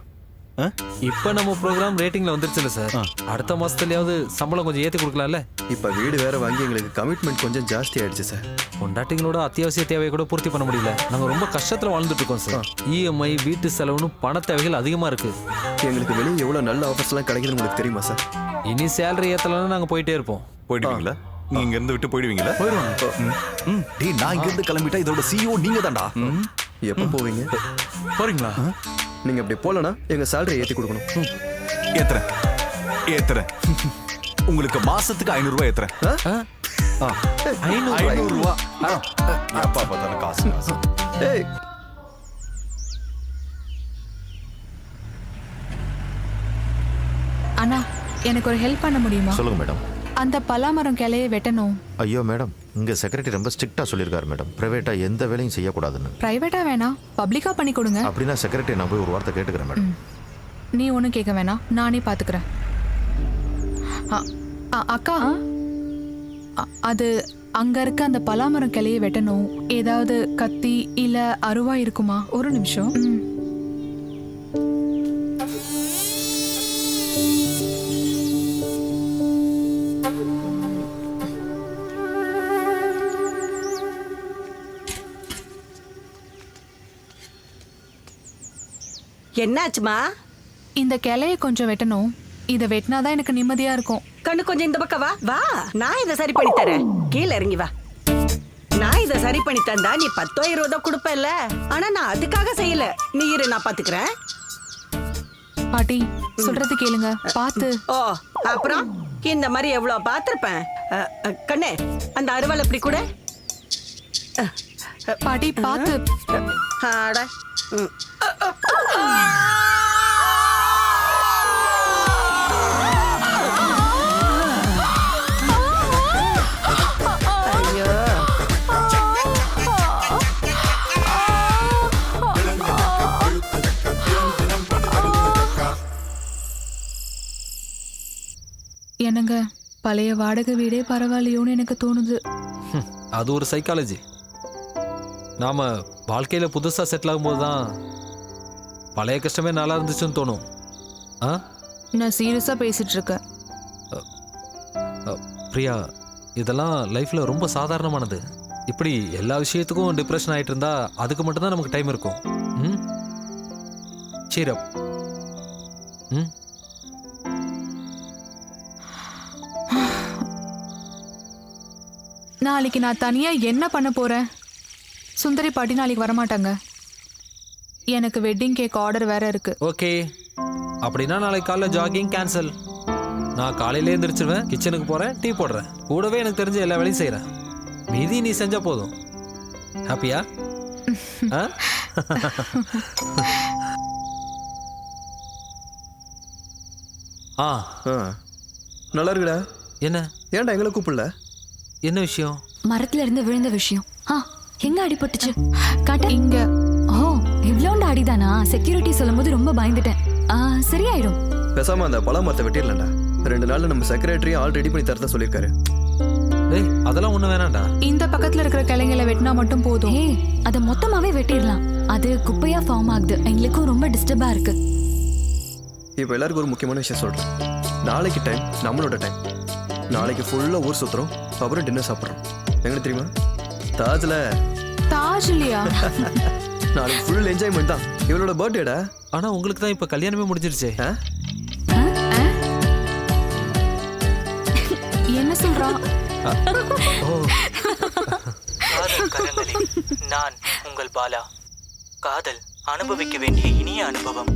இப்ப நம்ம ப்ரோக்ராம் ரேட்டிங்ல வந்துருச்சுல சார். அடுத்த மாசத்துலயாவது சம்பளம் கொஞ்சம் ஏத்தி கொடுக்கலாம்ல. இப்ப வீடு வேற வாங்கி எங்களுக்கு கமிட்மெண்ட் கொஞ்சம் ஜாஸ்தி ஆயிடுச்சு சார். பொண்டாட்டிங்களோட அத்தியாவசிய தேவையை கூட பூர்த்தி பண்ண முடியல. நாங்க ரொம்ப கஷ்டத்துல வாழ்ந்துட்டு இருக்கோம் சார். EMI, வீட்டு செலவுன்னு பண தேவைகள் அதிகமா இருக்கு. எங்களுக்கு வெளியே எவ்வளவு நல்ல ஆஃபர்ஸ் எல்லாம் கிடைக்குதுன்னு உங்களுக்கு தெரியுமா சார்? இனி சேலரி ஏத்தலன்னா நாங்க போயிட்டே இருப்போம். போயிடுவீங்களா? நீங்க இங்க இருந்து விட்டு போயிடுவீங்களா? போயிடுவோம். டேய், நான் இங்க இருந்து கிளம்பிட்டா இதோட CEO நீங்க தான்டா. எப்போ போவீங்க? போறீங்களா? நீங்க அப்படி போலனா எங்க சேலரி ஏத்தி கொடுக்கணும். ஏத்துறேன். உங்களுக்கு மாசத்துக்கு 500 ரூபாய் ஏத்துறேன். 500 ரூபாய். அப்பா பார்த்தாலும் காசு. ஏய், அண்ணா, எனக்கு ஒரு ஹெல்ப் பண்ண முடியுமா? சொல்லுங்க மேடம். அந்த பலாமரம் கிளையை வெட்டணும். ஐயோ மேடம், இங்க செக்ரட்டரி ரொம்ப ஸ்ட்ரிக்ட்டா சொல்லியிருக்காரு மேடம். பிரைவேட்டா எந்த வேலையும் செய்யக்கூடாதுன்னு. பிரைவேட்டா வேணாம், பப்ளிக்கா பண்ணி கொடுங்க. அப்படின்னா செக்ரட்டரி நான் போய் ஒரு வார்த்தை கேட்டுக்கிறேன் மேடம். நீ ஒன்றும் கேட்க வேணாம், நானே பார்த்துக்கிறேன். அக்கா, அது அங்க இருக்க அந்த பலாமரம் கிளையை வெட்டணும். ஏதாவது கத்தி இல்ல அருவா இருக்குமா? ஒரு நிமிஷம். என்னாச்சுமா? இந்த கிளையை கொஞ்சம் வெட்டணும். இதை வெட்டினாதான் எனக்கு நிம்மதியா இருக்கும். கண்ணு கொஞ்சம் இந்த பக்கம் வா. வா, நான் இதை சரி பண்ணி தரேன். கீழே இறங்கி வா. நான் இதை சரி பண்ணி தந்தா நீ 10,000 ரூபா கொடுப்பல. ஆனா நான் அதுக்காக செய்யல. நீ இரு, நான் பாத்துக்கிறேன். பாட்டி சொல்றது கேளுங்க, பார்த்து. ஓ, அப்புறம் இந்த மாதிரி எவ்வளவு பார்த்திருப்பேன். கண்ணே, அந்த அருவாள் எப்படி கூட. பாட்டி பார்த்து. ஆட. என்னங்க, பழைய வாடகை வீடே பரவாயில்லையோன்னு எனக்கு தோணுது. அது ஒரு சைக்காலஜி. நாம வாழ்க்கையில புதுசா செட்டில் ஆகும்போது தான் பழைய கஷ்டமே நல்லா இருந்துச்சுன்னு தோணும். நான் சீரியஸா பேசிட்டு இருக்கேன். பிரியா, இதெல்லாம் லைஃப்ல ரொம்ப சாதாரணமானது. இப்படி எல்லா விஷயத்துக்கும் டிப்ரெஷன் ஆயிட்டு இருந்தா அதுக்கு மட்டும்தான் நமக்கு டைம் இருக்கும். cheer up. நாளைக்கு நான் தனியா என்ன பண்ண போறேன்? சுந்தரி பாட்டி நாளைக்கு வரமாட்டாங்க. எனக்கு வெட்டிங் கேக் ஆர்டர் வேற இருக்கு. ஓகே, அப்படின்னா நாளைக்கு காலைல ஜாகிங் கேன்சல். நான் காலையில எழுந்திரிச்சிருவேன், கிச்சனுக்கு போறேன், டீ போடுறேன், கூடவே எனக்கு தெரிஞ்ச எல்லா வேலையும் செய்யறேன். மீதி நீ செஞ்சா போதும். ஹாப்பியா? நல்லா இருக்குடா. என்ன ஏன்டா எங்களை கூப்பிடல? என்ன விஷயம்? மரத்துல இருந்து விழுந்த விஷயம். எங்க அடிபட்டுச்சு? காட்ட. இங்க. ஓ, இவ்வளோண்ட அடிதானா? செக்யூரிட்டி சொல்லும்போது ரொம்ப பயந்துட்டேன். சரியாயிடும். பேசாம அந்த பழ மரத்தை வெட்டிடலாம்டா. 2 நாள்ல நம்ம செக்ரட்டரி ஆல் ரெடி பண்ணி தரதா சொல்லிருக்காரு. டேய், அதெல்லாம் ஒண்ணு வேணாம்டா. இந்த பக்கத்துல இருக்கிற கிளைங்களை வெட்டினா மட்டும் போதும். ஏய், அத மொத்தமாவே வெட்டிடலாம். அது குப்பையா ஃபார்ம் ஆகுது. எங்களுக்கும் ரொம்ப டிஸ்டர்பா இருக்கு. இப்போ எல்லாருக்கும் ஒரு முக்கியமான விஷயம் சொல்றேன். நாளைக்கு டைம் நம்மளோட டைம். நாளைக்கு ஃபுல்லா ஊர் சுத்துறோம், அப்புறம் டின்னர் சாப்பிடுறோம். எங்களுக்கு தெரியுமா? தாஜ்ல. தாஜ்லியா? நாளைக்கு ஃபுல் என்ஜாய்மெண்ட் தான். இவளோட பர்த்டேடா. ஆனா உங்களுக்கு தான் இப்ப கல்யாணமே முடிஞ்சிருச்சே. என்ன சொல்றா? காதல் கரங்களில் நான் உங்கள் பாலா. காதல் அனுபவிக்க வேண்டிய இனிய அனுபவம்.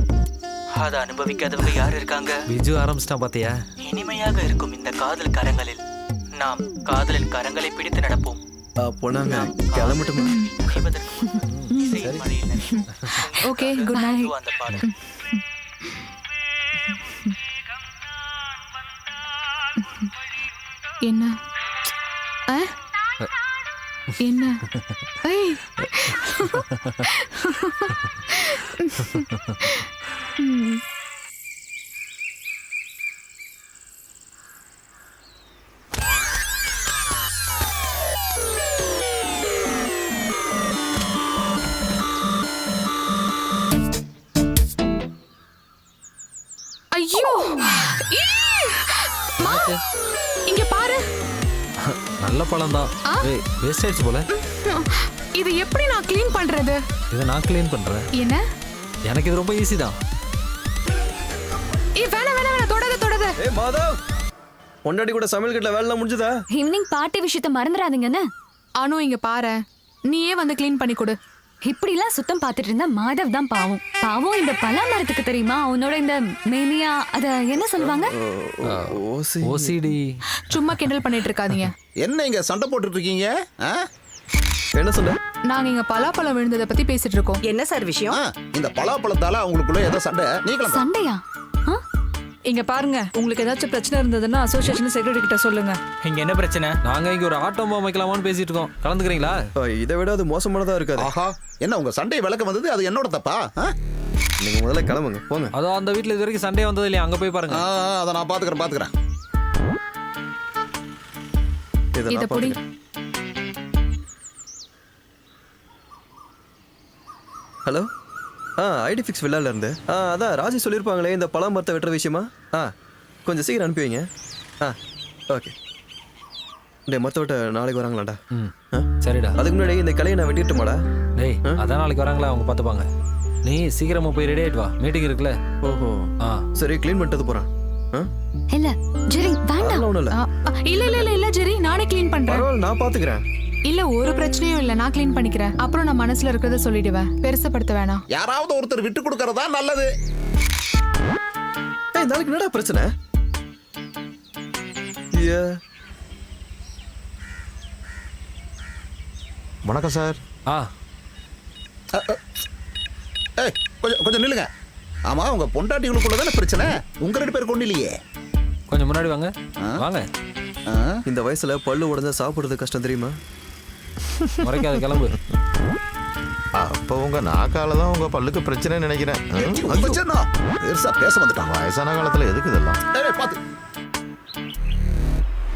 அதை அனுபவிக்காதவங்க யார் இருக்காங்க? விஜு ஆரம்பிச்சிட்டான் பாத்தியா? இனிமையாக இருக்கும் இந்த காதல் கரங்களில் நாம் காதலின் கரங்களை பிடித்து நடப்போம். போனாங்க கிளம்பட்டுமா? Okay, good night. அந்த பாடல் என்ன? என்ன? ஏய். ஐயோ, இங்க பாரு. நல்ல பழம் தான். வேஸ்ட் ஆயிடுச்சு போல. இது எப்படி நான் க்ளீன் பண்றது? இதை நான் க்ளீன் பண்றேன். என்ன? எனக்கு இது ரொம்ப ஈஸி தான். வேணாம் வேணாம் வேணாம், தொடாத. ஏய் மாதவ், பொண்டாட்டி கூட சமையல் கட்டல வேலை முடிஞ்சதா? ஈவினிங் பார்ட்டி விஷயத்தை மறந்துடாதீங்கன்னு. அனு, இங்க பாரு, நீயே வந்து க்ளீன் பண்ணி கொடு. இப்படிலாம் சுத்தம் பார்த்துட்டு இருந்தா மாதவ் தான் பாவம். பாவம் இந்த பலா மரத்துக்கு தெரியுமா அவனோட இந்த மேனியா, அத என்ன சொல்லுவாங்க? ஓசிடி. சும்மா கிண்டல் பண்ணிட்டு இருக்காதீங்க. என்ன இங்க சண்டை போட்டுட்டு இருக்கீங்க? என்ன சொன்ன? நாங்க இங்க பலாப்பழம் விழுந்ததை பத்தி பேசிட்டு இருக்கோம். என்ன சார் விஷயம்? இந்த பலாப்பழத்தால அவங்களுக்குள்ள ஏதோ சண்டை. நீங்க சண்டையா? இங்க பாருங்க, உங்களுக்கு ஏதாச்சும் பிரச்சனை இருந்ததுன்னா அசோசியேஷன் செக்ரட்டரி கிட்ட சொல்லுங்க. இங்க என்ன பிரச்சனை? நாங்க இங்க ஒரு ஆட்டோ அமைக்கலாமான்னு பேசிட்டு இருக்கோம். கலந்துக்கிறீங்களா? இதை விட அது மோசமானதா இருக்காது. ஆஹா, என்ன உங்க சண்டை விளக்க வந்தது? அது என்னோட தப்பா? நீங்க முதல்ல கிளம்புங்க, போங்க. அதோ அந்த வீட்டுல இது வரைக்கும் சண்டே வந்தது இல்லையா? அங்க போய் பாருங்க. அதை நான் பாத்துக்கிறேன். இத பொடி. ஹலோ, ஐடி ஃபிக்ஸ் வில்லால இருந்து. அதான் ராஜி சொல்லியிருப்பாங்களே இந்த பழ மரத்தை வெட்டுற விஷயமா. கொஞ்சம் சீக்கிரம் அனுப்பி வைங்க. ஓகே. டே மரத்தோட்ட நாளைக்கு வராங்களாடா? சரிடா. அதுக்கு முன்னாடி இந்த கலையை நான் வெட்டிட்டுமாடா? டேய், அதான் நாளைக்கு வராங்களா, அவங்க பார்த்துப்பாங்க. நீ சீக்கிரமா போய் ரெடி ஆயிட்டு வா, மீட்டிங் இருக்குல்ல. ஓஹோ, சரி, க்ளீன் பண்ணிட்டு போறேன். இல்ல ஜெரி, வேண்டாம். ஒண்ணும் இல்ல. இல்ல ஜெரி, நானே க்ளீன் பண்றேன். பரவாயில்ல, நான் பாத்துக்கிறேன். இல்ல, ஒரு பிரச்சனையும் இல்ல, நான் க்ளீன் பண்ணிக்கிறேன். அப்புறம் நான் மனசுல இருக்கிறத சொல்லிடுவேன். பெருசப்படுத்த வேணாம். யாராவது ஒருத்தர் விட்டு கொடுக்கறதா நல்லது. நாளைக்கு என்னடா பிரச்சனை? வணக்கம் சார். கொஞ்சம் நில்லுங்க. ஆமா, உங்க பொண்டாட்டிகளுக்குள்ள தானே பிரச்சனை. உங்க 2 பேருக்கு ஒண்ணு இல்லையே. கொஞ்சம் முன்னாடி வாங்க. வாங்க. இந்த வயசுல பல்லு உடஞ்சா சாப்பிடுறது கஷ்டம் தெரியுமா? முறைக்காத, கிளம்பு. அப்போ உங்க நாக்கால தான் உங்க பல்லுக்கு பிரச்சனைன்னு நினைக்கிறேன். பேச வந்துட்டான். வயசான காலத்துல எதுக்கு இதெல்லாம்?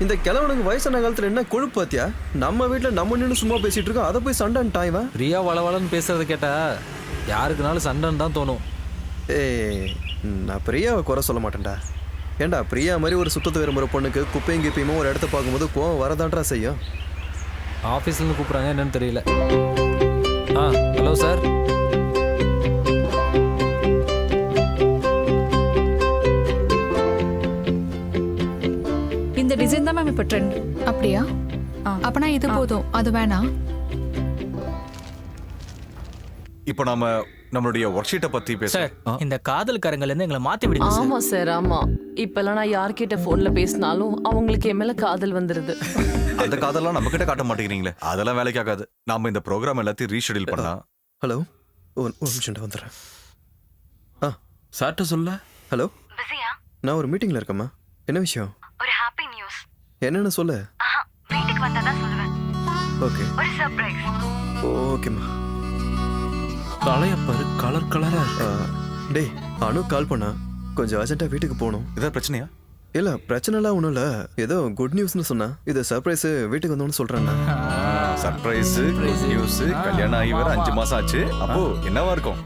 இந்த கிழவனுக்கு வயசான காலத்துல என்ன கொழுப்பு பாத்தியா? நம்ம வீட்டுல நம்ம நின்று சும்மா பேசிட்டு இருக்கோம், அதை போய் சண்டைன்ட்டான் இவன். பிரியா வளவளன்னு பேசுறத கேட்டா யாருக்குனாலும் சண்டைன்னு தான் தோணும். நான் பிரியாவை குறை சொல்ல மாட்டேன்டா. ஏண்டா, பிரியா மாதிரி ஒரு சுத்தத்து விரும்புகிற பொண்ணுக்கு குப்பையும் கிப்பையுமோ ஒரு இடத்த பார்க்கும்போது கோவம் வரதான்றா செய்யும். ஆஃபீஸ்லேருந்து கூப்பிட்றாங்க, என்னன்னு தெரியல. Hello sir. இந்த டிசைன் தான் மேம் இப்போ ட்ரெண்ட். அப்படியா? அப்பனா இது போதும், அது வேணாம். இப்போ நாம நம்மளுடைய ஒர்க் ஷீட்டை பத்தி சார் பேச இந்த காதல்காரங்கள்ல இருந்து எங்களை மாத்தி விடுங்க சார். ஆமா சார் ஆமா. இப்பெல்லாம் நான் யார்கிட்ட போன்ல பேசினாலும் அவங்களுக்கு என் மேல காதல் வந்துருது. அந்த காதெல்லாம் நம்ம கிட்ட காட்ட மாட்டேங்கிறீங்களே, அதெல்லாம் வேலைக்கு ஆகாது. நாம இந்த ப்ரோக்ராம் எல்லாத்தையும் ரீஷெடியூல் பண்ணா. ஹலோ, ஒரு நிமிஷம் வந்துடுறேன். சார்ட்ட சொல்ல. ஹலோ, பிஸியா? நான் ஒரு மீட்டிங்ல இருக்கேம்மா. என்ன விஷயம்? ஒரு ஹாப்பி நியூஸ். என்னன்னு சொல்லு. வீட்டுக்கு வந்தா தான் சொல்லுவேன். ஓகே. ஒரு சர்ப்ரைஸ். ஓகேம்மா. தலைய பாரு, கலர் கலரா. டேய், அனு கால் பண்ணா, கொஞ்சம் அர்ஜென்ட்டா வீட்டுக்கு போகணும். இதான் பிரச்சனையா? இல்ல, பிரச்சனைலாம் ஒன்றும் இல்லை. ஏதோ குட் நியூஸ்னு சொன்னா, இது சர்ப்ரைஸ் வீட்டுக்கு வந்தோன்னு சொல்றாங்க. சர்ப்ரைஸ், குட் நியூஸ், கல்யாணம் ஆகி வேற 5 மாசம் ஆச்சு. அப்போ என்னவா இருக்கும்?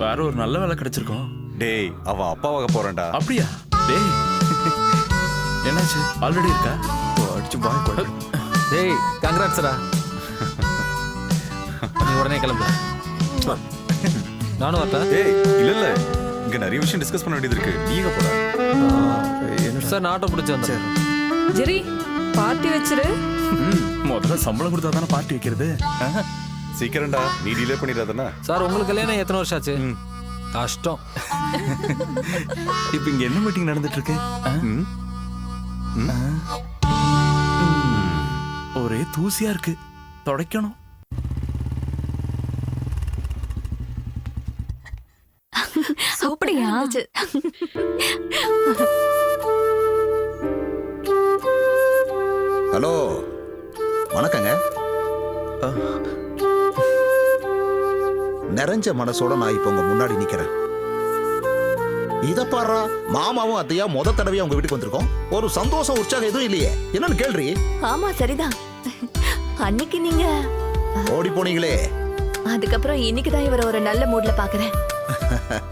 வேற ஒரு நல்ல வேலை கிடைச்சிருக்கோம். டேய், அவ அப்பாவாக போறேன்டா. அப்படியா? டேய், என்னாச்சு? ஆல்ரெடி இருக்கா? அடிச்சு பாய் போடு. டேய், கங்க்ராட்ஸ்டா. நீ உடனே கிளம்பு. நானும் வரட்டா? டேய், இல்ல இங்க நிறைய விஷயம் டிஸ்கஸ் பண்ண வேண்டியது இருக்கு. நீங்க போடா. சார், நான் ஆட்டோ பிடிச்சி வந்தேன். ஜெரி, பார்ட்டி வச்சிரு. முதல்ல சம்பளம் கொடுத்தா தானே பார்ட்டி வைக்கிறது. சீக்கிரம்டா, நீ டிலே பண்ணிடாதனா. சார், உங்களுக்கு கல்யாணம் எத்தனை வருஷம் ஆச்சு? கஷ்டம். இப்ப இங்க என்ன மீட்டிங் நடந்துட்டு இருக்கு? ஒரே தூசியா இருக்கு, துடைக்கணும். அப்படியா? ஹலோ, வணக்கங்க. நிறைஞ்ச மனசோட நான் இப்ப உங்க முன்னாடி நிக்கிறேன். இத பாரு, மாமாவும் அத்தையா முத தடவையா உங்க வீட்டுக்கு வந்திருக்கோம். ஒரு சந்தோஷம் உற்சாகம் எதுவும் இல்லையே, என்னன்னு கேள்றி? ஆமா சரிதான். அன்னைக்கு நீங்க ஓடி போனீங்களே. அதுக்கப்புறம் இன்னைக்கு தான் இவரை ஒரு நல்ல மூட்ல பாக்குறேன்.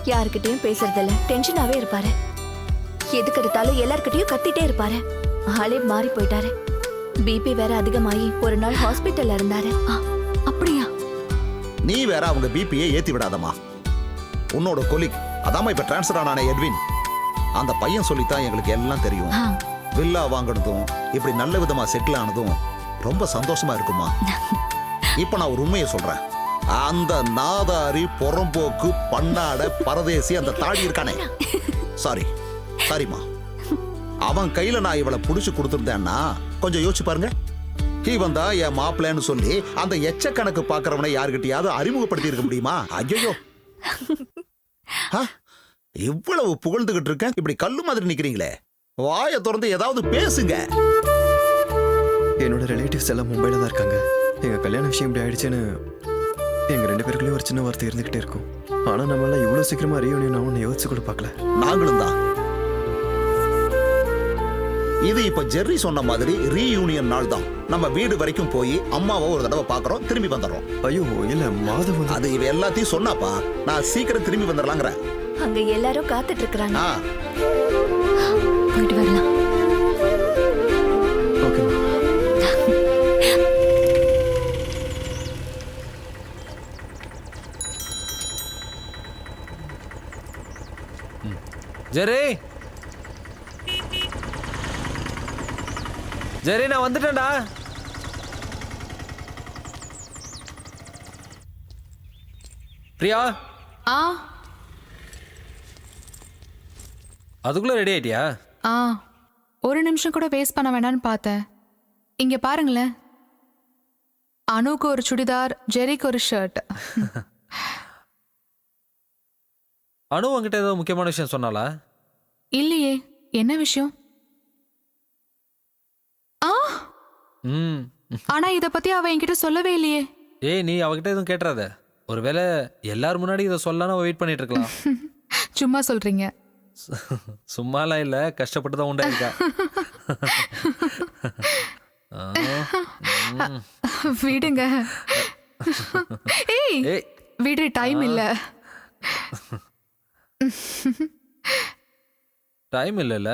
யாருக்கிட்டையும் பேசுறதில்ல, டென்ஷனாவே இருப்பாரு. எதுக்கு எடுத்தாலும் எல்லார்கிட்டயும் கத்திட்டே இருப்பாரு. ஆளே மாறி போயிட்டாரு. பிபி வேற அதிகமாயி ஒரு நாள் ஹாஸ்பிட்டல்ல இருந்தாரு. அப்படியா? நீ வேற அவங்க பிபியை ஏத்தி விடாதம்மா. உன்னோட கொலிக் அதாம இப்ப டிரான்ஸ்ஃபர் ஆனானே எட்வின், அந்த பையன் சொல்லித்தான் எங்களுக்கு எல்லாம் தெரியும். வில்லா வாங்கினதும் இப்படி நல்ல விதமா செட்டில் ஆனதும் ரொம்ப சந்தோஷமா இருக்குமா. இப்ப நான் ஒரு உண்மையை சொல்றேன். அந்த நாதாரி புறம்போக்கு பண்ணாட பரதேசி அந்த தாடி இருக்கானே, சாரிமா, அவன் கையில நான் இவளை புடிச்சு கொடுத்துருந்தேன்னா கொஞ்சம் யோசிச்சு பாருங்க. இவன் தான் என் மாப்பிள்ளைன்னு சொல்லி அந்த எச்சக்கணக்கு பாக்குறவனை யாருக்கிட்டையாவது அறிமுகப்படுத்தி இருக்க முடியுமா? ஐயோ, இவ்வளவு புகழ்ந்துகிட்டு இருக்கேன், இப்படி கல்லு மாதிரி நிக்கிறீங்களே. வாயை திறந்து ஏதாவது பேசுங்க. என்னோட ரிலேட்டிவ்ஸ் எல்லாம் மும்பைல தான் இருக்காங்க. எங்க கல்யாண விஷயம் இப்படி ஆயிடுச்சுன்னு எங்க 2 பேருக்குள்ளேயும் ஒரு சின்ன வார்த்தை இருந்துகிட்டே இருக்கும். ஆனா நம்ம எல்லாம் இவ்வளவு சீக்கிரமா ரீயூனியன் ஆகும்னு யோசிச்சு கூட பார்க்கல. நாங்களும் தான். இது இப்ப ஜெர்ரி சொன்ன மாதிரி ரீயூனியன் நாள் தான். நம்ம வீடு வரைக்கும் போய் அம்மாவை ஒரு தடவை பாக்குறோம், திரும்பி வந்துடுறோம். ஐயோ இல்ல, மாதவன் அது இவ எல்லாத்தையும் சொன்னாப்பா. நான் சீக்கிரம் திரும்பி வந்துடலாங்கிற. அங்க எல்லாரும் காத்துட்டு இருக்காங்க. போயிட்டு வரலாம். ஜெரி, ஜெரி, நான் வந்துட்டேன்டா. பிரியா, அதுக்குள்ள ரெடி ஆயிட்டியா? ஒரு நிமிஷம் கூட வேஸ்ட் பண்ண வேண்டாம்னு பார்த்தேன். இங்க பாருங்களேன், அனுக்கு ஒரு சுடிதார், ஜெரிக்கு ஒரு ஷர்ட். அனு உங்ககிட்ட ஏதோ முக்கியமான விஷயம் சொன்னாலா? இல்லையே, என்ன விஷயம்? ஆனா இத பத்தி அவ என்கிட்ட சொல்லவே இல்லையே. ஏய், நீ அவகிட்ட எதுவும் கேட்டுறாத. ஒருவேளை எல்லாரும் முன்னாடி இதை சொல்லலாம் வெயிட் பண்ணிட்டு இருக்கலாம். சும்மா சொல்றீங்க. சும்மாலாம் இல்ல, கஷ்டப்பட்டு தான் உண்டாயிருக்கா. விடுங்க. ஏய், விடு, டைம் இல்ல. டைம் இல்லைல்ல?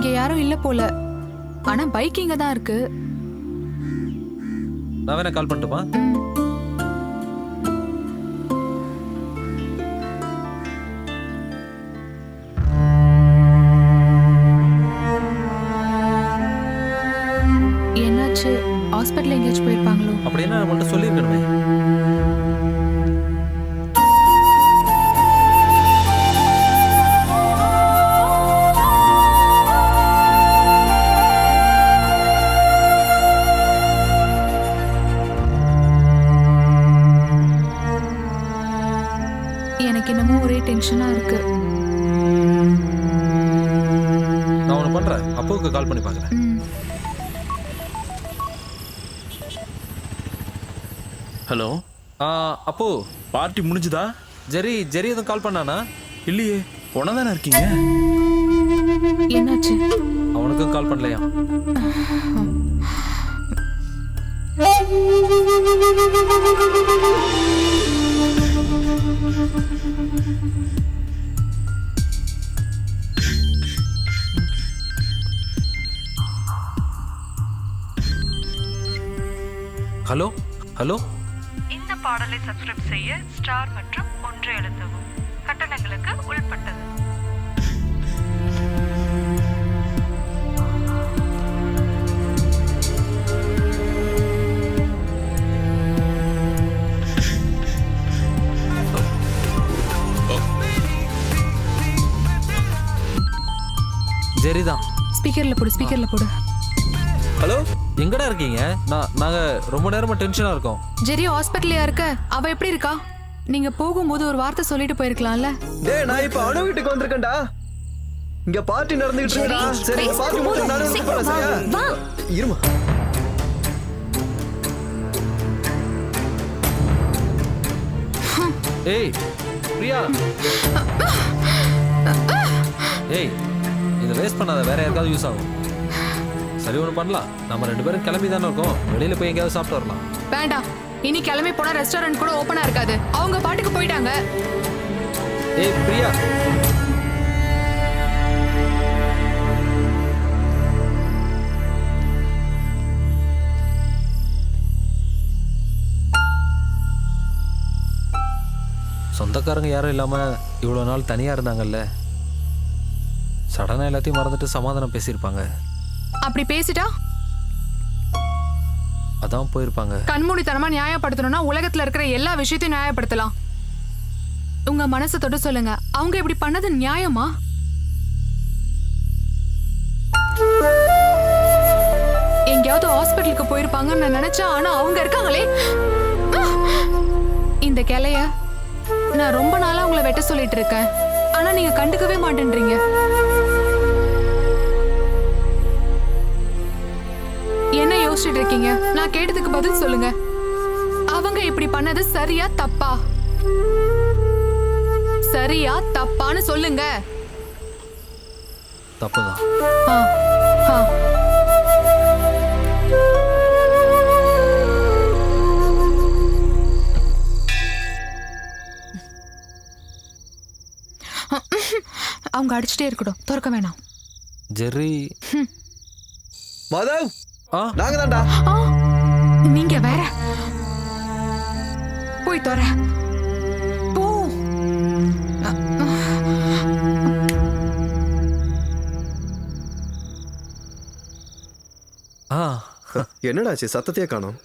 இங்க யாரும் இல்ல போல. ஆனா பைக் இங்க தான் இருக்கு. நான் வேணா கால் பண்ணட்டுமா? என்னாச்சு? ஹாஸ்பிட்டல் எங்கேயாச்சும் போயிருப்பாங்களோ? அப்படின்னா நான் மட்டும் சொல்லியிருக்கணுமே. எனக்கு என்னமோ ஒரே டென்ஷனா இருக்கு. நான் ஒன்று பண்றேன், அப்பாவுக்கு கால் பண்ணி பார்க்குறேன். ஹலோ. அப்போ பார்ட்டி முடிஞ்சுதா? ஜெரி எதுவும் கால் பண்ணானா? இல்லையே, உன தானே இருக்கீங்க. என்னாச்சு? அவனுக்கும் கால் பண்ணலையா? Hello hello. இந்த பாடலை சப்ஸ்கிரைப் செய்ய ஸ்டார் மற்றும் 1 எழுத்தவும். கட்டணங்களுக்கு உள்பட்டது. ஜெரிதான். ஸ்பீக்கர்ல போடு. ஹலோ, எங்கடா இருக்கீங்க? நாங்க ரொம்ப நேரமா டென்ஷனா இருக்கோம். ஜெரி ஹாஸ்பிட்டல்லையா இருக்க? அவ எப்படி இருக்கா? நீங்க போகும்போது ஒரு வார்த்தை சொல்லிட்டு போயிருக்கலாம்ல. டேய், நான் இப்ப அணு வீட்டுக்கு வந்திருக்கேன்டா. இங்க பார்ட்டி நடந்துகிட்டு இருக்குடா. சரி, பார்ட்டி முடிஞ்ச நானே போறேன். சரியா? வா. இருமா. ஏய் பிரியா. ஏய், இதை வேஸ்ட் பண்ணாத, வேற யாருக்காவது யூஸ் ஆகும். சரி, ஒன்று பண்ணலாம். நம்ம 2 பேரும் கிளம்பி தானே இருக்கோம். வெளியில போய் எங்கேயாவது சாப்பிட்டு வரலாம். வேண்டாம், இனி கிளம்பி போனா ரெஸ்டாரண்ட் கூட ஓப்பனா இருக்காது. அவங்க பாட்டுக்கு போயிட்டாங்க. ஏய் பிரியா. சொந்தக்காரங்க யாரும் இல்லாம இவ்வளவு நாள் தனியா இருந்தாங்கல்ல. சடனா எல்லாத்தையும் மறந்துட்டு சமாதானம் பேசியிருப்பாங்க. அப்படி பேசிட்டா அதான் போயிருப்பாங்க. கண்மூடித்தனமா நியாயப்படுத்தணும்னா உலகத்துல இருக்கிற எல்லா விஷயத்தையும் நியாயப்படுத்தலாம். உங்க மனசை தொட்டு சொல்லுங்க, அவங்க இப்படி பண்ணது நியாயமா? எங்கேயாவது ஹாஸ்பிட்டலுக்கு போயிருப்பாங்கன்னு நான் நினைச்சேன். ஆனா அவங்க இருக்காங்களே. இந்த கிளைய நான் ரொம்ப நாளா உங்களை வெட்ட சொல்லிட்டு இருக்கேன். ஆனா நீங்க கண்டுக்கவே மாட்டேன்றீங்க. என்ன யோசிச்சுட்டு இருக்கீங்க? நான் கேட்டதுக்கு பதில் சொல்லுங்க. அவங்க இப்படி பண்ணது சரியா தப்பா? சரியா தப்பான்னு சொல்லுங்க. தப்புதான். அவங்க அடிச்சுட்டே இருக்கட்டும், திறக்க வேணாம். ஜெர்ரி. மாதவ், நாங்க தான்டா. நீங்க வேற. போய் தர போ. என்னடாச்சு, சத்தத்தையே காணோம்.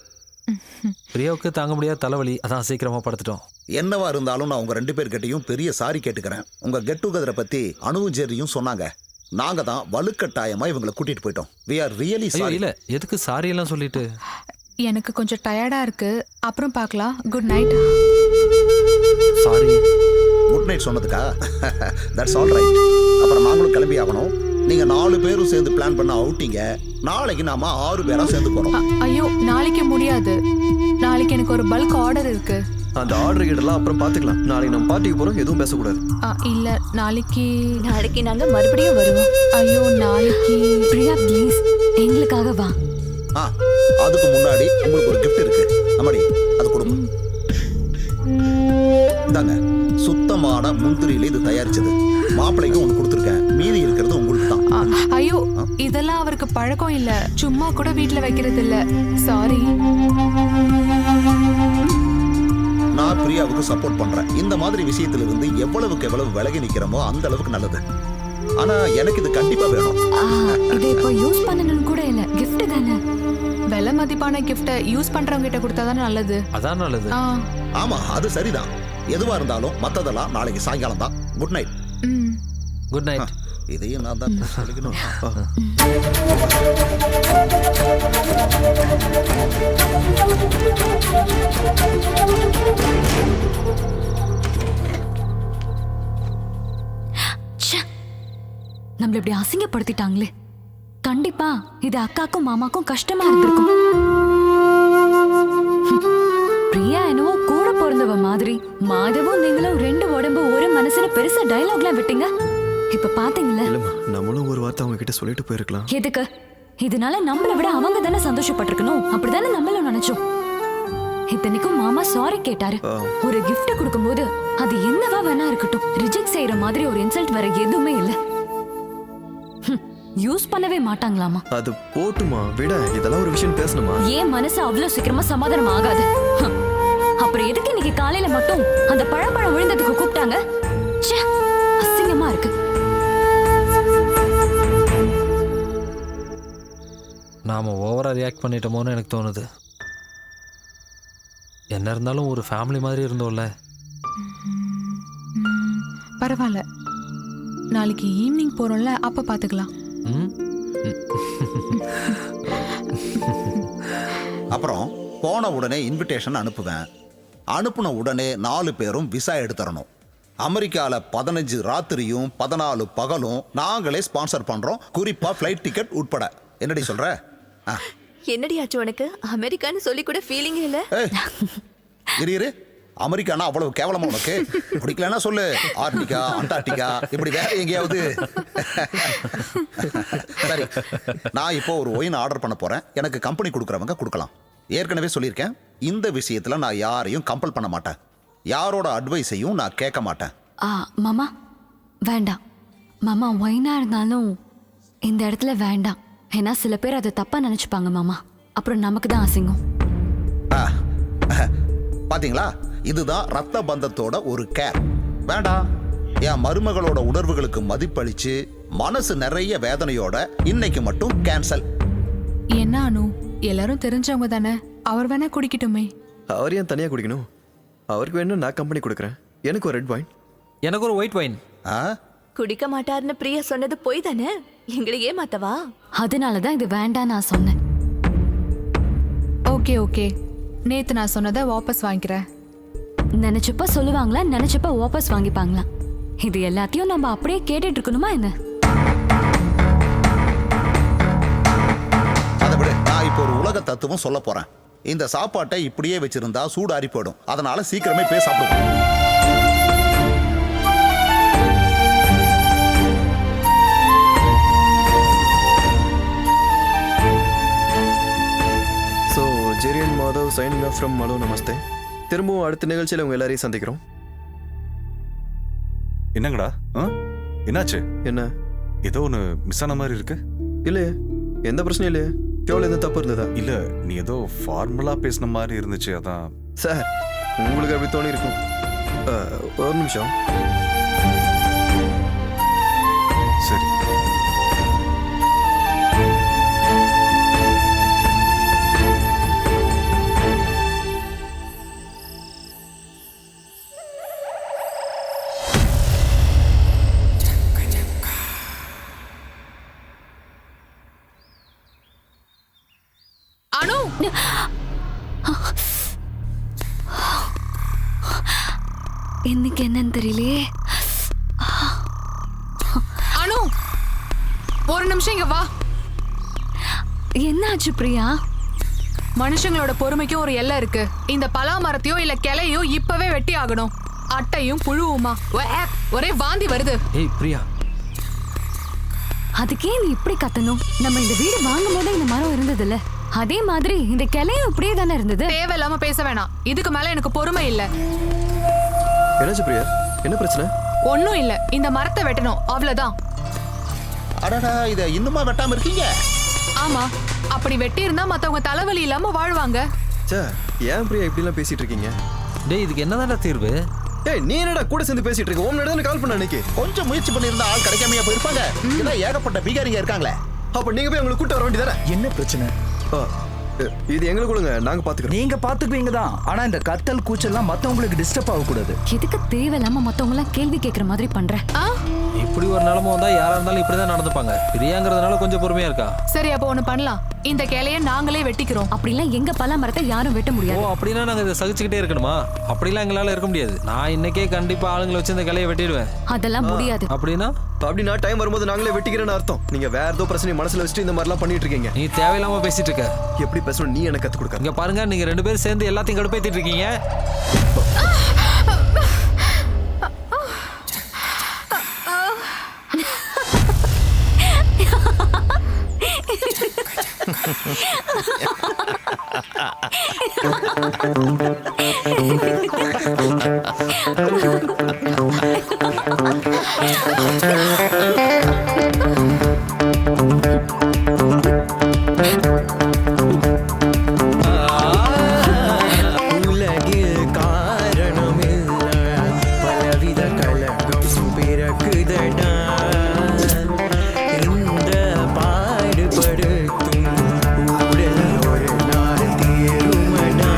பிரியாவுக்கு தாங்க முடியாத தலைவலி, அதான் சீக்கிரமா படுத்துட்டோம். என்னவா இருந்தாலும் நான் உங்க 2 பேர்கிட்டையும் பெரிய சாரி கேட்டுக்கிறேன். உங்க கெட் டுகெதரை பத்தி அணுவும் ஜெர்ரியும் சொன்னாங்க. நாங்க தான் வலுக்கட்டாயமா இவங்களை கூட்டிட்டு போயிட்டோம். we are really sorry. இல்ல, எதுக்கு சாரி எல்லாம் சொல்லிட்டு? எனக்கு கொஞ்சம் டயர்டா இருக்கு, அப்புறம் பார்க்கலாம். Good night. Sorry. Good night சொன்னதுக்கா? That's all right. அப்புறம் நாங்களும் கிளம்பி ஆகணும். நீங்க 4 பேரும் சேர்ந்து பிளான் பண்ண அவுட்டிங்க. நாளைக்கு நாம 6 பேரா சேர்ந்து போறோம். ஐயோ, நாளைக்கு முடியாது. நாளைக்கு எனக்கு ஒரு பல்க் ஆர்டர் இருக்கு. அந்த ஆர்டர் கிட்டலாம் அப்புறம் பாத்துக்கலாம். நாளைக்கு நம்ம பார்ட்டிக்கு போறோம், எதுவும் பேசக்கூடாது. இல்ல, நாளைக்கு நாங்க மறுபடியும் வருவோம். ஐயோ, நாளைக்கு பிரியா ப்ளீஸ் எங்களுக்காக வா. அதுக்கு முன்னாடி உங்களுக்கு ஒரு gift இருக்கு. அம்மாடி, அது கொடுங்க. இந்தாங்க, சுத்தமான முந்திரியில இது தயாரிச்சது. மாப்பிள்ளைக்கு ஒன்று கொடுத்துருக்கேன், மீதி இருக்கிறது உங்களுக்கு தான். ஐயோ, இதெல்லாம் அவருக்கு பழக்கம் இல்ல, சும்மா கூட வீட்ல வைக்கிறது இல்ல. சாரி. நான் பிரியாவுக்கு சப்போர்ட் பண்றேன். இந்த மாதிரி விஷயத்துல இருந்து எவ்வளவுக்கு எவ்வளவு விலகி நிக்கிறோமோ அந்த அளவுக்கு நல்லது. ஆனா எனக்கு இது கண்டிப்பா வேணும். இதை இப்போ யூஸ் பண்ணணும்னு கூட இல்ல, gift தானே. விலை மதிப்பான கிஃப்ட யூஸ் பண்றவங்க கிட்ட கொடுத்தாதான் நல்லது. அதான் நல்லது. ஆமா, அது சரிதான். எதுவா இருந்தாலும் மத்ததெல்லாம் நாளைக்கு சாயங்காலம் தான். Good night. Good night. இதையும் நான் தான் சொல்லிக்கணும். நம்மள இப்படி அசிங்கப்படுத்திட்டாங்களே. கண்டிப்பா இது அக்காக்கும் மாமாக்கும் கஷ்டமா இருந்திருக்கும். பிரியா என்னவோ கூட பிறந்தவ மாதிரி, மாதவும் நீங்களும் 2 உடம்பு ஒரு மனசுல பெருசா டயலாக்லாம் விட்டீங்க. இப்ப பாத்தீங்களா? இல்லம்மா, நம்மளும் ஒரு வார்த்தை அவங்க கிட்ட சொல்லிட்டு போயிருக்கலாம். எதுக்கு? இதனால நம்மள விட அவங்க தானே சந்தோஷப்பட்டிருக்கணும். அப்படிதானே நம்மளும் நினைச்சோம். இத்தனைக்கும் மாமா சாரி கேட்டாரு. ஒரு gift கொடுக்கும்போது அது என்னவா வேணா இருக்கட்டும், ரிஜெக்ட் செய்யற மாதிரி ஒரு இன்சல்ட் வேற எதுவுமே இல்ல. யூஸ் பண்ணவே மாட்டாங்களாமா. அது போட்டுமா விட, இதெல்லாம் ஒரு விஷயம் பேசணுமா? ஏன் மனசு அவ்வளவு சீக்கிரமா சமாதானம் ஆகாது? அப்புறம் எதுக்கு இன்னைக்கு காலையில மட்டும் அந்த பழப்பழம் விழுந்ததுக்கு கூப்பிட்டாங்க? அசிங்கமா இருக்கு. நாம ஓவரா ரியாக்ட் பண்ணிட்டோமோன்னு எனக்கு தோணுது. என்ன இருந்தாலும் ஒரு ஃபேமிலி மாதிரி இருந்தோம்ல. பரவாயில்ல, நாளைக்கு ஈவினிங் போறோம்ல, அப்ப பாத்துக்கலாம். அப்புறம் போன உடனே இன்விடேஷன் அனுப்புவேன். அனுப்புன உடனே 4 பேரும் விசா எடுத்துறணும். அமெரிக்கால 15 ராத்திரியும் 14 பகலும் நாங்களே ஸ்பான்சர் பண்றோம், குறிப்பா ஃப்ளைட் டிக்கெட் உட்பட. என்னடி சொல்ற? என்னடி ஆச்சு உனக்கு? அமெரிக்கான்னு சொல்லி கூட ஃபீலிங் இல்ல. இரு, அமெரிக்கானா அவ்வளவு கேவலமா உனக்கு? பிடிக்கலன்னா சொல்லு, ஆர்டிகா, அண்டார்டிகா, இப்படி வேற எங்கேயாவது. சரி, நான் இப்போ ஒரு ஒயின் ஆர்டர் பண்ண போறேன். எனக்கு கம்பெனி கொடுக்குறவங்க கொடுக்கலாம். ஏற்கனவே சொல்லியிருக்கேன், இந்த விஷயத்துல நான் யாரையும் கம்பல் பண்ண மாட்டேன். யாரோட அட்வைஸையும் நான் கேட்க மாட்டேன். மாமா வேண்டாம். மாமா ஒயினா இருந்தாலும் இந்த இடத்துல வேண்டாம். ஏன்னா சில பேர் அதை தப்பா நினைச்சுப்பாங்க மாமா. அப்புறம் நமக்கு தான் அசிங்கம். பாத்தீங்களா, இதுதான் ரத்த பந்தத்தோட ஒரு கேர். வேண்டாம். என் மருமகளோட உணர்வுகளுக்கு மதிப்பளிச்சு மனசு நிறைய வேதனையோட இன்னைக்கு மட்டும் கேன்சல். என்ன அனு, எல்லாரும் தெரிஞ்சவங்க தானே, அவர் வேணா குடிக்கட்டுமே. அவர் ஏன் தனியா குடிக்கணும்? அவருக்கு வேணும் நான் கம்பெனி கொடுக்குறேன். எனக்கு ஒரு ரெட் வைன், எனக்கு ஒரு ஒயிட் வைன். குடிக்க மாட்டாருன்னு பிரியா சொன்னது போய் தானே, எங்களை ஏமாத்தவா? அதனாலதான் இது வேண்டாம் நான் சொன்னேன். ஓகே ஓகே, நேத்து நான் சொன்னதை வாபஸ் வாங்கிக்கிறேன். நினைச்சப்ப சொல்லுவாங்களா, நினைச்சப்ப வாபஸ் வாங்கிப்பாங்களா? இது எல்லாத்தையும் நம்ம அப்படியே கேட்டுட்டு இருக்கணுமா என்ன? அதை விட, நான் இப்போ ஒரு உலக தத்துவம் சொல்ல போறேன். இந்த சாப்பாட்டை இப்படியே வச்சிருந்தா சூடாரி போயிடும். அதனால சீக்கிரமே போய் சாப்பிடுவோம். So Jerry and Madhav signing off from hello நமஸ்தே. திரும்பவும் அடுத்த நிகழ்ச்சியில் உங்க எல்லாரையும் சந்திக்கிறோம். என்னங்கடா, என்னாச்சு? என்ன ஏதோ ஒன்று மிஸ் ஆன மாதிரி இருக்கு. இல்லையே, எந்த பிரச்சனையும் இல்லையே. எவ்வளோ எந்த தப்பு இருந்ததா? இல்ல, நீ ஏதோ ஃபார்முலா பேசின மாதிரி இருந்துச்சு, அதான். சார், உங்களுக்கு அப்படி தோணி இருக்கும். ஒரு நிமிஷம். சரி. அனு, இன்னைக்கு என்னன்னு தெரியலையே. அனு, ஒரு நிமிஷம் இங்க வா. என்னாச்சு பிரியா? மனுஷங்களோட பொறுமைக்கும் ஒரு எல்லை இருக்கு. இந்த பலா மரத்தையோ இல்ல கிளையோ இப்பவே வெட்டி ஆகணும். அட்டையும் புழுவுமா, ஒரே வாந்தி வருது. ஏய் பிரியா, அதுக்கே நீ இப்படி கத்தணும்? நம்ம இந்த வீடு வாங்கும் போதே இந்த மரம் இருந்தது இல்ல, அதே மாதிரி இந்த கிளையும் இப்படியே தானே இருந்தது. தேவையில்லாம பேச வேணாம். இதுக்கு மேல எனக்கு பொறுமை இல்ல. என்னாச்சு பிரியா? என்ன பிரச்சனை? ஒண்ணும் இல்ல, இந்த மரத்தை வெட்டணும் அவ்வளவுதான். அடடா, இதை இன்னுமா வெட்டாம இருக்கீங்க? ஆமா, அப்படி வெட்டி இருந்தா மத்தவங்க தலைவலி இல்லாம வாழ்வாங்க. சே, ஏன் பிரியா இப்படி எல்லாம் பேசிட்டு இருக்கீங்க? டேய் இதுக்கு என்னதான்டா தீர்வு? டேய் நீ என்னடா கூட சேர்ந்து பேசிட்டு இருக்க? உன் தானே கால் பண்ண அன்னைக்கு. கொஞ்சம் முயற்சி பண்ணியிருந்தா ஆள் கிடைக்காமையா போயிருப்பாங்க. இதான் ஏகப்பட்ட பீகாரிங்க இருக்காங்களே. அப்ப நீங்க போய் உங்களை கூட்ட வர வேண்டியதானே? என்ன பிரச்சனை? இது எங்களுக்கு கொடுங்க, நாங்க பாத்துக்கிறோம். நீங்க பாத்துக்குவீங்க தான், ஆனா இந்த கத்தல் கூச்சல்லாம் மத்தவங்களுக்கு டிஸ்டர்ப் ஆக கூடாது. எதுக்கு தேவையில்லாம மத்தவங்க எல்லாம் கேள்வி கேட்கற மாதிரி பண்ற? இப்படி ஒரு நிலைமை வந்தா யாரா இருந்தாலும் இப்படிதான் நடந்துப்பாங்க. பிரியாங்கிறதுனால கொஞ்சம் பொறுமையா இருக்கா. சரி, அப்ப ஒண்ணு பண்ணலாம். இந்த கிளைய நாங்களே வெட்டிக்கிறோம். அப்படிலாம் எங்க பலா மரத்தை யாரும் வெட்ட ஓ முடியாது. அப்படின்னா நாங்க இதை சகிச்சுக்கிட்டே இருக்கணுமா? அப்படிலாம் எங்களால இருக்க முடியாது. நான் இன்னைக்கே கண்டிப்பா ஆளுங்களை வச்சு இந்த கிளையை வெட்டிடுவேன். அதெல்லாம் முடியாது. அப்படின்னா டைம் வரும்போது நாங்களே வெட்டிக்கிறேன்னு அர்த்தம். நீங்க வேற ஏதோ பிரச்சனை மனசுல வச்சுட்டு இந்த மாதிரிலாம் பண்ணிட்டு இருக்கீங்க. நீ தேவையில்லாம பேசிட்டு இருக்க. எப்படி பேசணும் நீ எனக்கு கத்து கொடுக்க. இங்க பாருங்க, நீங்க 2 பேரும் சேர்ந்து எல்லாத்தையும் கடுப்பேத்திட்டு இருக்கீங்க. உலகில் காரணமில்ல பலவித கலகம் பிறக்குதடா, இந்த பாடுபடுத்தும் உடல் ஒரு நாள் தீருமடா.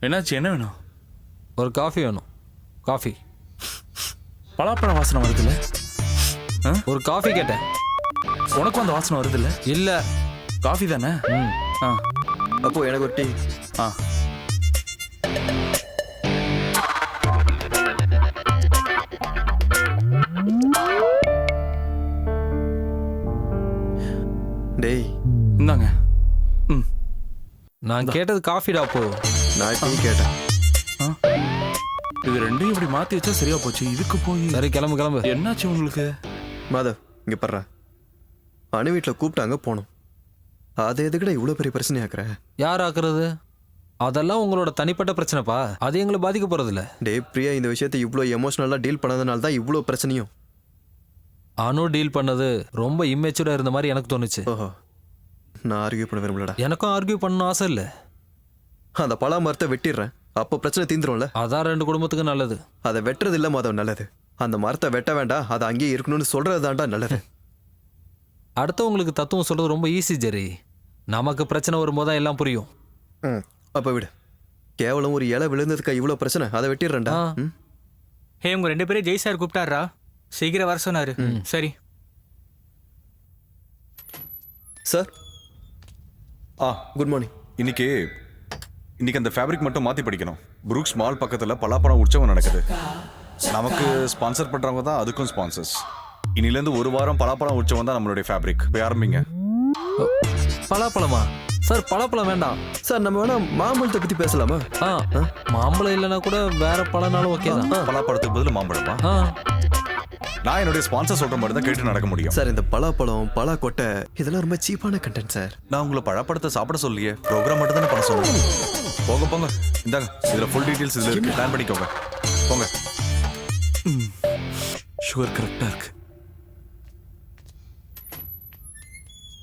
என்னாச்சு? என்ன வேணும்? ஒரு காஃபி வேணும். காஃபி. பலாப்பழ வாசனை வருதுல்ல? ஒரு காஃபி கேட்டேன். உனக்கும் அந்த வாசனை வருதுல்ல? இல்ல. காஃபி தானே? அப்போ எனக்கு ஒரு டீ. டேய் இந்தாங்க. நான் கேட்டது காஃபிடா. போ. நான் டீ கேட்டேன். இது ரெண்டையும் இப்படி மாத்தி வச்சா சரியா போச்சு. இதுக்கு போய் சரி கிளம்பு. என்னாச்சு உங்களுக்கு? மாதவ் இங்க பர்ற. அணு வீட்டுல கூப்பிட்டாங்க போனோம். அதை எதுக்குடா இவ்வளவு பெரிய பிரச்சனை ஆக்குற? யார் ஆக்குறது? அதெல்லாம் உங்களோட தனிப்பட்ட பிரச்சனைப்பா. அது எங்களை பாதிக்க போறது இல்ல. டே பிரியா இந்த விஷயத்தை இவ்வளோ எமோஷனலா டீல் பண்ணதுனால தான் இவ்வளோ பிரச்சனையும். அனு டீல் பண்ணது ரொம்ப இம்மெச்சூரா இருந்த மாதிரி எனக்கு தோணுச்சு. நான் ஆர்கியூ பண்ண விரும்பலடா. எனக்கும் ஆர்கியூ பண்ணணும் ஆசை இல்லை. அந்த பலா மரத்தை வெட்டிடுறேன், அப்போ பிரச்சனை தீந்துரும்ல. அதான் 2 குடும்பத்துக்கு நல்லது. அதை வெட்டுறது இல்லை மாதவ் நல்லது. அந்த மரத்தை வெட்ட வேண்டாம், அது அங்கேயே இருக்கணும்னு சொல்றது தான்டா நல்லது. அடுத்தவங்களுக்கு தத்துவம் சொல்றது ரொம்ப ஈஸி ஜெரி. நமக்கு பிரச்சனை வரும்போது தான் எல்லாம் புரியும். அப்ப விடு. கேவலம் ஒரு இலை விழுந்ததுக்கா இவ்வளோ பிரச்சனை? அதை வெட்டிடுறேன்டா. ஹே, உங்க 2 பேரும் ஜெய் சார் கூப்பிட்டாரா? சீக்கிரம் வர சொன்னாரு. சரி சார். Good morning. இன்னைக்கு அந்த ஃபேப்ரிக் மட்டும் மாற்றி படிக்கணும். புரூக்ஸ் மால் பக்கத்தில் பலாப்பழம் உற்சவம் நடக்குது. நமக்கு ஸ்பான்சர் பண்ணுறவங்க தான் அதுக்கும் ஸ்பான்சர்ஸ். இன்னிலேருந்து 1 வாரம் பலாப்பழம் உற்சவம் தான் நம்மளுடைய ஃபேப்ரிக். போய் ஆரம்பிங்க. பலாப்பழமா? சார் பலாப்பழம் வேண்டாம் சார். நம்ம வேணா மாம்பழத்தை பற்றி பேசலாமா? மாம்பழம் இல்லைன்னா கூட வேற பழனாலும் ஓகே தான். பலாப்பழத்துக்கு பதில் மாம்பழமா? நான் என்னுடைய ஸ்பான்சர் சொல்ற மாதிரி தான் கேட்டு நடக்க முடியும் சார். இந்த பலாப்பழம் பலாக்கொட்டை இதெல்லாம் ரொம்ப சீப்பான கண்டென்ட் சார். நான் உங்களை பழப்பழத்தை சாப்பிட சொல்லியே, ப்ரோக்ராம் மட்டும் தானே பண்ண சொன்னேன். போங்க இந்தாங்க, இதுல ஃபுல் டீடைல்ஸ் இதுல இருக்கு. பிளான் பண்ணிக்கோங்க. போங்க. சுகர் கரெக்டா இருக்கு.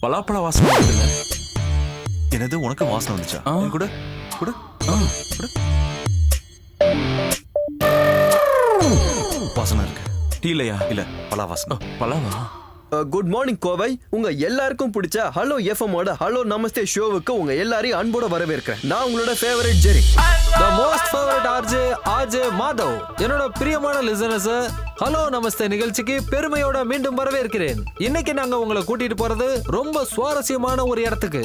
பலாப்பழ வாசனை வருதுல்ல? என்னது உனக்கு வாசனை வந்துச்சா? கூட கூட வாசனை இருக்கு. டீ இல்லையா? இல்ல, பலா வாசனை. பலாவா? Good morning Kovai. உங்க எல்லாருக்கும் பிடிச்ச ஹலோ எஃப்எம்மோட ஹலோ நமஸ்தே ஷோவுக்கு உங்க எல்லாரையும் அன்போட வரவேற்கிறேன். நான் உங்களோட favourite Jerry, the most favourite RJ Madhav. என்னோட பிரியமான லிசனர்ஸ், ஹலோ நமஸ்தே நிகழ்ச்சிக்கு பெருமையோட மீண்டும் வரவேற்கிறேன். இன்னைக்கு நாங்க உங்களை கூட்டிட்டு போறது ரொம்ப சுவாரஸ்யமான ஒரு இடத்துக்கு.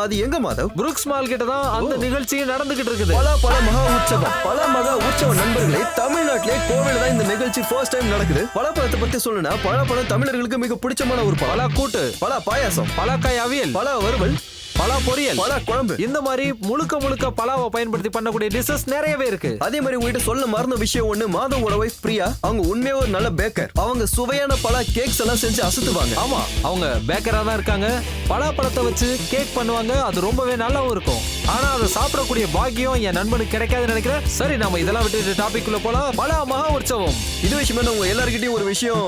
அது எங்க மாதவ்? புரூக்ஸ் மால் கிட்ட தான் அந்த நிகழ்ச்சி நடந்துகிட்டு இருக்குது. பல மகா உற்சவம். பல மகா உற்சவம் நண்பர்களே, தமிழ்நாட்டிலே கோவில தான் இந்த நிகழ்ச்சி ஃபர்ஸ்ட் டைம் நடக்குது. பலாப்பழத்தை பத்தி சொல்லணும்னா பலாப்பழம் தமிழர்களுக்கு மிக பிடிச்சமான ஒரு பலா கூட்டு, பலா பாயாசம், பலாக்காய் அவியல், பலா வறுவல், பலா பொரியல், பலா குழம்பு, இந்த மாதிரி முழுக்க பலாவை பயன்படுத்தி பண்ணக்கூடிய டிஷஸ் நிறையவே இருக்கு. அதே மாதிரி உங்ககிட்ட சொல்ல மறந்த விஷயம் ஒண்ணு, மாதவோட வைஃப் பிரியா அவங்க உண்மையா ஒரு நல்ல பேக்கர். அவங்க சுவையான பலா கேக்ஸ் எல்லாம் செஞ்சு அசத்துவாங்க. ஆமா, அவங்க பேக்கரா தான் இருக்காங்க. பலாப்பழத்தை வச்சு கேக் பண்ணுவாங்க, அது ரொம்பவே நல்லாவும் இருக்கும். ஆனா அதை சாப்பிடக்கூடிய பாக்கியம் என் நண்பனுக்கு கிடைக்காதுன்னு நினைக்கிறேன். சரி, நம்ம இதெல்லாம் விட்டு டாபிக் குள்ள போலாம். பலா மகா உற்சவம். இது விஷயமா உங்க எல்லார்கிட்டயும் ஒரு விஷயம்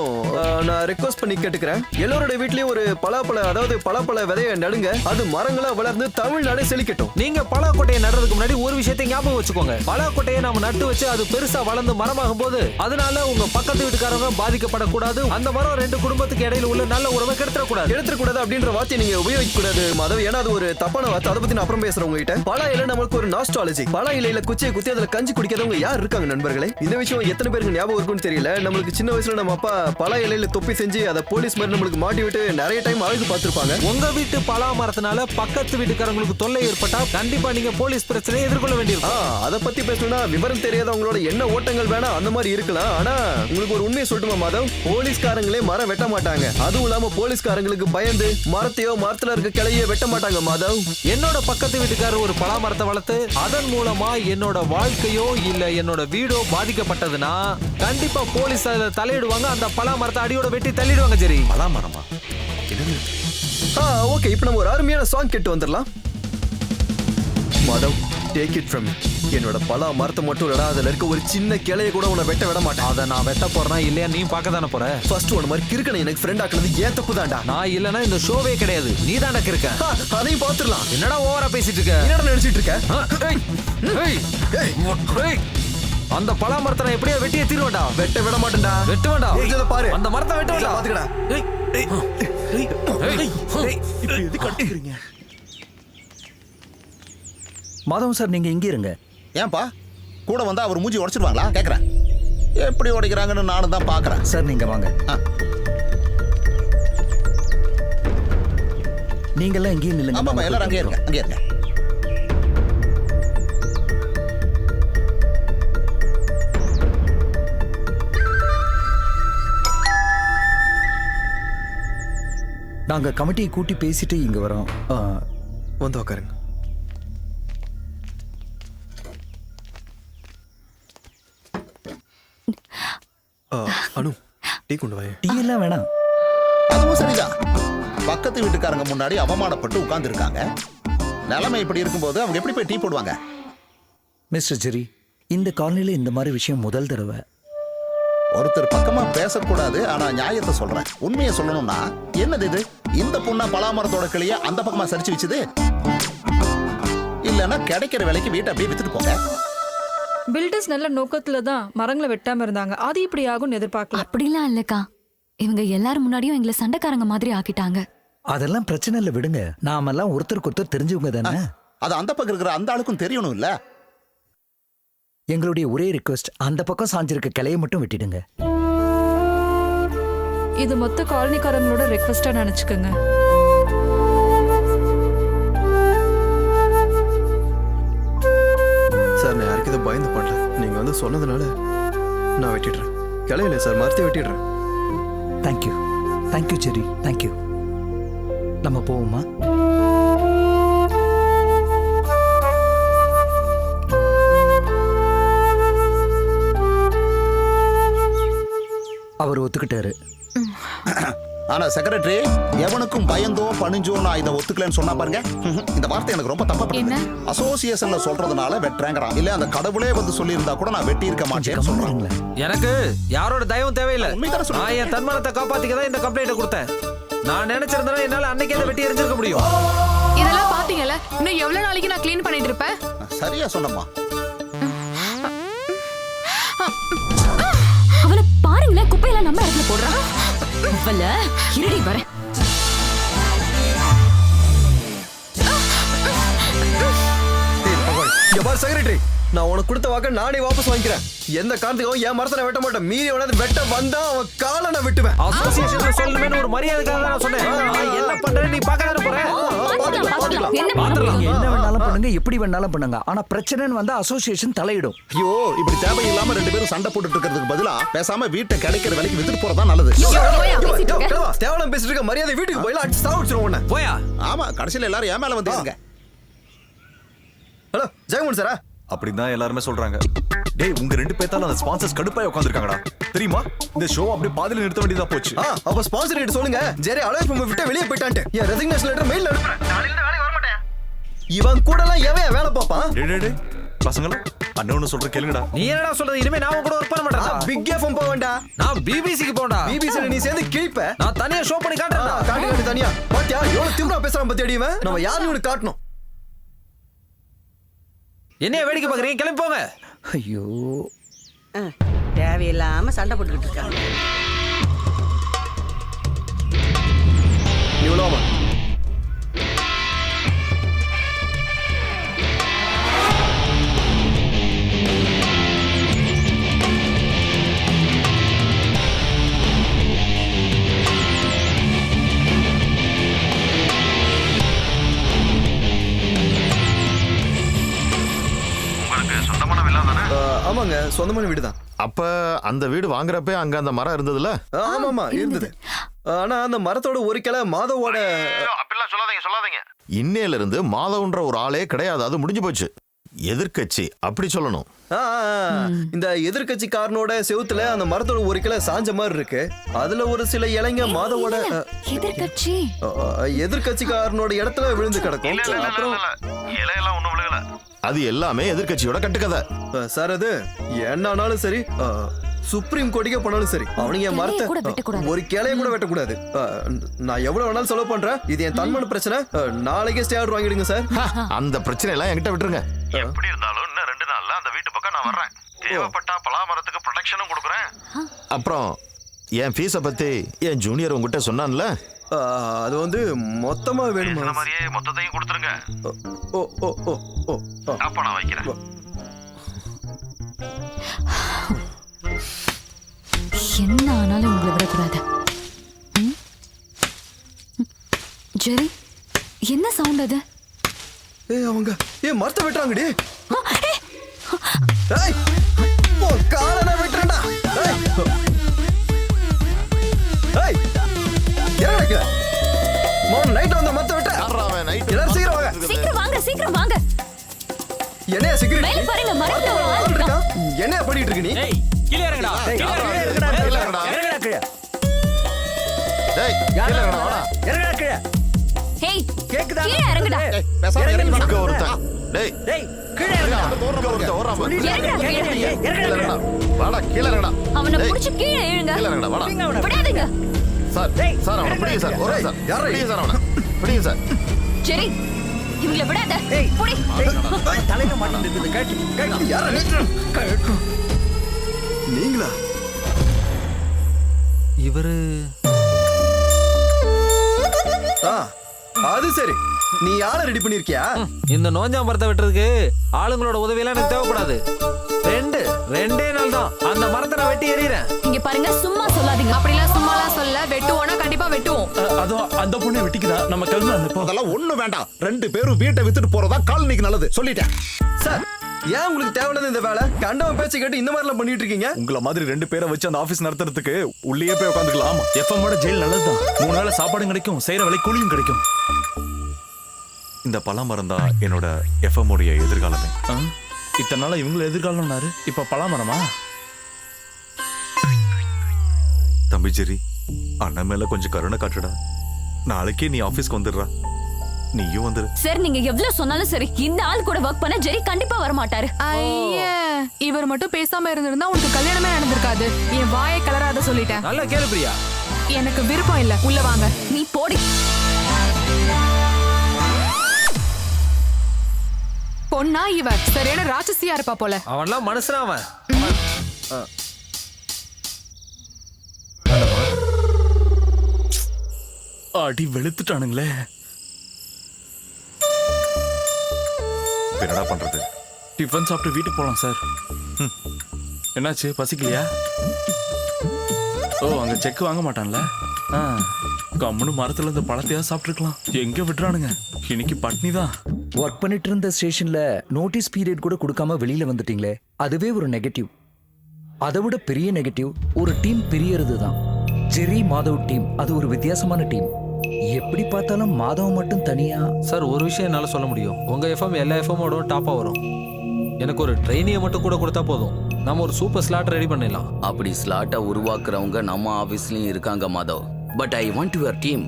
நான் ரெக்வஸ்ட் பண்ணி கேட்டுக்கிறேன். எல்லாரோட வீட்லயும் ஒரு பலாப்பழ விதைய நடுங்க. அது மரங்களா வளர்ந்து தமிழ்நாடே செழிக்கட்டும். நீங்க பலாக்கொட்டையை நடுறதுக்கு முன்னாடி ஒரு விஷயத்தை ஞாபகம் வச்சுக்கோங்க. பலாக்கொட்டையை நாம நட்டு வச்சு அது பெருசா வளர்ந்து மரமாகும் போது அதனால உங்க பக்கத்து வீட்டுக்காரங்க பாதிக்கப்படக்கூடாது. அந்த மரம் 2 குடும்பத்துக்கு இடையில உள்ள நல்ல உறவை கெடுத்துடக்கூடாது அப்படின்ற வார்த்தை நீங்க உபயோகிக்க கூடாது மாதவ். ஏன்னா அது ஒரு தப்பான வார்த்தை. அதை பத்தி நான் அப்புறம் பேசுறேன் உங்ககிட்ட. பலா இலை நமக்கு ஒரு நாஸ்டாலஜி. பலா இலையில குச்சியை குத்தி அதுல கஞ்சி குடிக்கிறவங்க யார் இருக்காங்க நண்பர்களே? இந்த விஷயம் எத்தனை பேருக்கு ஞாபகம் இருக்குன்னு தெரியல. நம்மளுக்கு சின்ன வயசுல நம்ம அப்பா பலா இலையில தொப்பி செஞ்சு அதை போலீஸ் மாதிரி நம்மளுக்கு மாட்டி விட்டு நிறைய டைம் அழகு பார்த்திருப்பாங்க. உங்க வீட்டு பலா மரத்தினால பக்கத்து வீட்டுக்காரங்களுக்கு தொல்லை ஏற்பட்டா கண்டிப்பா நீங்க போலீஸ் பிரச்சனையை எதிர்கொள்ள வேண்டியிருக்கும். அதை பத்தி பேசணும்னா விவரம் தெரியாதவங்களோட என்ன ஓட்டங்கள் வேணா அந்த மாதிரி இருக்கலாம். ஆனா உங்களுக்கு ஒரு உண்மையை சொல்லட்டுமா மாதவ், போலீஸ்காரங்களே மரம் வெட்ட மாட்டாங்க. அதுவும் இல்லாம போலீஸ்காரங்களுக்கு பயந்து மரத்துல இருக்க கிளைய வெட்ட மாட்டாங்க மாதவ். என்னோட பக்கத்து வீட்டுக்காரர் ஒரு பலா மரத்தை வளர்த்து அதன் மூலமா என்னோட வாழ்க்கையோ இல்ல என்னோட வீடோ பாதிக்கப்பட்டதுன்னா கண்டிப்பா போலீஸ் அதுல தலையிடுவாங்க. அந்த பலா மரத்தை அடியோட வெட்டி தள்ளிடுவாங்க. சரி, பலா மரமா? ஓகே, இப்போ நம்ம ஒரு அருமையான சாங் கேட்டு வந்துடலாம். Madhav, take it from me. என்னோட பலா மரத்தை மட்டும் இல்லடா, அதுல இருக்க ஒரு சின்ன கிளைய கூட உன்னை வெட்ட விட மாட்டேன். அதை நான் வெட்ட போறேன்னா இல்லையா நீ பார்க்க தானே போற. ஃபர்ஸ்ட் ஒன் மாதிரி கிறுக்கனை எனக்கு ஃப்ரெண்ட் ஆக்குனது ஏன் தப்பு தான்டா. நான் இல்லனா இந்த ஷோவே கிடையாது. நீ தான்டா கிறுக்க. அதையும் பாத்துறலாம். என்னடா ஓவரா பேசிட்டு இருக்க? என்னடா நினைச்சிட்டு இருக்க? அந்த பலா மரத்தை நான் எப்படியா வெட்டியே தீருவேன்டா. வெட்ட விட மாட்டேன்டா. வெட்ட வேண்டாம். இத பாரு, அந்த மரத்தை வெட்ட வேண்டாம். பாத்துக்கடா. இப்ப எது கட்டிக்கிறீங்க? மாதவன் சார், நீங்க இங்கே இருங்க. ஏன்பா கூட வந்தா அவர் மூஞ்சி உடைச்சிருவாங்களா கேக்குறேன். எப்படி உடைக்கிறாங்கன்னு நானும் தான் பாக்குறேன். சார் நீங்க வாங்க. நீங்க எல்லாம் இங்கேயே நில்லுங்க. ஆமாப்பா, எல்லாரும் அங்கே இருங்க, அங்கே இருங்க. நாங்க கமிட்டியை கூட்டி பேசிட்டு இங்க வரோம். வந்து உட்காருங்க. அனு, டீ கொண்டு வாங்க. டீ எல்லாம் வேணாம். அதுவும் சரிதான். பக்கத்து வீட்டுக்காரங்க முன்னாடி அவமானப்பட்டு உட்கார்ந்து இருக்காங்க. நிலைமை இப்படி இருக்கும்போது அவங்க எப்படி போய் டீ போடுவாங்க? மிஸ்டர் ஜெரி, இந்த காலனில இந்த மாதிரி விஷயம் முதல் தடவை. ஒருத்தர் பக்கமா பேசக்கூடாது, ஆனா நியாயத்தை சொல்றேன். உண்மையை சொல்லணும்னா என்னது இது? இந்த பொண்ணா பலாமரத்தோட கிளிய அந்த பக்கமா சரிச்சு வச்சுது? இல்லன்னா கிடைக்கிற விலைக்கு வீட்டை அப்படியே வித்துட்டு போங்க. பில்டர்ஸ் நல்ல நோக்கத்துல தான் மரங்களை வெட்டாம இருந்தாங்க. அது இப்படி ஆகும்னு எதிர்பார்க்கல. அப்படிலாம் இல்லக்கா, இவங்க எல்லாரும் முன்னாடியும் எங்களை சண்டைக்காரங்க மாதிரி ஆக்கிட்டாங்க. அதெல்லாம் பிரச்சனை இல்லை, விடுங்க. நாமெல்லாம் ஒருத்தருக்கு ஒருத்தர் தெரிஞ்சவங்க தானே. அது அந்த பக்கம் இருக்கிற அந்த ஆளுக்கும் தெரியணும் இல்ல? எங்களுடைய ஒரே ரிக்வெஸ்ட், அந்த பக்கம் சாஞ்சிருக்க கிளையை மட்டும் வெட்டிடுங்க. இது மொத்த காலனிக்காரங்களோட ரெக்வெஸ்டா நினைச்சுக்கோங்க. சார், நான் யாருக்கு இதை பயந்து பண்ணல. நீங்க வந்து சொன்னதுனால நான் வெட்டிடுறேன். கிளையில சார், மரத்தை வெட்டிடுறேன். தேங்க்யூ, தேங்க்யூ ஜெரி, தேங்க்யூ. நம்ம போவோமா? அவர் ஒத்துக்கிட்டாரு. ஆனா செக்ரட்டரி, எவனுக்கும் பயந்தோ பணிஞ்சோ நான் இதை ஒத்துக்கலன்னு சொன்னா பாருங்க. இந்த வார்த்தை எனக்கு ரொம்ப தப்பா படுது. அசோசியேஷன்ல சொல்றதுனால வெட்டுறேங்கிறான். இல்ல அந்த கடவுளே வந்து சொல்லி இருந்தா கூட நான் வெட்டி இருக்க மாட்டேன்னு சொல்றாங்க. எனக்கு யாரோட தயவும் தேவையில்லை. நான் என் தன்மானத்தை காப்பாத்திக்க தான் இந்த கம்ப்ளைண்ட் கொடுத்தேன். நான் நினைச்சிருந்தா என்னால அன்னைக்கே அதை வெட்டி எரிஞ்சிருக்க முடியும். இதெல்லாம் பாத்தீங்கல்ல, இன்னும் எவ்வளவு நாளைக்கு நான் க்ளீன் பண்ணிட்டு இருப்பேன்? சரியா சொன்னம்மா. அவனை பாருங்களேன், குப்பையெல்லாம் நம்ம இடத்துல போடுறான். இருடி வரேன். செக்ரட்டரி, நான் உனக்கு கொடுத்த வாக்க நானே வாபஸ் வாங்கிக்கிறேன். எந்த காரணத்துக்கும் என் மரத்தை நான் வெட்ட மாட்டேன். மீறி உனது வெட்ட வந்தா அவன் காலை நான் வெட்டுவேன். அசோசியேஷன்ல சொல்லணும்னு ஒரு மரியாதைக்காக தான் நான் சொன்னேன். நான் என்ன பண்றேன்னு நீ பார்க்க தானே போற. என்ன வேணாலும் பண்ணுங்க, எப்படி வேணாலும் பண்ணுங்க. ஆனா பிரச்சனைன்னு வந்தா அசோசியேஷன் தலையிடும். ஐயோ, இப்படி தேவையில்லாம 2 பேரும் சண்டை போட்டுட்டு இருக்கிறதுக்கு பதிலா பேசாம வீட்டை கிடைக்கிற வேலைக்கு வித்துட்டு போறதா நல்லது. தேவலாம் பேசிட்டு இருக்க, மரியாதை வீட்டுக்கு போயில அடிச்சு சாவடிச்சிரும் உன்னை. போயா. ஆமா, கடைசியில எல்லாரும் ஏன் மேல வந்துருங்க. ஹலோ ஜெயமோகன் சாரா? அப்படிதான் எல்லாருமே சொல்றாங்க. டேய், உங்க 2 பேத்தால அந்த ஸ்பான்சர்ஸ் கடுப்பாய் உட்கார்ந்திருக்காங்கடா. தெரியுமா? இந்த ஷோ அப்படியே பாதியில நிறுத்த வேண்டியதா போச்சு. அப்ப ஸ்பான்சர் கிட்ட சொல்லுங்க, ஜெரி அலோய் ஃப்ரம் விட்டு வெளிய போய்ட்டான்ட்டு. என் ரெசிக்னேஷன் லெட்டர் மெயில்ல அனுப்புறேன். நாளைல இருந்து வேலைக்கு வர மாட்டேன். இவன் கூடலாம் எவன் வேலை பாப்பான்? டேய் பசங்களா, அண்ணன் சொல்ற கேளுங்கடா. நீ என்னடா சொல்றது? இனிமே நான் உன் கூட வர்க் பண்ண மாட்டேன். பிக் எஃப்எம் போக வேண்டாம். நான் பிபிசிக்கு போடா. பிபிசில நீ சேர்ந்து கிழிப்ப. நான் தனியா ஷோ பண்ணி காட்டுறேன். காட்டு தனியா. பாத்தியா எவ்வளவு திமிரா பேசுறான் பத்தி அடிவன். நம்ம யாருன்னு உனக்கு காட்டணும். என்னைய வேடிக்கை பாக்குறீங்க? கிளம்பி போங்க. ஐயோ, தேவையில்லாம சண்டை போட்டுக்கிட்டு இருக்காங்க. இவ்வளவு ஆமாங்க, சொந்தமான வீடு தான். அப்ப அந்த வீடு வாங்குறப்ப அங்க அந்த மரம் இருந்ததுல? ஆமாமா இருந்தது. ஆனா அந்த மரத்தோட ஒரு கிளை மாதவோட. அப்படிலாம் சொல்லாதீங்க. இன்னையில இருந்து மாதவன்ற ஒரு ஆளே கிடையாது. அது முடிஞ்சு போச்சு. எதிர்க்கட்சி அப்படி சொல்லணும். இந்த எதிர்கட்சிக்காரனோட செவுத்துல அந்த மரத்தோட ஒரு கிளை சாஞ்ச மாதிரி இருக்கு. அதுல ஒரு சில இலைங்க மாதவோட எதிர்கட்சிக்காரனோட இடத்துல விழுந்து கிடக்கும். அப்புறம் இலையெல்லாம் ஒண்ணும் விழுகல. அது எல்லாமே எதிர்க்கட்சியோட கட்டுக்கதை சார். அது என்னானாலும் சரி, சுப்ரீம் கோர்ட்டுக்கே போனாலும் சரி, அவனுங்க என் மரத்தை ஒரு கிளைய கூட வெட்டக்கூடாது. நான் எவ்வளவு வேணாலும் செலவு பண்றேன். இது என் தன்மான பிரச்சனை. நாளைக்கே ஸ்டே ஆர்டர் வாங்கிடுங்க சார். அந்த பிரச்சனை எல்லாம் என்கிட்ட விட்டுருங்க. எப்படி இருந்தாலும் இன்னும் 2 நாள்ல அந்த வீட்டு பக்கம் நான் வர்றேன். தேவைப்பட்டா பலாமரத்துக்கு ப்ரொடெக்ஷனும் கொடுக்குறேன். அப்புறம் என் ஃபீஸ பத்தி என் ஜூனியர் உங்ககிட்ட சொன்னான்ல, அது வந்து மொத்தமா வேணுமா? இந்த மாதிரியே மொத்தத்தையும் கொடுத்துருங்க. அப்ப நான் வைக்கிறேன். என்ன ஆனாலும் உங்களை விடக்கூடாது. ஜெரி, என்ன சவுண்ட் அது? அவங்க மரத்தை வெட்டுறாங்கடி. காலன வெட்டுறா. நைட் வந்த மரத்தை வெட்ட. எல்லாரும் சீக்கிரம் வாங்க. என்னையா செக்யூரிட்டி? மேல பாருங்க, மரத்துல ஒரு ஆள் இருக்கான். என்னையா பண்ணிட்டு இருக்க நீ? கீழ இறங்குடா. ஹேய், கேக்குதா? கீழ இறங்குடா. இங்க ஒருத்தன். டேய் கீழ இறங்குடா. வாடா, கீழ இறங்குடா. அவனை புடிச்சு கீழ இழுங்க. கீழ இறங்குடா, வாடா. விடாதீங்க சார். அவனை பிடிங்க சார். ஒரே சார். பிடிங்க சார், அவனை பிடிங்க சார். ஜெரி, இவங்களை விடாத. புடி. தலையில மாட்டிட்டு கேட்டு யாரா நீங்களா? இவரு அது சரி. நீ ஆளை ரெடி பண்ணிருக்கியா? இந்த நோஞ்சாம் மரத்தை வெட்டுறதுக்கு ஆளுங்களோட உதவியெல்லாம் எனக்கு தேவைப்படாது. 2 நாள் தான் அந்த மரத்தை நான் வெட்டி எறிகிறேன். இங்க பாருங்க, சும்மா சொல்லாதீங்க. அப்படிலாம் சும்மாலாம் சொல்ல, வெட்டுவோனா கண்டிப்பா வெட்டுவோம். அதோ அந்த பொண்ணை வெட்டிக்குதா? நம்ம கிளம்பலாம். அதெல்லாம் ஒண்ணு வேண்டாம். 2 பேரும் வீட்டை வித்துட்டு போறதா காலனிக்கு நல்லது. சொல்லிட்டேன் சார். ஏன் உங்களுக்கு தேவையானது இந்த வேலை? கண்டவன் பேச்சு கேட்டு இந்த மாதிரி எல்லாம் பண்ணிட்டு இருக்கீங்க. உங்கள மாதிரி 2 பேரை வச்சு அந்த ஆபீஸ் நடத்துறதுக்கு உள்ளே போய் உட்காந்துக்கலாம். எஃப்எம்மோட ஜெயில் நல்லதுதான். 3 வேளை சாப்பாடும் கிடைக்கும், செய்யற வேலை கூலியும் கிடைக்கும். இந்த பலாமரம் தான் என்னோட எஃப்எம் உடைய எதிர்காலமே. இத்தனை நாளா இவங்கள எதிர்காலம்னாரு, இப்ப பலாமரமா? தம்பி ஜெரி, அண்ணன் மேல கொஞ்சம் கருணை காட்டுடா. நாளைக்கே நீ ஆபீஸ்க்கு வந்துடுறா. நீயும் வந்துரு. சார், நீங்க எவ்வளவு சொன்னாலும் சரி, இந்த ஆள் கூட வர்க் பண்ண ஜெரி கண்டிப்பா வர மாட்டாரு. ஐயா, இவர் மட்டும் பேசாம இருந்திருந்தா உனக்கு கல்யாணமே நடந்திருக்காது. என் வாயை கலராத சொல்லிட்டேன். நல்லா கேளு பிரியா. எனக்கு விருப்பம் இல்ல. உள்ள வாங்க. நீ போடி. பொண்ணா இவ சரியான ராட்சசியா இருப்பா போல. அவன்லாம் மனுஷனா அவன். அடி வெளுத்துட்டானுங்களே. என்னடா பண்றது? டிஃபன் சாப்பிட்டு வீட்டுக்கு போகலாம் சார். என்னாச்சு, பசிக்கலையா? ஓ, அங்கே செக் வாங்க மாட்டான்ல. கம்முன்னு மரத்துல இந்த பழத்தையா சாப்பிட்டுருக்கலாம். எங்க விட்டுறானுங்க, இன்னைக்கு பட்னி தான். ஒர்க் பண்ணிட்டு இருந்த ஸ்டேஷன்ல நோட்டீஸ் பீரியட் கூட கொடுக்காம வெளியில வந்துட்டீங்களே, அதுவே ஒரு நெகட்டிவ். அதை விட பெரிய நெகட்டிவ் ஒரு டீம் பிரியறது தான். ஜெரி மாதவ் டீம் அது ஒரு வித்தியாசமான டீம். எப்படி பார்த்தாலும் மாதவ் மட்டும் தனியா. சார், ஒரு விஷயம் என்னால சொல்ல முடியும். உங்க எஃப்எம் எல்லா எஃப்எம்மோட டாப்பா வரும். எனக்கு ஒரு ட்ரெயினியை மட்டும் கூட கொடுத்தா போதும், நம்ம ஒரு சூப்பர் ஸ்லாட் ரெடி பண்ணிடலாம். அப்படி ஸ்லாட்டை உருவாக்குறவங்க நம்ம ஆஃபீஸ்லயும் இருக்காங்க Madhav. But I want your team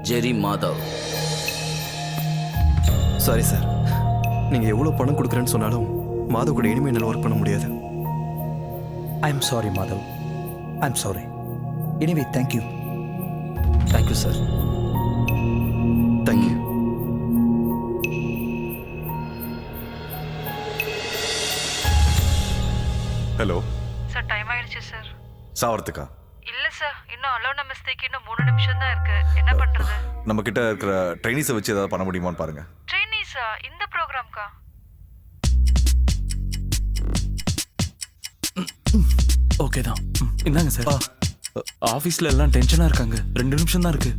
Jerry Madhav. Sorry sir, நீங்க எவ்வளவு பணம் கொடுக்குறேன்னு சொன்னாலும் மாதவ் கூட இனிமே என்னால் ஒர்க் பண்ண முடியாது. I am sorry Madhav, I am sorry. Anyway thank you. Thank you sir. Thank you. Hello sir, time ஆயிடுச்சு சார். சாவறதுக்கா? இல்ல சார், இன்னும் அலோ நமஸ்தேக்கு இன்னும் 3 நிமிஷம் தான் இருக்கு. என்ன பண்றது? நம்ம கிட்ட இருக்கிற ட்ரைனிஸை வச்சு ஏதாவது பண்ண முடியுமான்னு பாருங்க. ட்ரெயினிஸா? இந்த ப்ரோக்ராம்க்கா? ஓகே தான், இந்தாங்க சார். ஆஃபீஸ்ல எல்லாம் டென்ஷனா இருக்காங்க. 2 நிமிஷம் தான் இருக்கு.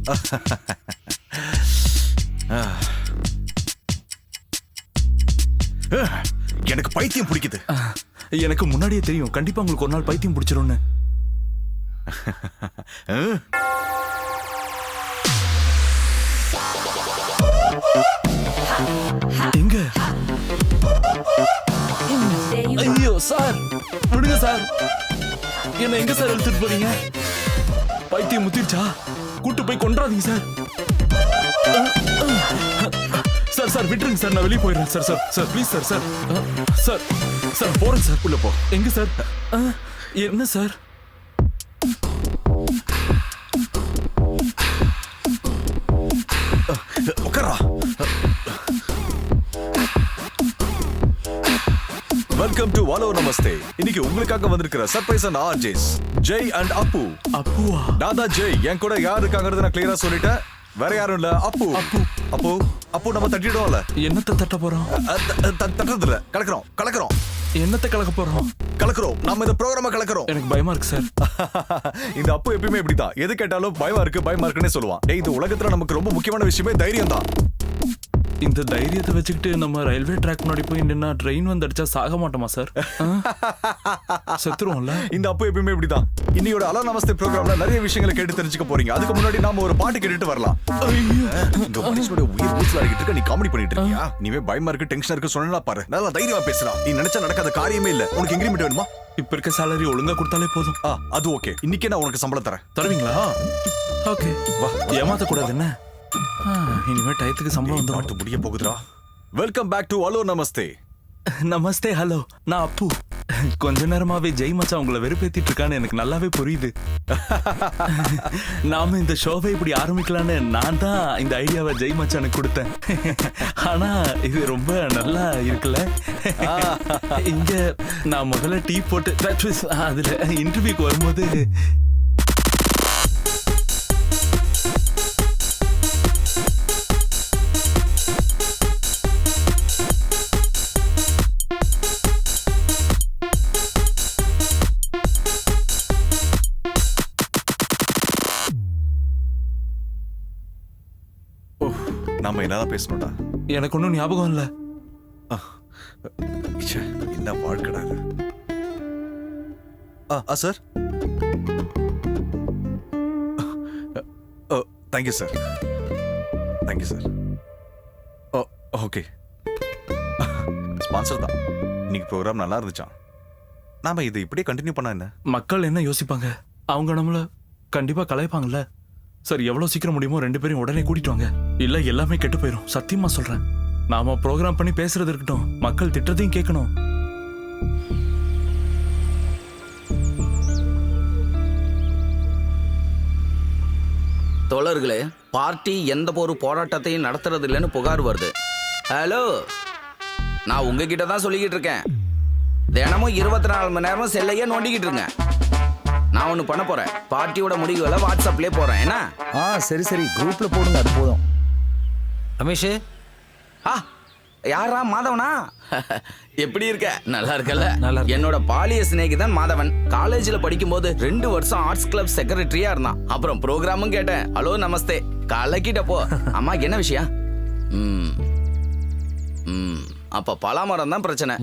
எனக்கு பைத்தியம் பிடிக்குது. எனக்கு முன்னாடியே தெரியும், கண்டிப்பா உங்களுக்கு ஒரு நாள் பைத்தியம் பிடிச்சிரும்னு. எங்க? ஐயோ சார், விடுங்க சார். என்ன எங்க சார் எடுத்துட்டு போறீங்க? பைத்தியம் முத்திருச்சா? கூட்டு போய் கொன்றாதீங்க சார். சார் சார் விட்டுருங்க சார், நான் வெளியே போயிடுறேன் sir. Sir sir please sir. Sir sir sir போறேன் சார். உள்ள போ. எங்க சார்? என்ன சார்? உட்காரா. வெல்கம் டு ஹலோ நமஸ்தே. இன்னைக்கு உங்களுக்காக வந்திருக்கிற surprise and RJs Jai and Appu. அப்புவா? நான் தான் ஜெய். என் கூட யார் இருக்காங்கிறது நான் கிளியரா சொல்லிட்டேன். வேற யாரும் இல்ல, அப்பு. அப்பு அப்பு அப்பு நம்ம தட்டிடுவோம்ல. என்னத்தை தட்ட போறோம்? தட்டுறது இல்ல, கலக்குறோம். என்னத்தை கலக்க போறோம்? கலக்குறோம். நம்ம இந்த ப்ரோக்ராம கலக்குறோம். எனக்கு பயமா இருக்கு சார். இந்த அப்பு எப்பயுமே இப்படிதான், எது கேட்டாலும் பயமா இருக்குன்னே சொல்லுவான். டேய், இந்த உலகத்துல நமக்கு ரொம்ப முக்கியமான விஷயமே தைரியம் தான். இந்த தைரியத்தை வச்சுக்கிட்டு நம்ம ரயில்வே ட்ராக் முன்னாடி போய் நின்னா ட்ரெயின் வந்து அடிச்சா சாக மாட்டோமா சார்? செத்துருவோம்ல. இந்த அப்பு எப்பயுமே இப்படிதான். இன்னையோட அலோ நமஸ்தே ப்ரோக்ராம்ல நிறைய விஷயங்களை கேட்டு தெரிஞ்சுக்க போறீங்க. அதுக்கு முன்னாடி நாம ஒரு பாட்டு கேட்டுட்டு வரலாம். இந்த மனுஷனோட உயிர் பூச்சலா இருக்க நீ காமெடி பண்ணிட்டு இருக்கியா? நீவே பயமா இருக்கு, டென்ஷனா இருக்கு சொன்னா பாரு. நல்லா தைரியமா பேசுறா. நீ நினைச்சா நடக்காத காரியமே இல்ல. உனக்கு இன்கிரிமெண்ட் வேணுமா? இப்ப இருக்க salary ஒழுங்கா கொடுத்தாலே போதும். அது ஓகே. இன்னைக்கே நான் உனக்கு சம்பளம் தரேன். தருவீங்களா? ஓகே வா. ஏமாத்த கூடாது என்ன? இனிமே டயத்துக்கு சம்பளம் வந்து பாட்டு முடிய போகுதுடா. வெல்கம் பேக் டு ஹலோ நமஸ்தே. நமஸ்தே. ஹலோ, நான் அப்பு. கொஞ்ச நேரமாவே ஜெய் மச்சான் உங்களை வெறுப்பேத்திட்டு இருக்கான்னு எனக்கு நல்லாவே புரியுது. நாம இந்த ஷோவை இப்படி ஆரம்பிக்கலான்னு நான் தான் இந்த ஐடியாவை ஜெய் மச்சானுக்கு கொடுத்தேன். ஆனா இது ரொம்ப நல்லா இருக்குல்ல. இங்க நான் முதல்ல டீ போட்டு அதுல இன்டர்வியூக்கு வரும்போது நாம என்னதான் பேசணும்டா? எனக்கு ஒன்றும் ஞாபகம் இல்லை. என்ன வாழ்க்கடா இது? Sir, thank you sir. Thank you sir. Okay, sponsor தான். இன்னைக்கு ப்ரோக்ராம் நல்லா இருந்துச்சான். நாம இது இப்படியே கண்டினியூ பண்ணா என்ன? மக்கள் என்ன யோசிப்பாங்க? அவங்க நம்மள கண்டிப்பா கலாய்ப்பாங்கல்ல. சார், எவ்வளவு சீக்கிரம் முடியுமோ 2 பேரும் உடனே கூட்டிட்டு வாங்க. இல்ல எல்லாமே கெட்டு போயிடும். சத்தியமா சொல்றேன். நாம ப்ரோக்ராம் பண்ணி பேசுறது இருக்கட்டும், மக்கள் திட்டத்தையும் கேட்கணும். தோழர்களே, பார்ட்டி எந்த ஒரு போராட்டத்தையும் நடத்துறது இல்லைன்னு புகார் வருது. ஹலோ, நான் உங்ககிட்ட தான் சொல்லிக்கிட்டு இருக்கேன். தினமும் 24 மணி நேரமும் செல்லையே நோண்டிக்கிட்டு இருங்க. நான் ஒன்று பண்ண போறேன். பார்ட்டியோட முடிவுகளை வாட்ஸ்அப்லேயே போறேன். என்ன? சரி குரூப்ல போடுங்க, அது போதும். ரமேஷ், யாரா மாதவனா? எப்படி இருக்க? நல்லா இருக்கல? என்னோட பாலிய சிநேகிதன் மாதவன். காலேஜ்ல படிக்கும்போது 2 வருஷம் ஆர்ட்ஸ் கிளப் செக்ரட்டரியா இருந்தான். அப்புறம் ப்ரோக்ராமும் கேட்டேன். ஹலோ நமஸ்தே கலக்கிட்ட போ. அம்மா என்ன விஷயம்? அப்ப பலாமரம் தான் பிரச்சனை.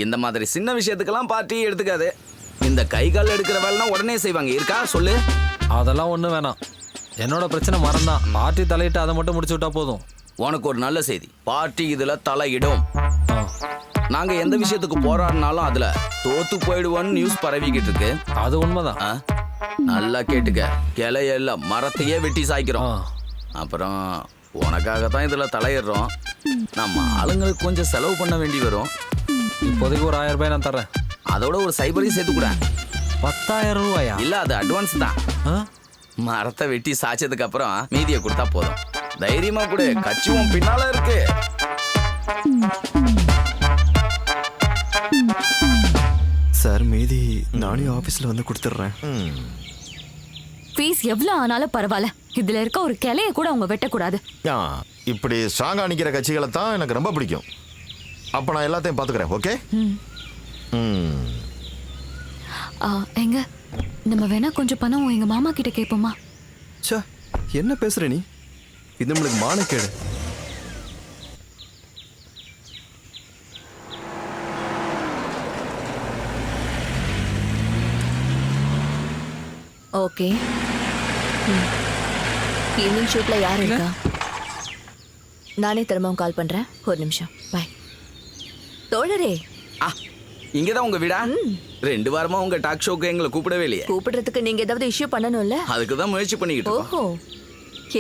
இந்த மாதிரி சின்ன விஷயத்துக்கெல்லாம் பார்ட்டி எடுத்துக்காது. இந்த கை கால் எடுக்கிற வேலைனா உடனே செய்வாங்க. இருக்கா சொல்லு. அதெல்லாம் ஒண்ணு வேணாம். என்னோட பிரச்சனை மரம் தான். பார்ட்டி தலையிட்டு அதை மட்டும் முடிச்சு விட்டா போதும். உனக்கு ஒரு நல்ல செய்தி. பார்ட்டி இதுல தலையிடும். நாங்க எந்த விஷயத்துக்கு போராடினாலும் அதுல தோத்து போயிடுவோன்னு நியூஸ் பரவிக்கிட்டு இருக்கு. அது உண்மைதான். நல்லா கேட்டுக்க. கிளையெல்லாம் மரத்தையே வெட்டி சாய்க்கிறோம். அப்புறம் உனக்காக தான் இதுல தலையிடுறோம். நம்ம ஆளுங்களுக்கு கொஞ்சம் செலவு பண்ண வேண்டி வரும். இப்போதைக்கு ஒரு 1000 ரூபாய் நான் தர்றேன். அதோட ஒரு சைபரையும் சேர்த்து கூட. 10,000 ரூபாயா? இல்ல அது அட்வான்ஸ் தான். மரத்தை வெட்டி சாய்ச்சதுக்கு அப்புறம் மீதியை கொடுத்தா போதும். தைரியமா கூட கட்சியும் பின்னால இருக்கு. சார் மீதி நானே ஆபீஸ்ல வந்து கொடுத்துட்றேன். ஃபீஸ் எவ்வளவு ஆனாலும் பரவாயில்ல. இதுல இருக்க ஒரு கிளைய கூட அவங்க வெட்டக்கூடாது. இப்படி ஸ்ட்ராங்கா நிக்கிற கட்சிகளை தான் எனக்கு ரொம்ப பிடிக்கும். அப்ப நான் எல்லாத்தையும் பாத்துக்கிறேன். ஓகே. எங்க நம்ம வேணா கொஞ்சம் பணம் எங்க மாமா கிட்ட கேட்போமா? சே, என்ன பேசுற நீ? இது நம்மளுக்கு மானக்கேடு. ஓகே. ஈவினிங் ஷூட்ல யார் இருக்கா? நானே திரும்பவும் கால் பண்றேன். ஒரு நிமிஷம். பை. தோழரே, இங்கதான் உங்க வீடா? 2 வாரமா உங்க டாக் ஷோக்கு எங்களை கூப்பிடவே இல்லையே. கூப்பிடுறதுக்கு நீங்க ஏதாவது இஷ்யூ பண்ணணும்ல? அதுக்கு தான் முயற்சி பண்ணிக்கிட்டு இருக்கோம். ஓஹோ,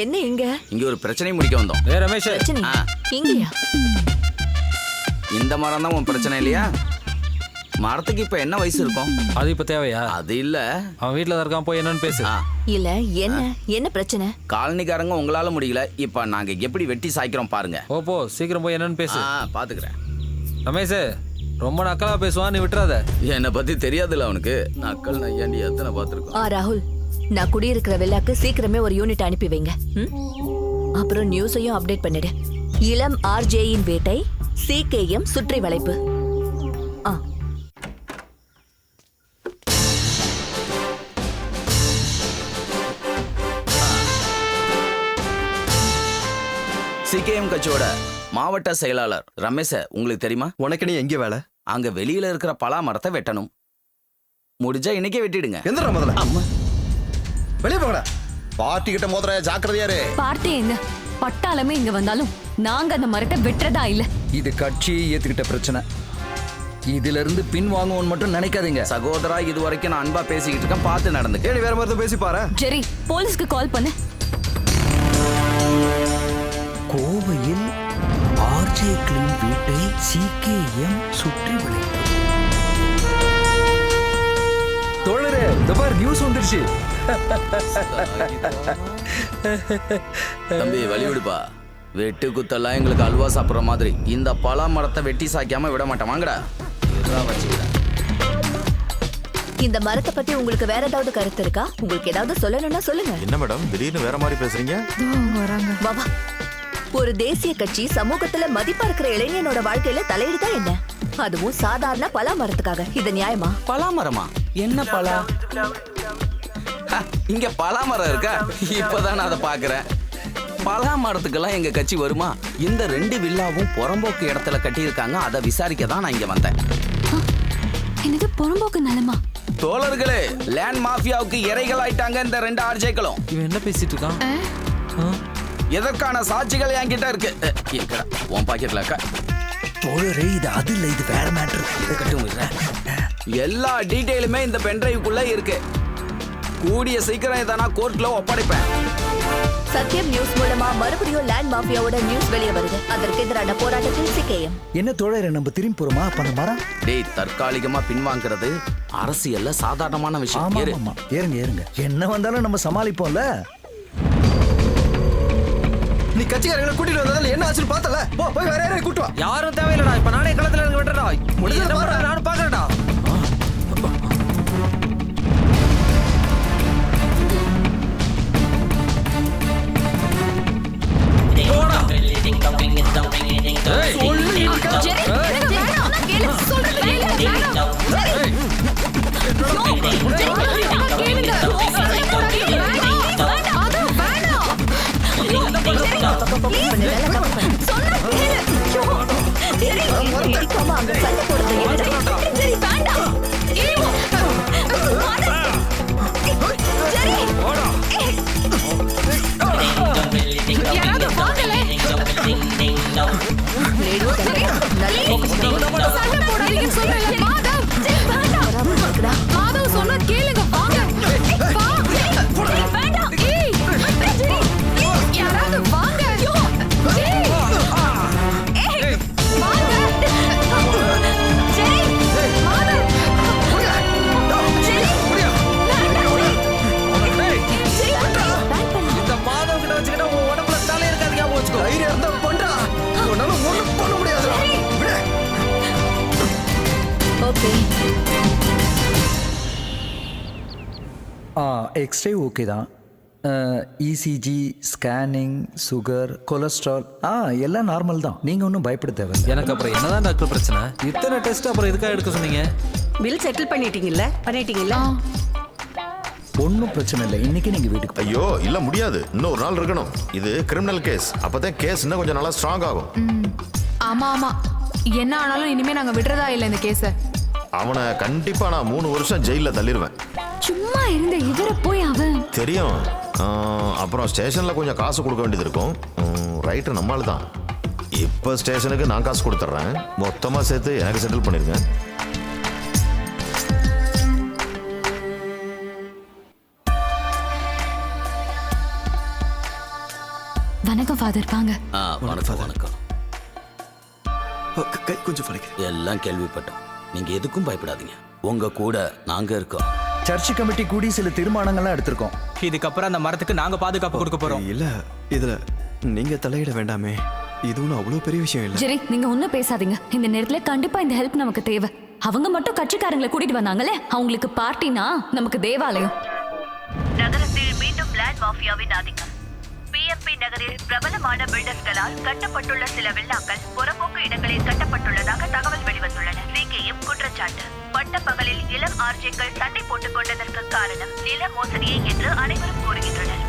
என்ன இங்க? இங்க ஒரு பிரச்சனை முடிக்க வந்தோம். ரமேஷ், பிரச்சனை இங்கயா? இந்த மரம் தான் உன் பிரச்சனை இல்லையா? மரத்துக்கு இப்ப என்ன வயசு இருக்கும்? அது இப்ப தேவையா? அது இல்ல, அவன் வீட்டுல தான் இருக்கான். போய் என்னன்னு பேசு. இல்ல என்ன பிரச்சனை? காலனிக்காரங்க உங்களால முடியல. இப்ப நாங்க எப்படி வெட்டி சாய்க்கிறோம் பாருங்க. போ சீக்கிரம் போய் என்னன்னு பேசு. பாத்துக்கிறேன். ரமேஷ் ரொம்ப நக்கலா பேசுவான், நீ விட்டுறாத. என்னை பத்தி தெரியாதுல்ல அவனுக்கு. நக்கல் நையாண்டி எத்தனை பார்த்துருக்கோம். ராகுல், நான் குடியிருக்கிற வில்லாக்கு சீக்கிரமே ஒரு யூனிட் அனுப்பி வைங்க. அப்புறம் நியூஸையும் அப்டேட் பண்ணிடு. இளம் ஆர்ஜேயின் வேட்டை, CKM சுற்றி வளைப்பு. CKM கட்சியோட மாவட்ட செயலாளர் ரமேஷ உங்களுக்கு தெரியுமா? உனக்கு நீ எங்க வேலை? அங்க வெளியில இருக்கிற பலா மரத்தை வெட்டணும். முடிஞ்சா இன்னைக்கே வெட்டிடுங்க. எந்திரா முதல்ல. அம்மா வெளியே போங்கடா. பார்ட்டி கிட்ட மோதுற ஜாக்கிரதையாரு. பார்ட்டி என்ன பட்டாளமே இங்க வந்தாலும் நாங்க அந்த மரத்தை வெட்டுறதா இல்ல. இது கட்சியை ஏத்துக்கிட்ட பிரச்சனை. இதுல இருந்து பின் வாங்குவோன்னு மட்டும் நினைக்காதீங்க. சகோதரா, இது வரைக்கும் நான் அன்பா பேசிக்கிட்டு இருக்கேன். பார்த்து நடந்துக்க. வேற மாதிரி பேசி பாரு. ஜெரி, போலீஸ்க்கு கால் பண்ணு. கோவையில் ஆர்ஜேக்களின் வீட்டை CKM சுற்றி வளைப்பு. தோழரே, இந்த பார் நியூஸ் வந்துருச்சு. தம்பி வழி விடுப்பா. வெட்டு குத்தெல்லாம் எங்களுக்கு அல்வா சாப்பிட்ற மாதிரி. இந்த பலா மரத்தை வெட்டி சாய்க்காம விட மாட்டேன். வாங்கடா. இந்த மரத்தை பத்தி உங்களுக்கு வேற ஏதாவது கருத்து இருக்கா? உங்களுக்கு ஏதாவது சொல்லணும்னா சொல்லுங்க. என்ன மேடம் திடீர்னு வேற மாதிரி பேசுறீங்க? வா வா. ஒரு தேசிய கட்சி சமூகத்துல மதிப்பா இருக்கிற இளைஞனோட வாழ்க்கையில தலையிடுதா என்ன? அதுவும் சாதாரண பலா மரத்துக்காக. இது நியாயமா? பலா மரமா? என்ன பலா? இங்க பலா மரம் இருக்கா? இப்பதான் நான் அதை பாக்குறேன். பலா மரத்துக்கெல்லாம் எங்க கட்சி வருமா? இந்த 2 வில்லாவும் புறம்போக்கு இடத்துல கட்டியிருக்காங்க. அதை விசாரிக்க தான் நான் இங்க வந்தேன். என்னது புறம்போக்கு நிலமா? தோழர்களே, லேண்ட் மாஃபியாவுக்கு இறைகள் ஆயிட்டாங்க இந்த 2 ஆர்ஜேக்களும். இவன் என்ன பேசிட்டு இருக்கான்? எதற்கான சாட்சிகள் என்கிட்ட இருக்கு. உன் பாக்கெட்ல இருக்கா? தோழரே, இது அது இல்ல, இது வேற மேட்டர். எல்லா டீடைலுமே இந்த பென்டிரைவுக்குள்ள இருக்கு. கூடிய சீக்கிரம் இதை நான் கோர்ட்ல ஒப்படைப்பேன். சத்யம் நியூஸ் மூலமா மறுபடியும் லேண்ட் மாஃபியாவோட நியூஸ் வெளியே வருது. அதற்கு எதிரான போராட்டத்தில் CKM. என்ன தோழரே, நம்ம திரும்பி போறோமா? அப்ப அந்த மரம் டேய், தற்காலிகமா பின்வாங்கிறது அரசியல்ல சாதாரணமான விஷயம். ஏறுங்க. என்ன வந்தாலும் நம்ம சமாளிப்போம்ல. நீ கட்சிக்காரங்களை கூட்டிட்டு வந்ததால என்ன ஆச்சுன்னு பார்த்தல? போய் வேற யாரையும் கூட்டு வா. யாரும் தேவையில்லடா. இப்ப நானே களத்துல இறங்க விட்டுறடா. முடிஞ்சத பாரு, நானும் பாக்குறேன்டா. போடா. அங்க சண்டை போடுறது என்னடா? சரி வேண்டாம். யாராவது வாங்கல. சண்டை போடாதீங்கன்னு சொல்றேன்ல, மாதவ். மாதவ் சொன்னா கேளுங்க, வாங்க. வா. வேண்டாம். ஏய், யாராவது வாங்க. ஏய். வாங்க. ஜெய். மாதவ். இந்த மாதவ் கிட்ட வச்சுக்கிட்டா உன் உடம்புல தலை இருக்காது, ஞாபகம் வச்சுக்கோ. தைரியம் இருந்தா பண்றா. உன்னால ஒண்ணும் பண்ண முடியாதுடா. விடு. ஓகே. எக்ஸ்ரே ஓகே தான். இசிஜி, ஸ்கேனிங், சுகர், கொலஸ்ட்ரால் எல்லாம் நார்மல் தான். நீங்கள் ஒன்றும் பயப்பட தேவையில்லை. எனக்கு அப்புறம் என்னதான் டாக்டர் பிரச்சனை? இத்தனை டெஸ்ட் அப்புறம் எதுக்காக எடுக்க சொன்னீங்க? பில் செட்டில் பண்ணிட்டீங்கல்ல? ஒன்றும் பிரச்சனை இல்லை. இன்னைக்கு நீங்கள் வீட்டுக்கு ஐயோ இல்ல முடியாது, இன்னும் ஒரு நாள் இருக்கணும். இது கிரிமினல் கேஸ், அப்பதான் கேஸ் இன்னும் கொஞ்சம் நல்லா ஸ்ட்ராங் ஆகும். ஆமா ஆமா, என்ன ஆனாலும் இனிமே நாங்க விடுறதா இல்ல இந்த கேஸ. அவனை கண்டிப்பா நான் 3 வருஷம் ஜெயில தள்ளிடுவேன். சும்மா இருந்த இவரை போய் அவன் தெரியும். அப்புறம் ஸ்டேஷன்ல கொஞ்சம் காசு கொடுக்க வேண்டியது இருக்கும். ரைட்டு, நம்மளால தான். இப்போ ஸ்டேஷனுக்கு நான் காசு கொடுத்துட்றேன், மொத்தமாக சேர்த்து எனக்கு செட்டில் பண்ணிருங்க. வணக்கம் ஃபாதர், வாங்க. வணக்கம் வணக்கம். கை கொஞ்சம் வலிக்குது. எல்லாம் கேள்விப்பட்டோம். நீங்க எதுக்கும் பயப்படாதீங்க, உங்க கூட நாங்க இருக்கோம். சர்ச் கமிட்டி கூடி சில தீர்மானங்கள்லாம் எடுத்திருக்கோம். இதுக்கப்புறம் அந்த மரத்துக்கு நாங்க பாதுகாப்பு கொடுக்க போறோம். இல்ல, இதுல நீங்க தலையிட வேண்டாமே. இது ஒன்றும் அவ்வளோ பெரிய விஷயம் இல்லை. ஜெரி, நீங்க ஒன்னும் பேசாதீங்க. இந்த நேரத்துல கண்டிப்பா இந்த ஹெல்ப் நமக்கு தேவை. அவங்க மட்டும் கட்சிக்காரங்களை கூட்டிட்டு வந்தாங்களே, அவங்களுக்கு பார்ட்டினா நமக்கு தேவாலயம். நகரத்தில் மீண்டும் லேண்ட் மாஃபியாவின் ஆதிக்கம். பிஎம்பி நகரில் பிரபலமான பில்டர்ஸ்களால் கட்டப்பட்டுள்ள சில வில்லாக்கள் புறம்போக்கு இடங்களில் கட்டப்பட்டுள்ளதாக தகவல் வெளிவந்துள்ளன. சிகேஎம் குற்றச்சாட்டு. பட்ட பகலில் இளம் ஆர்ஜேக்கள் சண்டை போட்டுக் கொண்டதற்கு காரணம் நில மோசடியே என்று அனைவரும் கூறுகின்றனர்.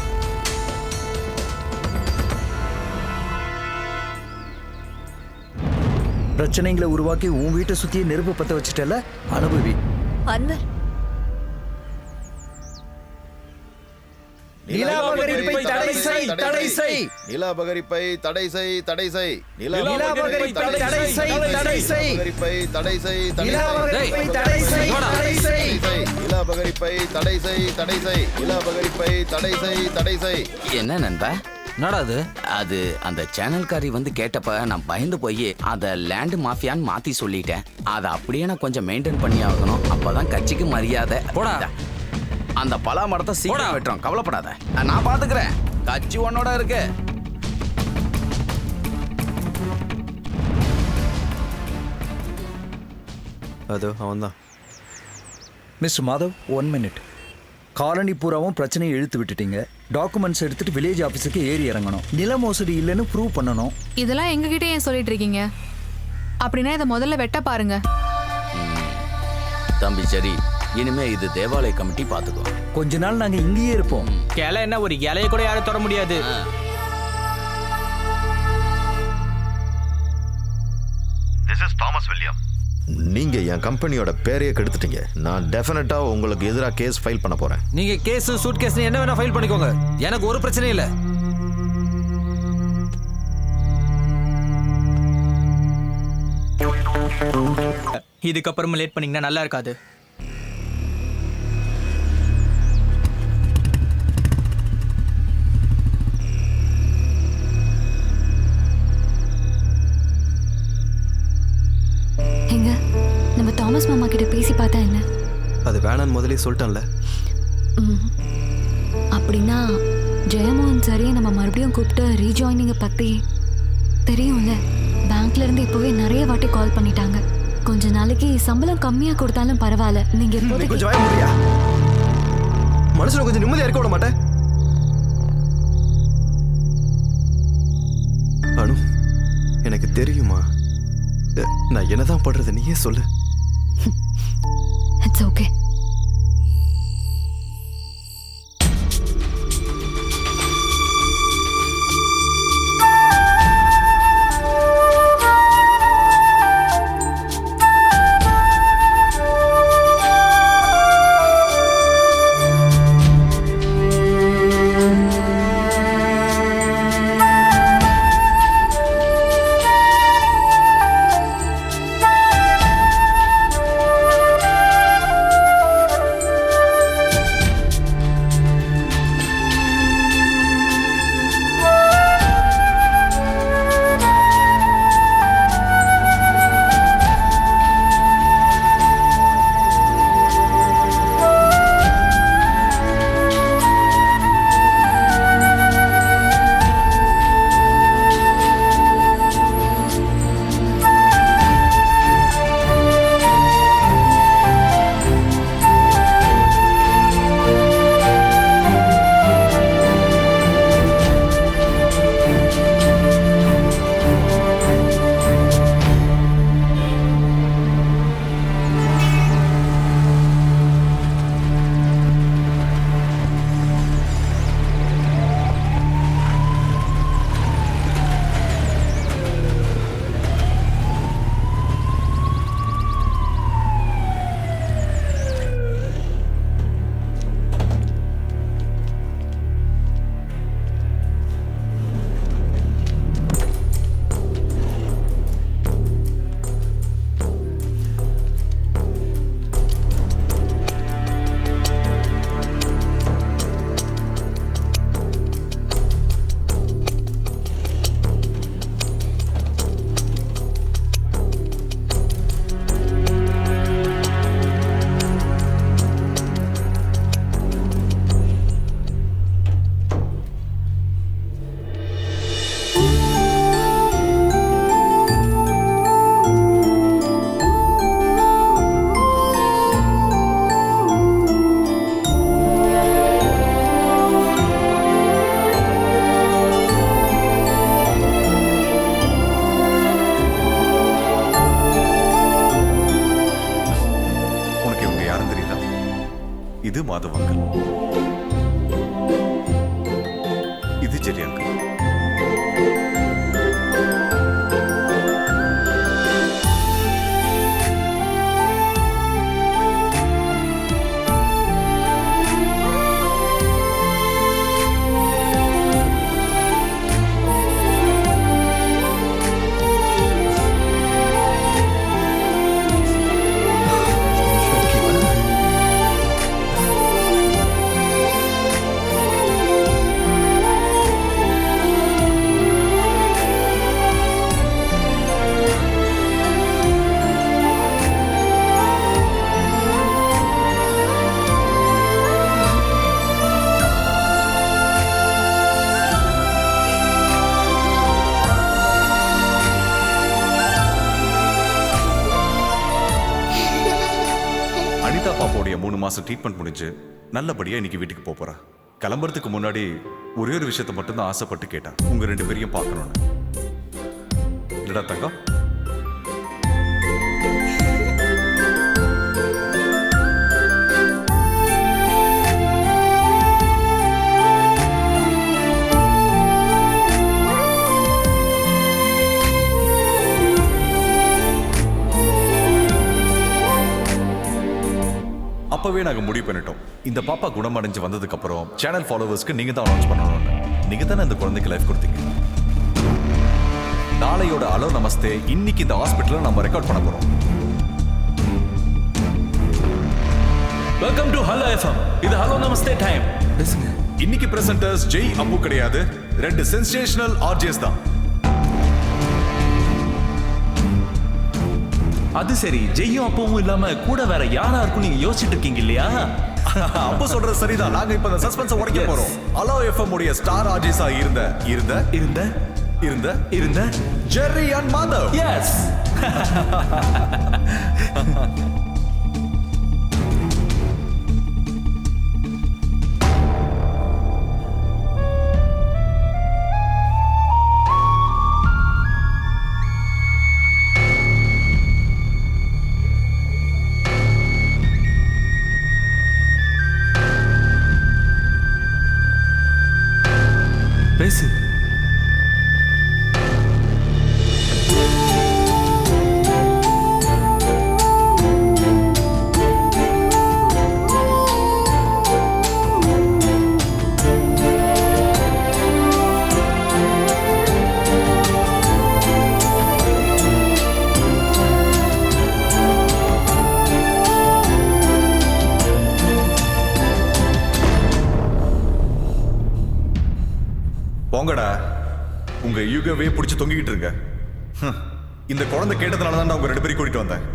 பிரச்சனைகளை உருவாக்கி உன் வீட்டை சுத்தியே நெருப்பு பத்த வச்சுட்டல, அனுபவி. அன்வர், நிலாபகரிப்பை தடை செய், தடை செய். நிலாபகரிப்பை தடை செய், தடை செய். நிலாபகரிப்பை தடை செய், தடை செய். நிலாபகரிப்பை தடை செய், தடை நிலாபகரிப்பை தடை செய், தடை செய். நிலாபகரிப்பை தடை செய், தடை செய். நிலாபகரிப்பை தடை செய், தடை செய். என்ன நண்பா? நடாது அது அந்த சேனல்காரி வந்து கேட்டப்ப நான் பயந்து போய் அதை லேண்ட் மாஃபியான்னு மாத்தி சொல்லிட்டேன். அதை அப்படியே நான் கொஞ்சம் மெயின்டைன் பண்ணி ஆகணும், அப்பதான் கட்சிக்கு மரியாதை. போடா. அந்த பலா மரத்தை சீக்கிரம் வெட்டுறோம், கவலைப்படாத, நான் பாத்துக்கிறேன். கட்சி உன்னோட இருக்கு. அது அவன்தான். Mister Madhav, 1 minute. காலனி பூராவும் பிரச்சனையை இழுத்து விட்டுட்டீங்க. டாக்குமெண்ட்ஸ் எடுத்துட்டு வில்லேஜ் ஆஃபீஸுக்கு ஏறி இறங்கணும். நில மோசடி இல்லைன்னு ப்ரூவ் பண்ணணும். இதெல்லாம் எங்ககிட்ட ஏன் சொல்லிட்டு இருக்கீங்க? அப்படின்னா இதை முதல்ல வெட்ட பாருங்க. தம்பி சரி, இனிமே இது தேவாலய கமிட்டி பாத்துக்கோ. கொஞ்ச நாள் நாங்க இங்கேயே இருப்போம். கிளை என்ன, ஒரு இலைய கூட யாரும் தொட முடியாது. This is Thomas William. நீங்க என் கம்பெனியோட பேரையே கெடுத்துட்டீங்க. நான் டெஃபினட்டா உங்களுக்கு எதிராக கேஸ் ஃபைல் பண்ண போறேன். நீங்க கேஸ் சூட் கேஸ் என்ன வேணா ஃபைல் பண்ணிக்கோங்க, எனக்கு ஒரு பிரச்சனையும் இல்லை. இதுக்கப்புறம் லேட் பண்ணீங்கன்னா நல்லா இருக்காது. எங்க நம்ம தாமஸ் மாமா கிட்ட பேசி பார்த்தா என்ன? அது வேணான்னு முதலே சொல்லிட்டேன்ல. அப்படின்னா ஜெயமோகன் சரி நம்ம மறுபடியும் கூப்பிட்டு ரீஜாயினிங்க பத்தி தெரியும்ல. பேங்க்ல இருந்து இப்பவே நிறைய வாட்டி கால் பண்ணிட்டாங்க. கொஞ்ச நாளைக்கு சம்பளம் கம்மியா கொடுத்தாலும் பரவாயில்ல, நீங்க கொஞ்சம் வாய முடியா? மனசுல கொஞ்சம் நிம்மதியா இருக்க விட மாட்டேன். அனு, எனக்கு தெரியுமா நான் என்னதான் பண்றது, நீயே சொல்லு. It's okay. இது மாதவ் அங்கிள். இது ஜெரி அங்கிள். அனிதா பாப்பாவுடைய 3 மாசம் ட்ரீட்மெண்ட் முடிஞ்சு நல்லபடியா இன்னைக்கு வீட்டுக்கு போறா. கிளம்புறதுக்கு முன்னாடி ஒரே ஒரு விஷயத்தை மட்டும்தான் ஆசைப்பட்டு கேட்டான், உங்க 2 பேரையும் பார்க்கணும்னு. இல்லடா தங்கம்? அப்பவே நாங்க முடிவு பண்ணிட்டோம், இந்த பாப்பா குணமடைஞ்சு வந்ததுக்கு அப்புறம் சேனல் ஃபாலோவர்ஸ்க்கு நீங்க தான் அனௌன்ஸ் பண்ணணும்னு. நீங்க தானே இந்த குழந்தைக்கு லைஃப் கொடுத்தீங்க. நாளையோட ஹலோ நமஸ்தே இன்னைக்கு இந்த ஹாஸ்பிட்டல்ல நம்ம ரெக்கார்ட் பண்ண போறோம். Welcome to hello FM. இது ஹலோ நமஸ்தே டைம். இன்னைக்கு பிரசன்டர்ஸ் ஜெய் அப்பு கிடையாது, 2 சென்சேஷனல் ஆர்ஜிஎஸ் தான். அது சரி, ஜெய்யும் அப்பவும் இல்லாம கூட வேற யாரா இருக்கும் நீங்க யோசிச்சுட்டு இருக்கீங்க இல்லையா? அப்போ சொல்றது சரிதான். நாங்க இப்ப இந்த சஸ்பென்ஸை உடைக்க போறோம். ஹலோ எஃப்எம் உடைய ஸ்டார் ஆர்ஜிஎஸா இருந்த ஜெர்ரி அண்ட் மாதவ். எஸ். பேசு. போங்கடா, உங்க யூகவே பிடிச்சி தொங்கிக்கிட்டு இருங்க. இந்த குழந்தை கேட்டதுனால தான் உங்க 2 பேரையும் கூட்டிட்டு வந்தேன்.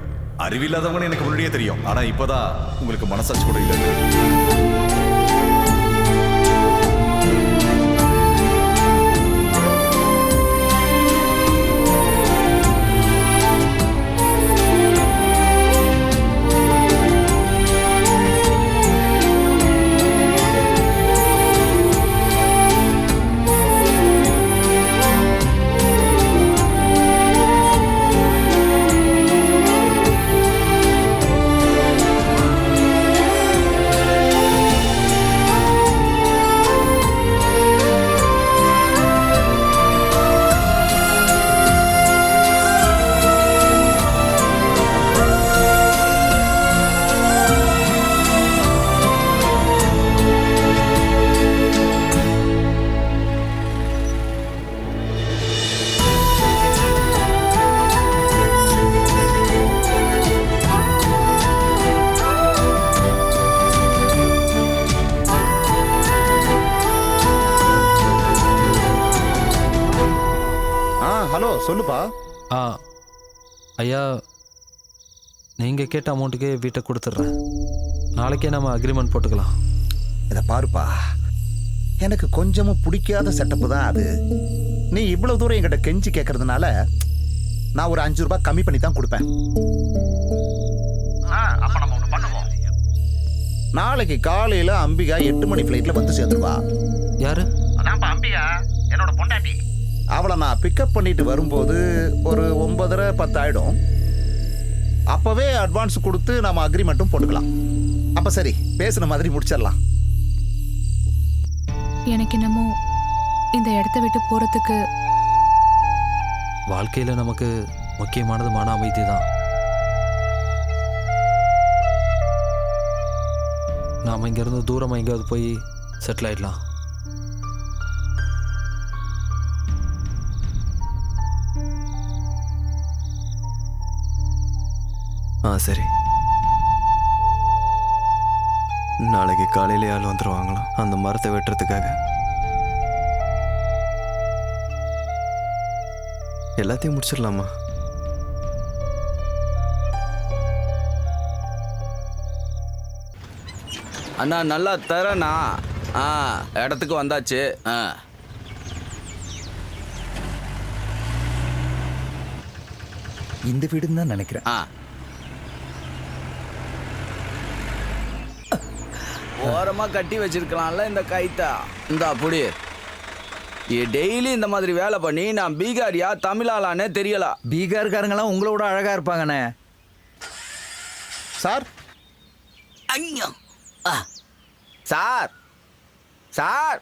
அறிவில்லாதவங்கன்னு எனக்கு முன்னாடியே தெரியும், ஆனா இப்பதான் உங்களுக்கு மனசாட்சி கூட இல்லை. ஹலோ சொல்லுப்பா. ஐயா, நீங்க கேட்ட அமௌண்ட்டுக்கே வீட்டை கொடுத்துட்றேன். நாளைக்கே நம்ம அக்ரிமெண்ட் போட்டுக்கலாம். இதை பாருப்பா, எனக்கு கொஞ்சமும் பிடிக்காத செட்டப்பு தான் அது. நீ இவ்வளவு தூரம் என்கிட்ட கெஞ்சி கேட்கறதுனால நான் ஒரு 5 ரூபாய் கம்மி பண்ணி தான் கொடுப்பேன். அப்ப நம்ம ஒண்ணு பண்ணுவோம். நாளைக்கு காலையில அம்பிகா 8 மணி ஃபிளைட்ல வந்து சேர்ந்துருவா. யாரு? அதான்ப்பா அம்பிகா, என்னோட பொண்டாட்டி. அவளை நான் பிக்கப் பண்ணிட்டு வரும்போது ஒரு 9:30 10 ஆயிடும். அப்பவே அட்வான்ஸ் கொடுத்து நம்ம அக்ரிமெண்ட்டும் போட்டுக்கலாம். அப்ப சரி, பேசுன மாதிரி முடிச்சிடலாம். எனக்கு என்னமோ இந்த இடத்த விட்டு போறதுக்கு வாழ்க்கையில நமக்கு முக்கியமானது மன அமைதி தான். நாம இங்கிருந்து தூரமா எங்கேயாவது போய் செட்டில் ஆயிடலாம். சரி, நாளைக்கு காலையிலே ஆள் வந்துருவாங்களாம் அந்த மரத்தை வெட்டுறதுக்காக. எல்லாத்தையும் முடிச்சிடலாமா? அண்ணா நல்லா தரேண்ணா. இடத்துக்கு வந்தாச்சு. இந்த வீடுன்னு தான் நினைக்கிறேன். ஓரமா கட்டி வச்சிருக்கலாம்ல இந்த கைத்தா. இந்த அப்படி டெய்லி இந்த மாதிரி வேலை பண்ணி நான் பீகாரியா தமிழாலானே தெரியல. பீகார்காரங்களாம் உங்களோட அழகா இருப்பாங்கண்ணே. சார் சார் சார்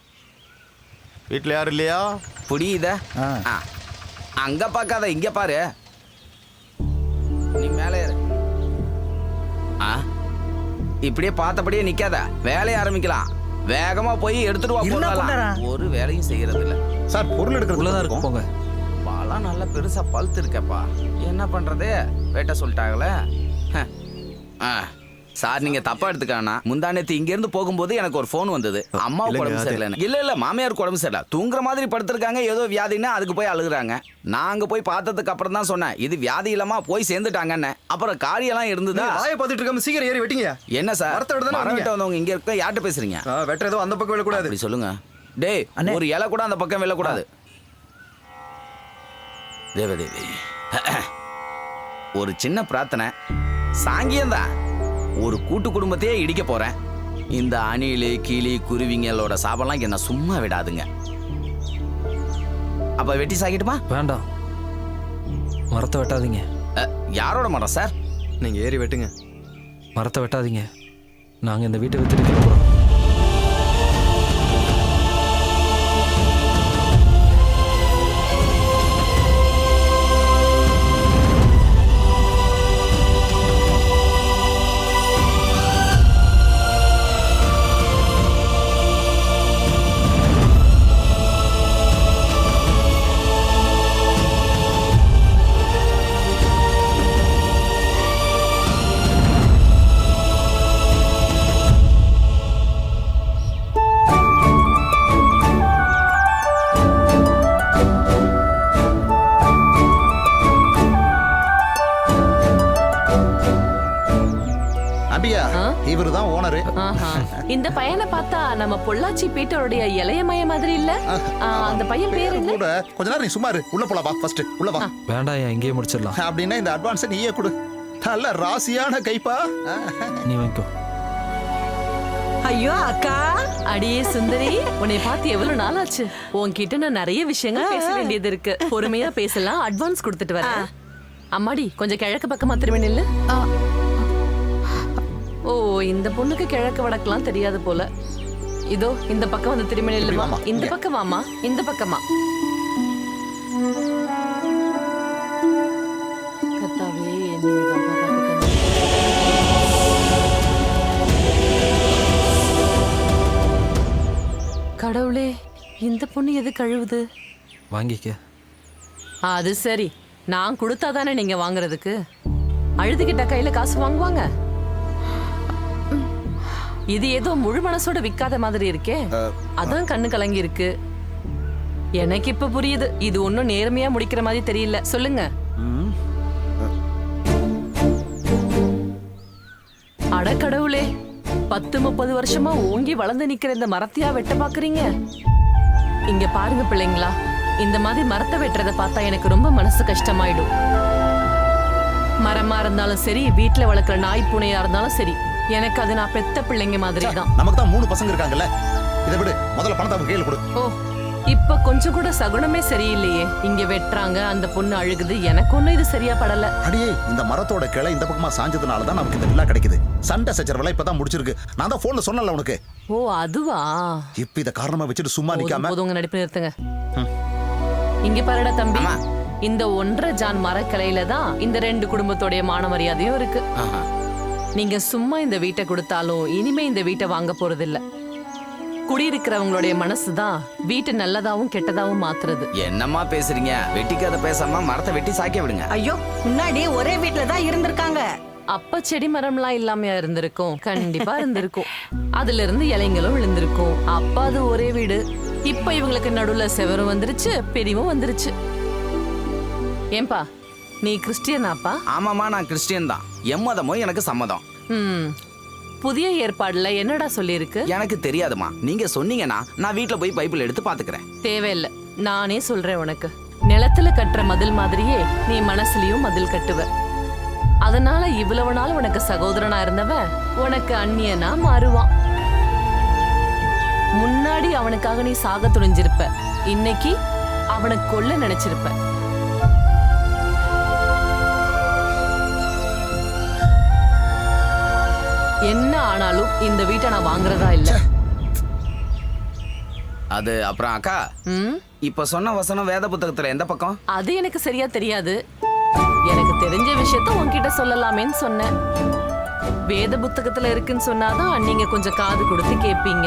வீட்டில் யாரும் இல்லையா? புரியுத? அங்க பார்க்காத, இங்க பாரு. நீ மேலே ஏறு. இப்படியே பார்த்தபடியே நிக்காத, வேலையை ஆரம்பிக்கலாம். வேகமா போய் எடுத்துட்டு வா. போடலாம். ஒரு வேலையும் செய்யறது இல்ல சார். பொருள் எடுக்கிறதுலதான் இருக்கும். போங்க. பழம் நல்லா பெருசா பழுத்து இருக்கப்பா. என்ன பண்றது, வேட்ட சொல்லிட்டாங்களே. சார் நீங்க தப்பா எடுத்துக்கானா, முந்தானத்து இங்க இருந்து போகும்போது எனக்கு ஒரு போன் வந்தது. அம்மாவுக்கு உடம்பு சரியில்லை. இல்ல மாமியாருக்கு உடம்பு சரியில்லை, தூங்குற மாதிரி படுத்திருக்காங்க, ஏதோ வியாதின்னா அதுக்கு போய் அழுகுறாங்க. நாங்க போய் பார்த்ததுக்கு அப்புறம் தான் சொன்னேன் இது வியாதி இல்லாம போய் சேர்ந்துட்டாங்கன்னு. அப்புறம் காரியெல்லாம் இருந்ததா. வாயை பார்த்துட்டு இருக்காம சீக்கிரம் ஏறி வெட்டிங்க. என்ன சார் மரம் வெட்ட வந்தவங்க இங்க இருக்க யார்கிட்ட பேசுறீங்க? வெட்டுறதோ அந்த பக்கம் விழக்கூடாது. அப்படி சொல்லுங்க. டேய் ஒரு இலை கூட அந்த பக்கம் விழக்கூடாது. தேவதேவி ஒரு சின்ன பிரார்த்தனை. சாங்கியம்தான். ஒரு கூட்டு குடும்பத்தையே இடிக்க போறேன். இந்த அணிலு கிளி குருவிங்களோட சாபம்லாம் என்ன சும்மா விடாதுங்க. அப்ப வெட்டி சாகிட்டுமா? வேண்டாம், மரத்தை வெட்டாதீங்க. யாரோட மரம் சார்? நீங்க ஏறி வெட்டுங்க. மரத்தை வெட்டாதீங்க, நாங்க இந்த வீட்டை வித்துட்டு கிளம்புறோம். இவருதான் ஓனரு. இந்த பையனை பார்த்தா நம்ம பொள்ளாச்சி பீட்டருடைய இளையமைய மாதிரி இல்ல? அந்த பையன் பேர் என்ன? கூட கொஞ்ச நேரம் நீ சும்மா இரு. உள்ள போலாம், வா ஃபர்ஸ்ட் உள்ள வா. வேண்டாம், இங்கேயே முடிச்சிடலாம். அப்படின்னா இந்த அட்வான்ஸ் நீயே கொடு. நல்ல ராசியான கைப்பா. நீ வாங்கிக்கோ. ஐயோ அக்கா. அடியே சுந்தரி, உன்னை பார்த்து எவ்வளவு நாள் ஆச்சு. உன்கிட்ட நான் நிறைய விஷயங்கள் பேச வேண்டியது இருக்கு. பொறுமையா பேசலாம். அட்வான்ஸ் கொடுத்துட்டு வரேன். அம்மாடி கொஞ்சம் கிழக்கு பக்கமா திரும்பி நில்லு. ஓ, இந்த பொண்ணுக்கு கிழக்கு வடக்கெல்லாம் தெரியாது போல. இதோ இந்த பக்கம் வந்து திரும்பி நில்லுமா. இந்த பக்கம் வாமா, இந்த பக்கமா. கத்தாவே கடவுளே, இந்த பொண்ணு எது கழுவுது? வாங்கிக்க. அது சரி, நான் கொடுத்தாதானே நீங்க வாங்குறதுக்கு. அழுதுகிட்ட கையில காசு வாங்குவாங்க? இது ஏதோ முழு மனசோட விக்காத மாதிரி இருக்கே, அதான் கண்ணு கலங்கி இருக்கு. எனக்கு இப்ப புரியுது, இது ஒன்னும் நேர்மையா முடிக்கிற மாதிரி தெரியல. சொல்லுங்க. அடக்கடவுளே, 10-30 வருஷமா ஓங்கி வளர்ந்து நிக்கிற இந்த மரத்தையா வெட்ட பாக்குறீங்க? இங்க பாருங்க பிள்ளைங்களா, இந்த மாதிரி மரத்தை வெட்டுறத பார்த்தா எனக்கு ரொம்ப மனசு கஷ்டமாயிடும். மரமா இருந்தாலும் சரி, வீட்டுல வளர்க்குற நாய் பூனையா இருந்தாலும் சரி, எனக்கு அது நான் பெத்த பிள்ளைங்க மாதிரி தான். நமக்கு தான் 3 பசங்க இருக்காங்கல்ல, இதை விடு. முதல்ல பணத்தை அவங்க கையில கொடு. ஓ, இப்ப கொஞ்சம் கூட சகுனமே சரியில்லையே. இங்க வெட்டுறாங்க, அந்த பொண்ணு அழுகுது. எனக்கு ஒண்ணும் இது சரியா படல. அடியே, இந்த மரத்தோட கிளை இந்த பக்கமா சாஞ்சதுனால தான் நமக்கு இந்த விழா கிடைக்குது. சண்டை சச்சரவெல்லாம் இப்பதான் முடிச்சிருக்கு. நான் தான் போன்ல சொன்னல உனக்கு. ஓ அதுவா? இப்ப இத காரணமா வச்சுட்டு சும்மா நிக்காம போதுங்க, நடிப்பு நிறுத்துங்க. இங்க பாருடா தம்பி, இந்த 1.5 ஜான் மரக்கிளையில தான் இந்த 2 குடும்பத்தோடைய மான மரியாதையும் இருக்கு. நீங்க சும்மா இந்த வீட்டை கொடுத்தாலும் இனிமே இந்த வீட்டை வாங்க போறது இல்ல. குடியிருக்கிறவங்களுடைய மனசுதான் வீட்டை நல்லதாவும் கெட்டதாவும் மாத்துறது. என்னம்மா பேசுறீங்க? வெட்டிக்காத பேசாம மரத்தை வெட்டி சாய்க்க விடுங்க. ஐயோ, முன்னாடி ஒரே வீட்டுல தான் இருந்திருக்காங்க. அப்ப செடி மரம்லாம் இல்லாமையா இருந்திருக்கும்? கண்டிப்பா இருந்திருக்கும். அதுல இருந்து இலைங்களும் விழுந்திருக்கும். அப்ப அது ஒரே வீடு. இப்ப இவங்களுக்கு நடுவுல செவரும் வந்துருச்சு, பெரியவும் வந்துருச்சு. ஏன்பா, நீ கிறிஸ்டியனாப்பா? ஆமாமா, நான் கிறிஸ்டியன் தான். எம்மதமோ எனக்கு சம்மதம். புதிய ஏற்பாடுல என்னடா சொல்லிருக்கு? எனக்கு தெரியாதுமா. நீங்க சொன்னீங்கன்னா நான் வீட்டுல போய் பைபிள் எடுத்து பாத்துக்கிறேன். தேவையில்லை, நானே சொல்றேன் உனக்கு. நிலத்துல கட்டுற மதில் மாதிரியே நீ மனசுலயும் மதில் கட்டுவ. அதனால இவ்வளவு நாள் உனக்கு சகோதரனா இருந்தவன் உனக்கு அந்நியனா மாறுவான். முன்னாடி அவனுக்காக நீ சாக துணிஞ்சிருப்ப, இன்னைக்கு அவனை கொல்ல நினைச்சிருப்ப. என்ன ஆனாலும் இந்த வீட்டை நான் வாங்குறதா இல்ல. அது அப்புறம் அக்கா, இப்ப சொன்ன வசனம் வேத புத்தகத்துல எந்த பக்கம்? அது எனக்கு சரியா தெரியாது. எனக்கு தெரிஞ்ச விஷயத்த உன்கிட்ட சொல்லலாமேன்னு சொன்னேன். வேத புத்தகத்துல இருக்குன்னு சொன்னாதான் நீங்க கொஞ்சம் காது கொடுத்து கேப்பீங்க.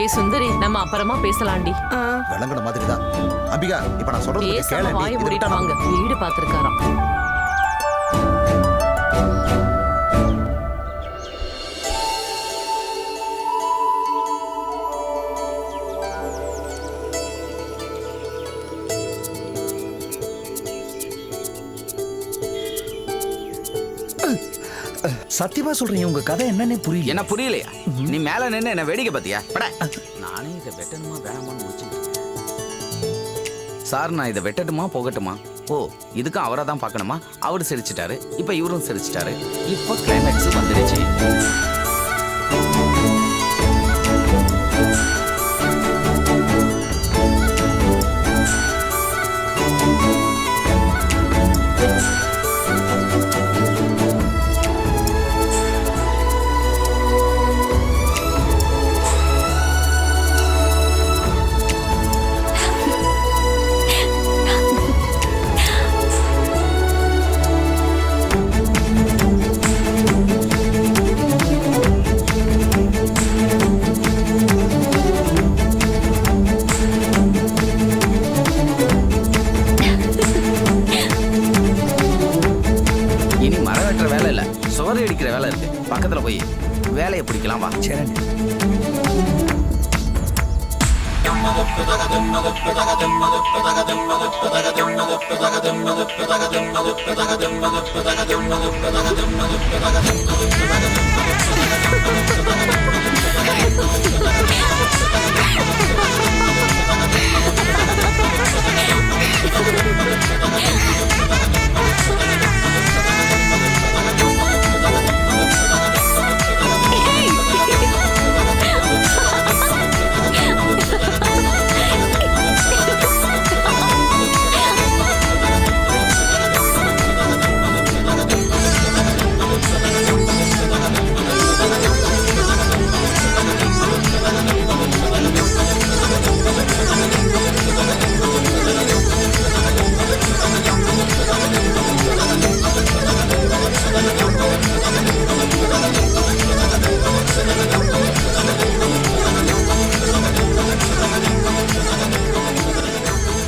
ஏ சுந்தரி, நம்ம அப்புறமா பேசலாண்டி. விளங்குன மாதிரி தான். அம்பிகா, இப்ப நான் சொல்றது கேளு. வாயை மூடிட்டு வாங்க, வீடு பாத்துருக்காராம். சத்தியமா சொல்றீங்க, உங்க கதை என்னன்னே புரியல. என்ன புரியலையா? நீ மேல நின்னு என்ன வேடிக்கை பாத்தியா? நானே இதை வெட்டணுமா வேணாமான்னு முடிச்சுட்டு. சார், நான் இதை வெட்டட்டுமா போகட்டுமா? ஓ, இதுக்கும் அவரை தான் பார்க்கணுமா? அவரு சிரிச்சிட்டாரு, இப்ப இவரும் சிரிச்சிட்டாரு. இப்ப கிளைமேக்ஸ் வந்துடுச்சு. அடிக்கிற வேலை இருக்கு, பக்கத்துல போய் வேலையை பிடிக்கலாம் வா.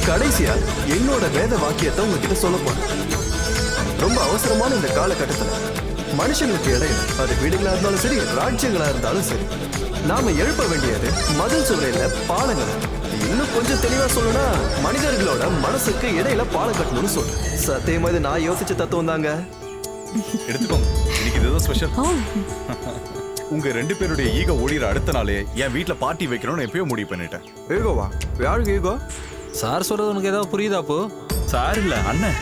கடைசியா என்னோட வேத வாக்கியத்தை உங்ககிட்ட சொல்ல போறேன். ரொம்ப அவசரமான இந்த காலகட்டத்துல மனுஷங்களுக்கு இடையில, அது வீடுகளா இருந்தாலும் சரி, ராஜ்யங்களா இருந்தாலும் சரி, நாம எழுப்ப வேண்டியது மதில் சுவரையில பாலங்கள். இன்னும் கொஞ்சம் தெளிவா சொல்லணும்னா மனிதர்களோட மனசுக்கு இடையில பாலம் கட்டணும்னு சொல்லு. சத்தியமா இது நான் யோசிச்ச தத்துவம் தாங்க. எடுத்துக்கோங்க, இன்னைக்கு இதுதான் ஸ்பெஷல். உங்க 2 பேருடைய ஈகோ ஓடிற அடுத்த நாளே என் வீட்டுல பார்ட்டி வைக்கணும்னு எப்பயோ முடிவு பண்ணிட்டேன். ஈகோவா? யாருக்கு ஈகோ? சார் சொல்றது உனக்கு ஏதாவது புரியுதா? அப்போ சார் இல்ல அண்ணன்.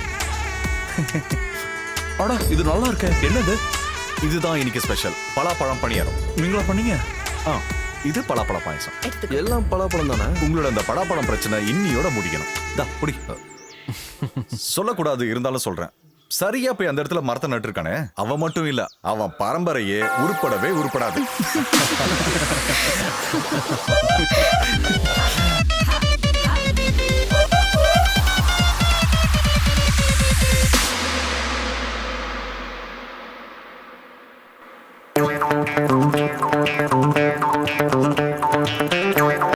ஆனா இது நல்லா இருக்க. என்னது? இதுதான் இன்னைக்கு ஸ்பெஷல் பலாப்பழம் பணியாரம். நீங்களா பண்ணீங்க? இது பலாப்பழ பாயசம். எல்லாம் பலாப்பழம் தானே? உங்களோட அந்த பலாப்பழம் பிரச்சனை இன்னியோட முடிக்கணும். தா புடி. சொல்லக்கூடாது இருந்தாலும் சொல்றேன். சரியா போய் அந்த இடத்துல மரத்தை நட்டுருக்கானே, அவன் மட்டும் இல்ல, அவன் பரம்பரையே உருப்படவே உருப்படாது.